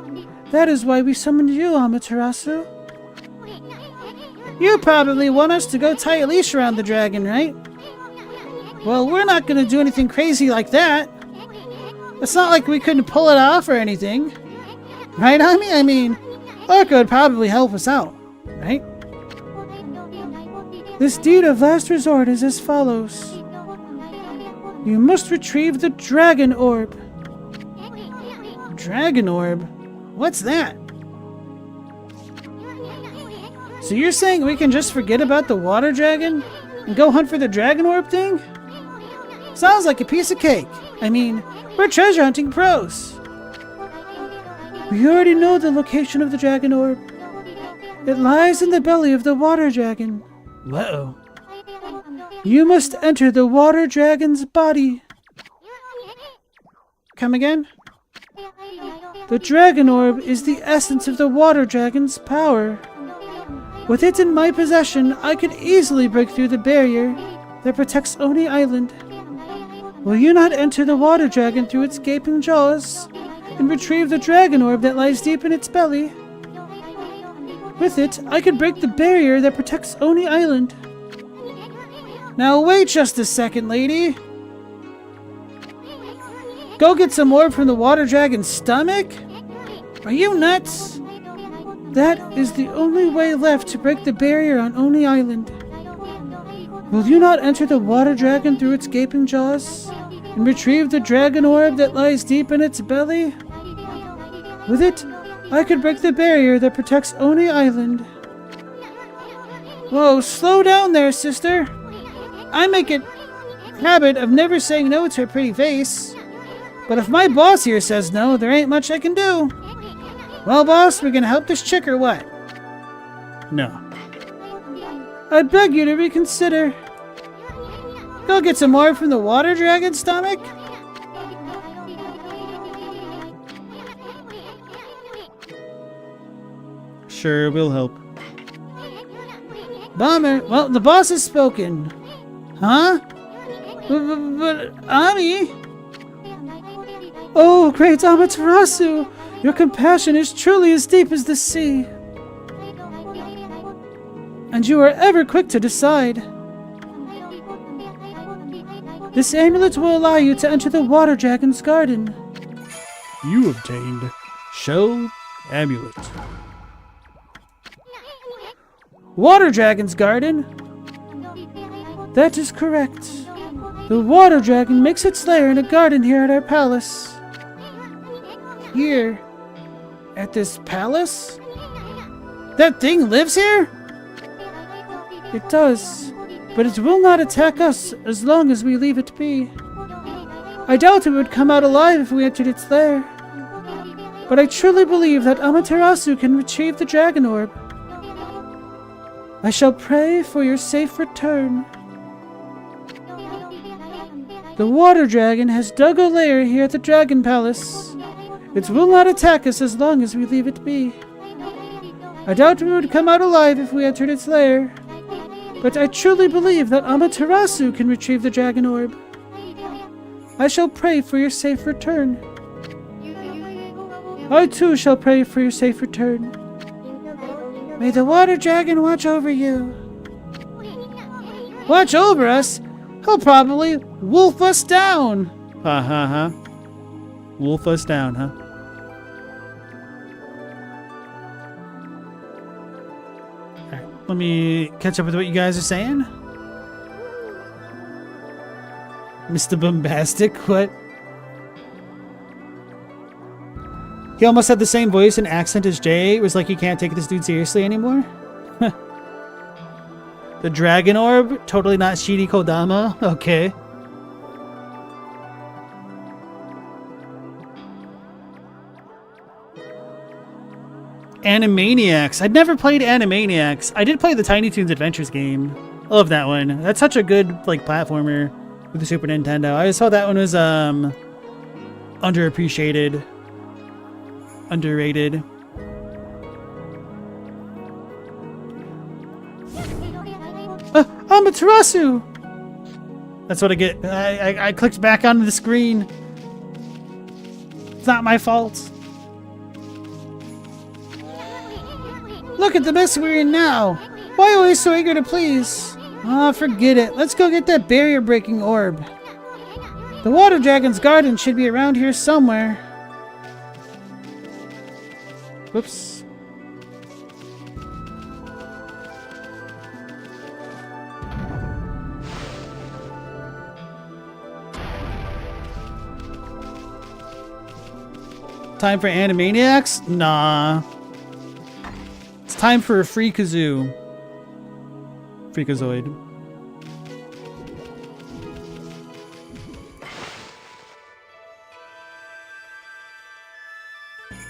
[SPEAKER 1] That is why we summoned you, Amaterasu. You probably want us to go tie a leash around the dragon, right? Well, we're not going to do anything crazy like that. It's not like we couldn't pull it off or anything. Right, Ami? I mean, Orca would probably help us out, right? This deed of last resort is as follows. You must retrieve the Dragon Orb. Dragon Orb? What's that? So you're saying we can just forget about the water dragon and go hunt for the Dragon Orb thing? Sounds like a piece of cake. I mean, we're treasure hunting pros. We already know the location of the Dragon Orb. It lies in the belly of the water dragon. Uh-oh. You must enter the water dragon's body. Come again? The Dragon Orb is the essence of the water dragon's power. With it in my possession, I could easily break through the barrier that protects Oni Island. Will you not enter the water dragon through its gaping jaws and retrieve the Dragon Orb that lies deep in its belly? With it, I could break the barrier that protects Oni Island. Now wait just a second, lady. Go get some orb from the water dragon's stomach? Are you nuts? That is the only way left to break the barrier on Oni Island. Will you not enter the water dragon through its gaping jaws and retrieve the Dragon Orb that lies deep in its belly? With it, I could break the barrier that protects Oni Island. Whoa, slow down there, sister. I make it a habit of never saying no to her pretty face. But if my boss here says no, there ain't much I can do. Well, boss, we're gonna help this chick or what? No. I beg you to reconsider. Go get some more from the water dragon's stomach? Sure, we'll help. Bummer. Well, the boss has spoken. Huh? But Ami? Oh, great Amaterasu! Your compassion is truly as deep as the sea. And you are ever quick to decide. This amulet will allow you to enter the water dragon's garden. You obtained Shell Amulet. Water dragon's garden? That is correct. The water dragon makes its lair in a garden here at our palace. Here? At this palace? That thing lives here? It does, but it will not attack us as long as we leave it be. I doubt it would come out alive if we entered its lair. But I truly believe that Amaterasu can retrieve the Dragon Orb. I shall pray for your safe return. The water dragon has dug a lair here at the Dragon Palace. It will not attack us as long as we leave it be. I doubt we would come out alive if we entered its lair. But I truly believe that Amaterasu can retrieve the Dragon Orb. I shall pray for your safe return. I too shall pray for your safe return. May the water dragon watch over you. Watch over us? He'll probably wolf us down. Ha ha ha. Wolf us down, huh? Alright, let me catch up with what you guys are saying. Mr. Bombastic, what? He almost had the same voice and accent as Jay. It was like you can't take this dude seriously anymore. The Dragon Orb? Totally not Shiri Kodama. Okay. Animaniacs. I'd never played Animaniacs. I did play the Tiny Toons Adventures game. I love that one. That's such a good like platformer with the Super Nintendo. I always thought that one was underappreciated. Underrated. Amaterasu! That's what I get. I clicked back onto the screen. It's not my fault. Look at the mess we're in now. Why always so eager to please? Ah, forget it. Let's go get that barrier-breaking orb. The Water Dragon's garden should be around here somewhere. Whoops. Time for Animaniacs? Nah. It's time for a Freakazoid. Freakazoid.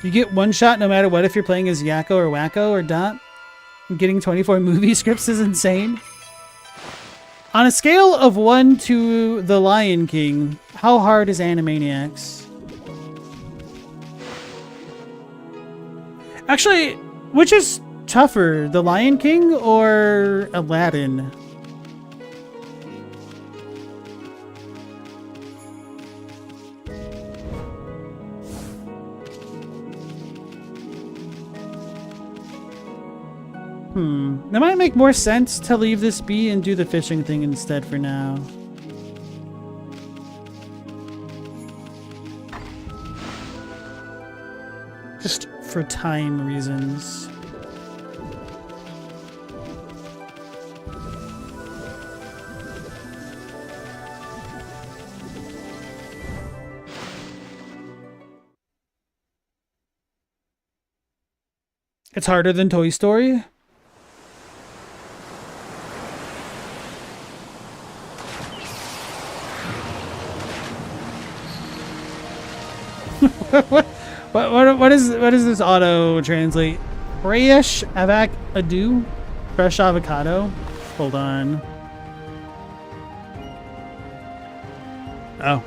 [SPEAKER 1] You get one shot no matter what if you're playing as Yakko or Wacko or Dot. Getting 24 movie scripts is insane. On a scale of 1 to The Lion King, how hard is Animaniacs? Actually, which is tougher, The Lion King or Aladdin? It might make more sense to leave this be and do the fishing thing instead for now. Just for time reasons. It's harder than Toy Story? What is this auto translate? Fresh avocado? Fresh avocado? Hold on. Oh.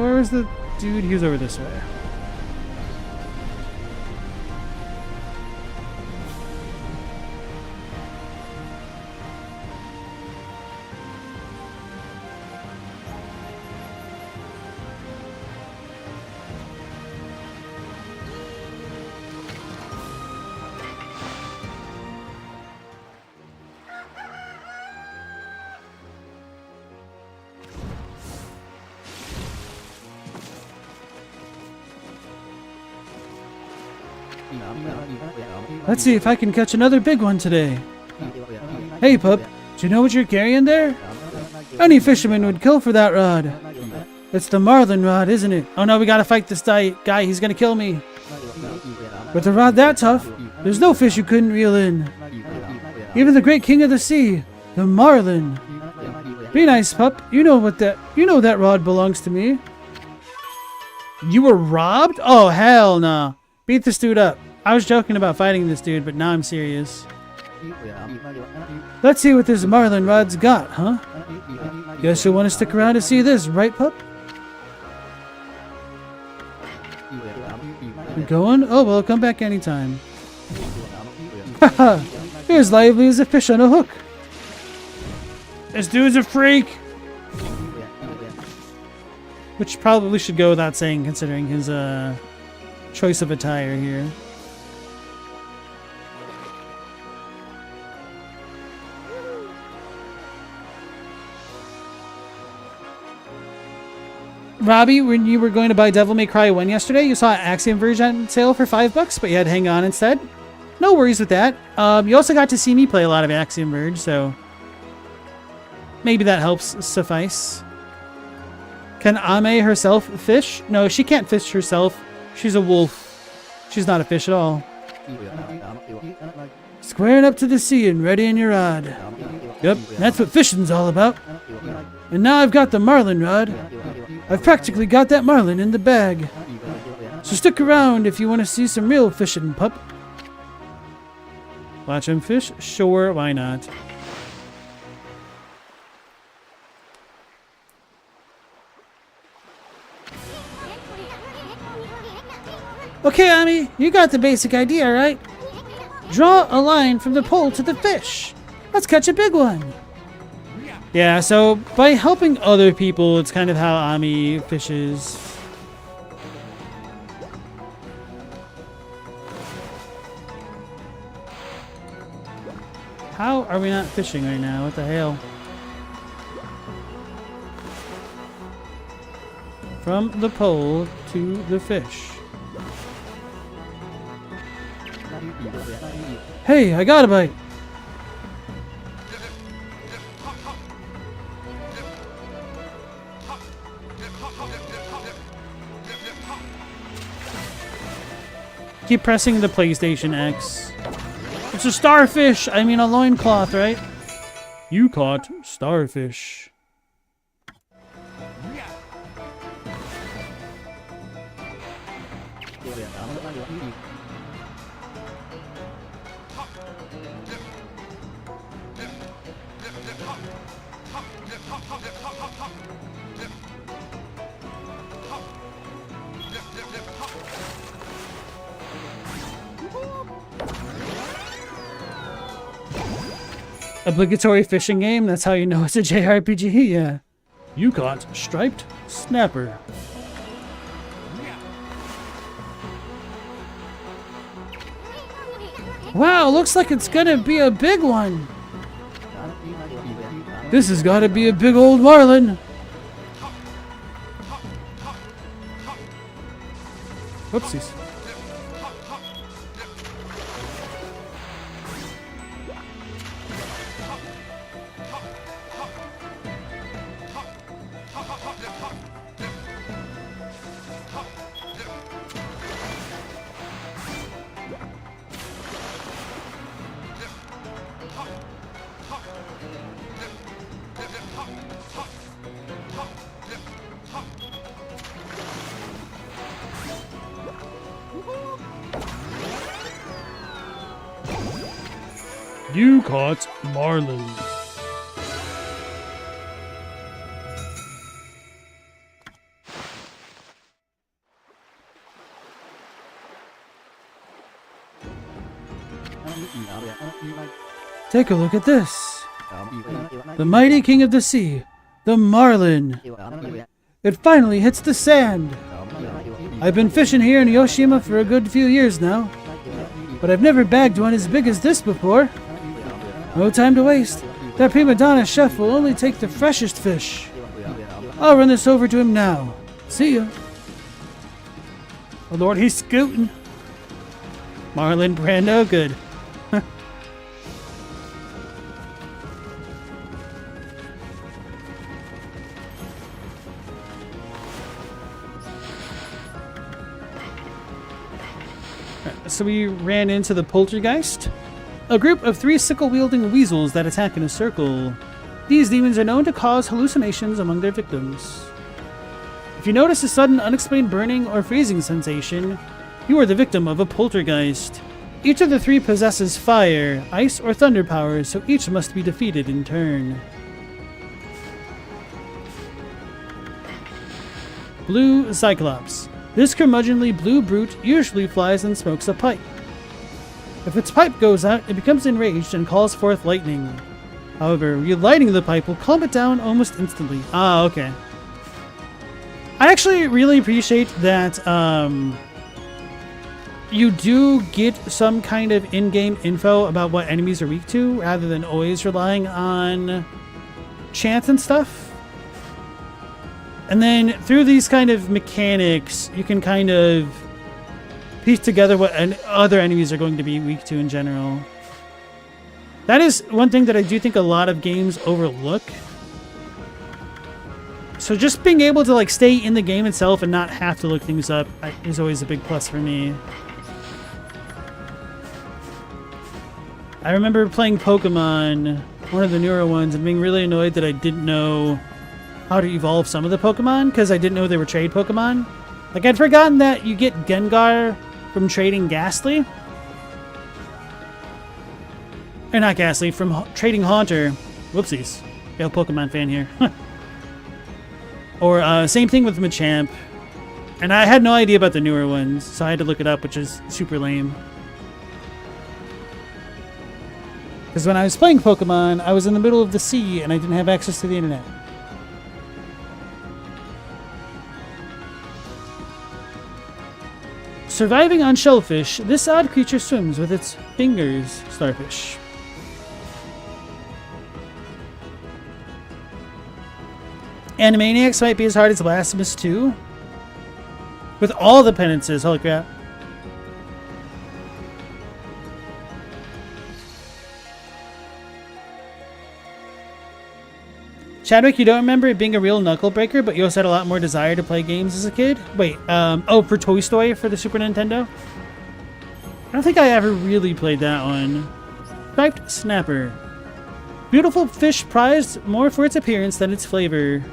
[SPEAKER 1] Where was the dude? He was over this way. Let's see if I can catch another big one today. Hey, pup, do you know what you're carrying there? Any fisherman would kill for that rod. It's the marlin rod, isn't it? Oh no, we gotta fight this guy. He's gonna kill me. With a rod that tough, there's no fish you couldn't reel in. Even the great king of the sea, the marlin. Be nice, pup. You know that rod belongs to me. You were robbed? Oh, hell no. Beat this dude up. I was joking about fighting this dude, but now I'm serious. Let's see what this marlin rod's got, huh? Guess you'll want to stick around to see this, right, pup? You going? Oh, well, come back anytime. Haha! You're as lively as a fish on a hook. This dude's a freak! Which probably should go without saying, considering his choice of attire here. Robbie, when you were going to buy Devil May Cry 1 yesterday, you saw Axiom Verge on sale for $5, but you had to hang on instead. No worries with that. You also got to see me play a lot of Axiom Verge, so maybe that helps suffice. Can Ame herself fish? No, she can't fish herself. She's a wolf. She's not a fish at all. Squaring up to the sea and ready in your rod. Yep, that's what fishing's all about. And now I've got the marlin rod. I've practically got that marlin in the bag. So stick around if you want to see some real fishing, pup. Watch him fish? Sure, why not? Okay, Ami, you got the basic idea, right? Draw a line from the pole to the fish. Let's catch a big one. Yeah, so by helping other people, it's kind of how Ami fishes. How are we not fishing right now? What the hell? From the pole to the fish. Hey, I got a bite. Keep pressing the PlayStation X. It's a starfish! I mean a loincloth, right? You caught starfish. Obligatory fishing game? That's how you know it's a JRPG, yeah. You caught striped snapper. Wow, looks like it's gonna be a big one. This has gotta be a big old marlin. Whoopsies. You caught marlin. Take a look at this. The mighty king of the sea, the marlin. It finally hits the sand. I've been fishing here in Yoshima for a good few years now, but I've never bagged one as big as this before. No time to waste. That prima donna chef will only take the freshest fish. I'll run this over to him now. See ya. Oh Lord, he's scooting. Marlin Brando, good. So we ran into the poltergeist. A group of 3 sickle-wielding weasels that attack in a circle. These demons are known to cause hallucinations among their victims. If you notice a sudden unexplained burning or freezing sensation, you are the victim of a poltergeist. Each of the 3 possesses fire, ice, or thunder powers, so each must be defeated in turn. Blue Cyclops. This curmudgeonly blue brute usually flies and smokes a pipe. If its pipe goes out, it becomes enraged and calls forth lightning. However, relighting the pipe will calm it down almost instantly. Ah, okay. I actually really appreciate that you do get some kind of in-game info about what enemies are weak to, rather than always relying on chance and stuff. And then through these kind of mechanics, you can kind of piece together what other enemies are going to be weak to in general. That is one thing that I do think a lot of games overlook. So just being able to like stay in the game itself and not have to look things up is always a big plus for me. I remember playing Pokemon, one of the newer ones, and being really annoyed that I didn't know how to evolve some of the Pokemon because I didn't know they were trade Pokemon. Like, I'd forgotten that you get Gengar from trading Ghastly. Or not Ghastly, from trading Haunter. Whoopsies. Failed Pokemon fan here. Or same thing with Machamp. And I had no idea about the newer ones, so I had to look it up, which is super lame. Because when I was playing Pokemon, I was in the middle of the sea and I didn't have access to the internet. Surviving on shellfish, this odd creature swims with its fingers. Starfish. Animaniacs might be as hard as Blasphemous 2. With all the penances, holy crap. Chadwick, you don't remember it being a real knuckle breaker, but you also had a lot more desire to play games as a kid? Wait, oh, for Toy Story for the Super Nintendo? I don't think I ever really played that one. Striped Snapper. Beautiful fish prized more for its appearance than its flavor.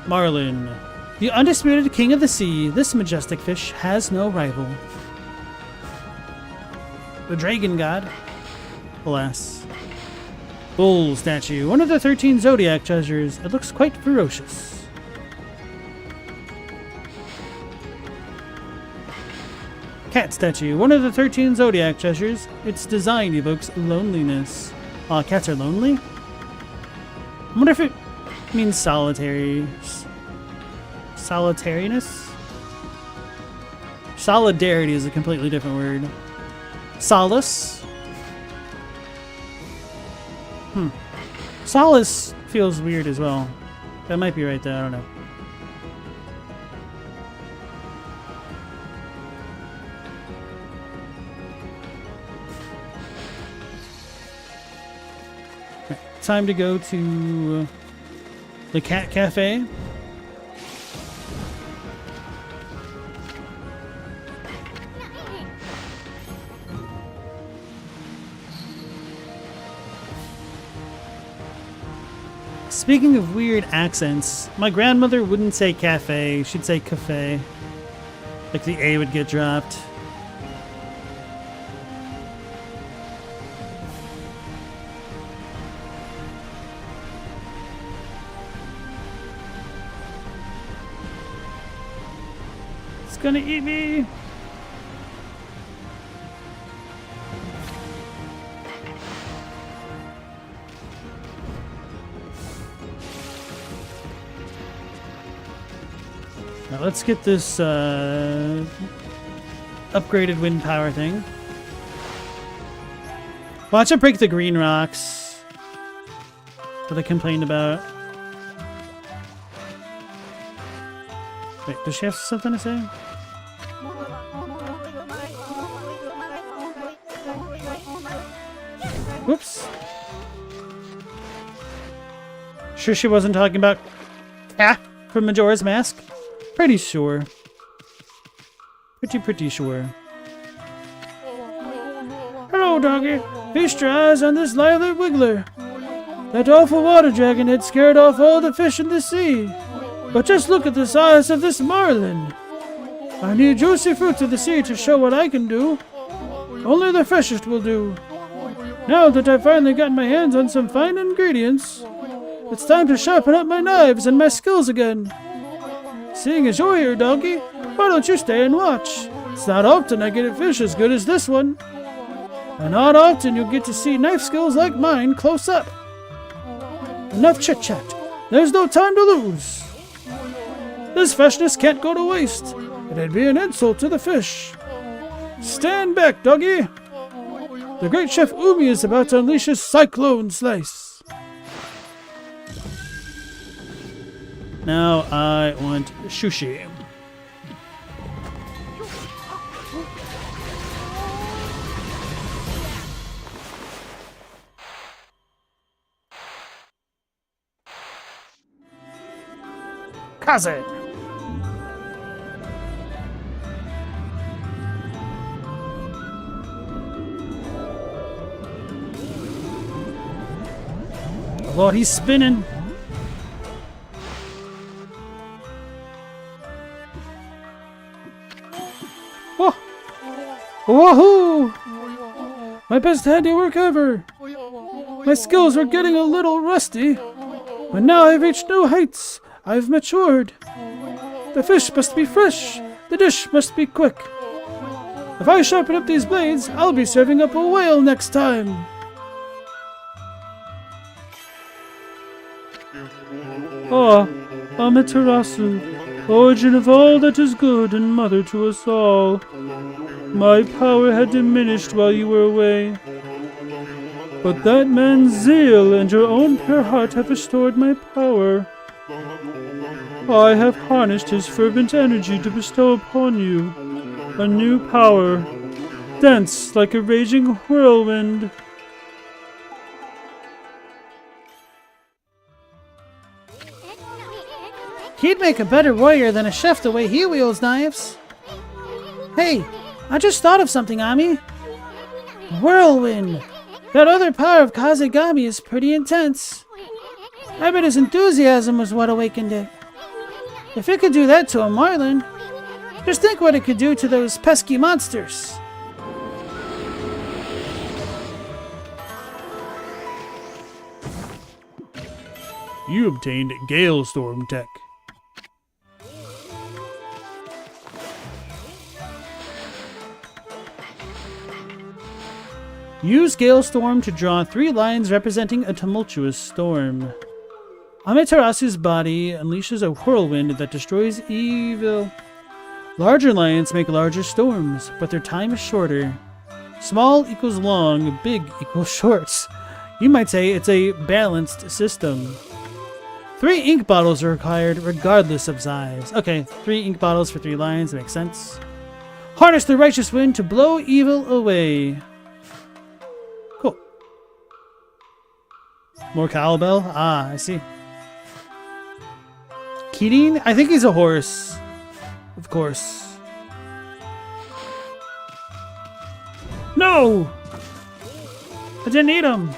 [SPEAKER 1] Marlin. The undisputed king of the sea, this majestic fish has no rival. The Dragon God. Alas. Bull statue. One of the 13 zodiac treasures. It looks quite ferocious. Cat statue. One of the 13 zodiac treasures. Its design evokes loneliness. Cats are lonely? I wonder if it means solitary. Solitariness? Solidarity is a completely different word. Solace? Solace feels weird as well. That might be right there, I don't know. Right, time to go to the Cat Cafe. Speaking of weird accents, my grandmother wouldn't say cafe, she'd say cafe. Like the A would get dropped. It's gonna eat me! Now let's get this upgraded wind power thing. Watch it break the green rocks that I complained about. Wait, does she have something to say? Whoops. Sure she wasn't talking about Cat from Majora's Mask? Pretty sure. Pretty sure. Hello, doggy. Feast your eyes on this lively wiggler. That awful water dragon had scared off all the fish in the sea. But just look at the size of this marlin. I need juicy fruits of the sea to show what I can do. Only the freshest will do. Now that I've finally gotten my hands on some fine ingredients, it's time to sharpen up my knives and my skills again. Seeing as you're here, doggy, why don't you stay and watch? It's not often I get a fish as good as this one. And not often you'll get to see knife skills like mine close up. Enough chit-chat. There's no time to lose. This freshness can't go to waste. It'd be an insult to the fish. Stand back, doggy. The great chef Umi is about to unleash his cyclone slice. Now I want sushi. Kaze! Lord, he's spinning. Whoa! Woohoo! My best handiwork ever! My skills were getting a little rusty, but now I've reached new heights. I've matured. The fish must be fresh. The dish must be quick. If I sharpen up these blades, I'll be serving up a whale next time. Ah, Amaterasu, origin of all that is good and mother to us all. My power had diminished while you were away, but that man's zeal and your own pure heart have restored my power. I have harnessed his fervent energy to bestow upon you a new power, dense like a raging whirlwind. He'd make a better warrior than a chef the way he wields knives. Hey, I just thought of something, Ami. Whirlwind! That other power of Kazegami is pretty intense. I bet his enthusiasm was what awakened it. If it could do that to a marlin, just think what it could do to those pesky monsters. You obtained Gale Storm Tech. Use Gale Storm to draw 3 lines representing a tumultuous storm. Amaterasu's body unleashes a whirlwind that destroys evil. Larger lines make larger storms, but their time is shorter. Small equals long, big equals short. You might say it's a balanced system. 3 ink bottles are required regardless of size. Okay, 3 ink bottles for 3 lines, makes sense. Harness the righteous wind to blow evil away. Cool. More cowbell? Ah, I see. Kirin? I think he's a horse. Of course. No! I didn't eat him.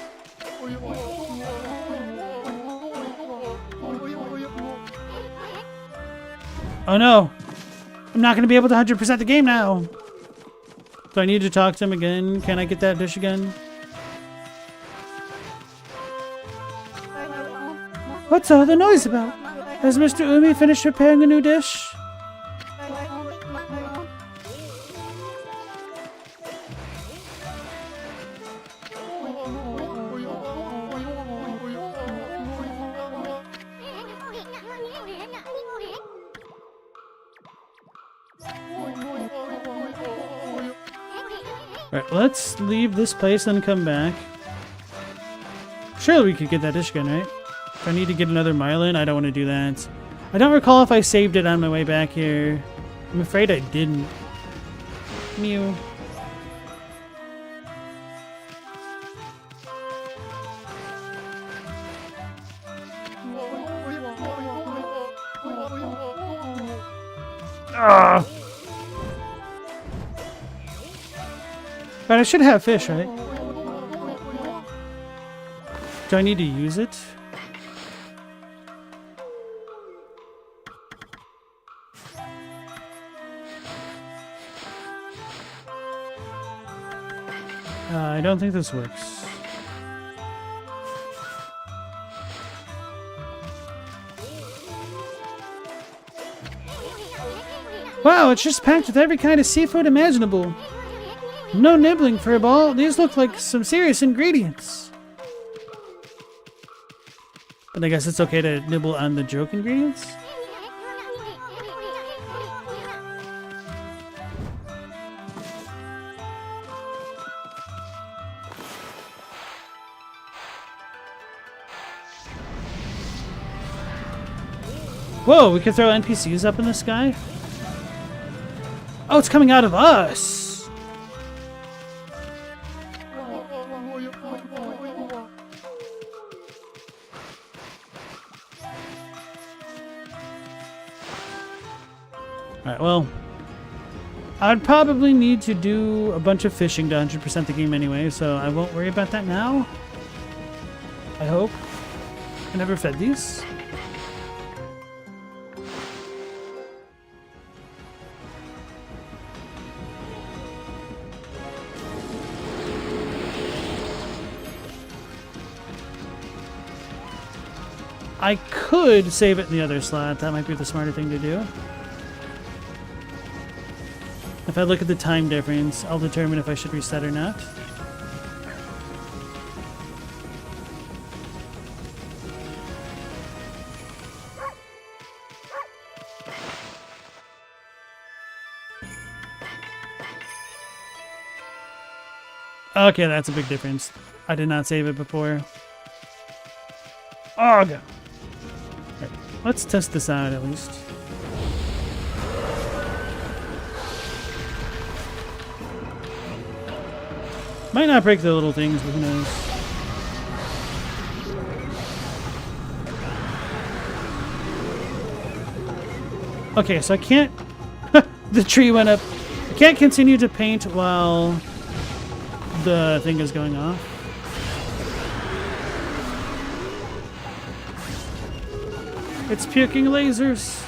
[SPEAKER 1] Oh no. I'm not going to be able to 100% the game now. Do I need to talk to him again? Can I get that dish again? What's all the noise about? Has Mr. Umi finished preparing a new dish? Alright, let's leave this place and come back. Surely we could get that dish again, right? If I need to get another Marlin, I don't want to do that. I don't recall if I saved it on my way back here. I'm afraid I didn't. Mew. Ah! But I should have fish, right? Do I need to use it? I don't think this works. Wow, it's just packed with every kind of seafood imaginable. No nibbling, Furball. These look like some serious ingredients. But I guess it's okay to nibble on the joke ingredients? Whoa, we could throw NPCs up in the sky? Oh, it's coming out of us! Alright, well, I'd probably need to do a bunch of fishing to 100% the game anyway, so I won't worry about that now. I hope. I never fed these. I could save it in the other slot. That might be the smarter thing to do. If I look at the time difference, I'll determine if I should reset or not. Okay, that's a big difference. I did not save it before. Oh, God. Right, let's test this out at least. Might not break the little things, but who knows. Okay, so I can't... the tree went up. I can't continue to paint while the thing is going off. It's puking lasers.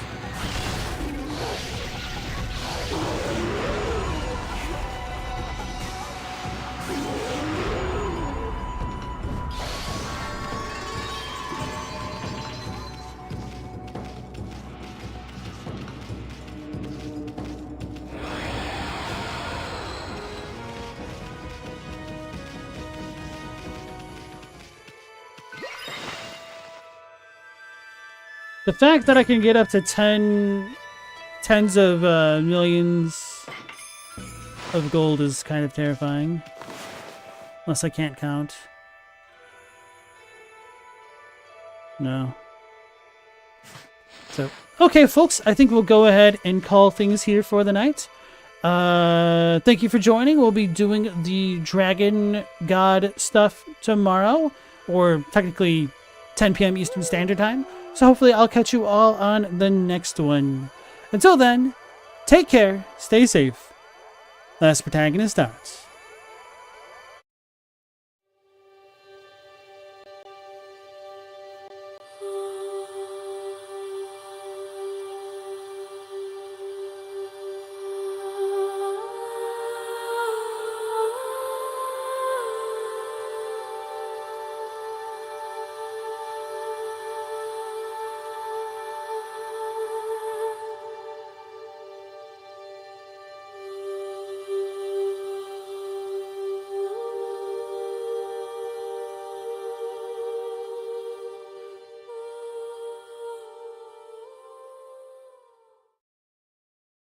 [SPEAKER 1] The fact that I can get up to tens of millions of gold is kind of terrifying. Unless I can't count. No. So, okay, folks, I think we'll go ahead and call things here for the night. Thank you for joining. We'll be doing the Dragon God stuff tomorrow, or technically 10 p.m. Eastern Standard Time. So hopefully I'll catch you all on the next one. Until then, take care, stay safe. LastProtagonist out.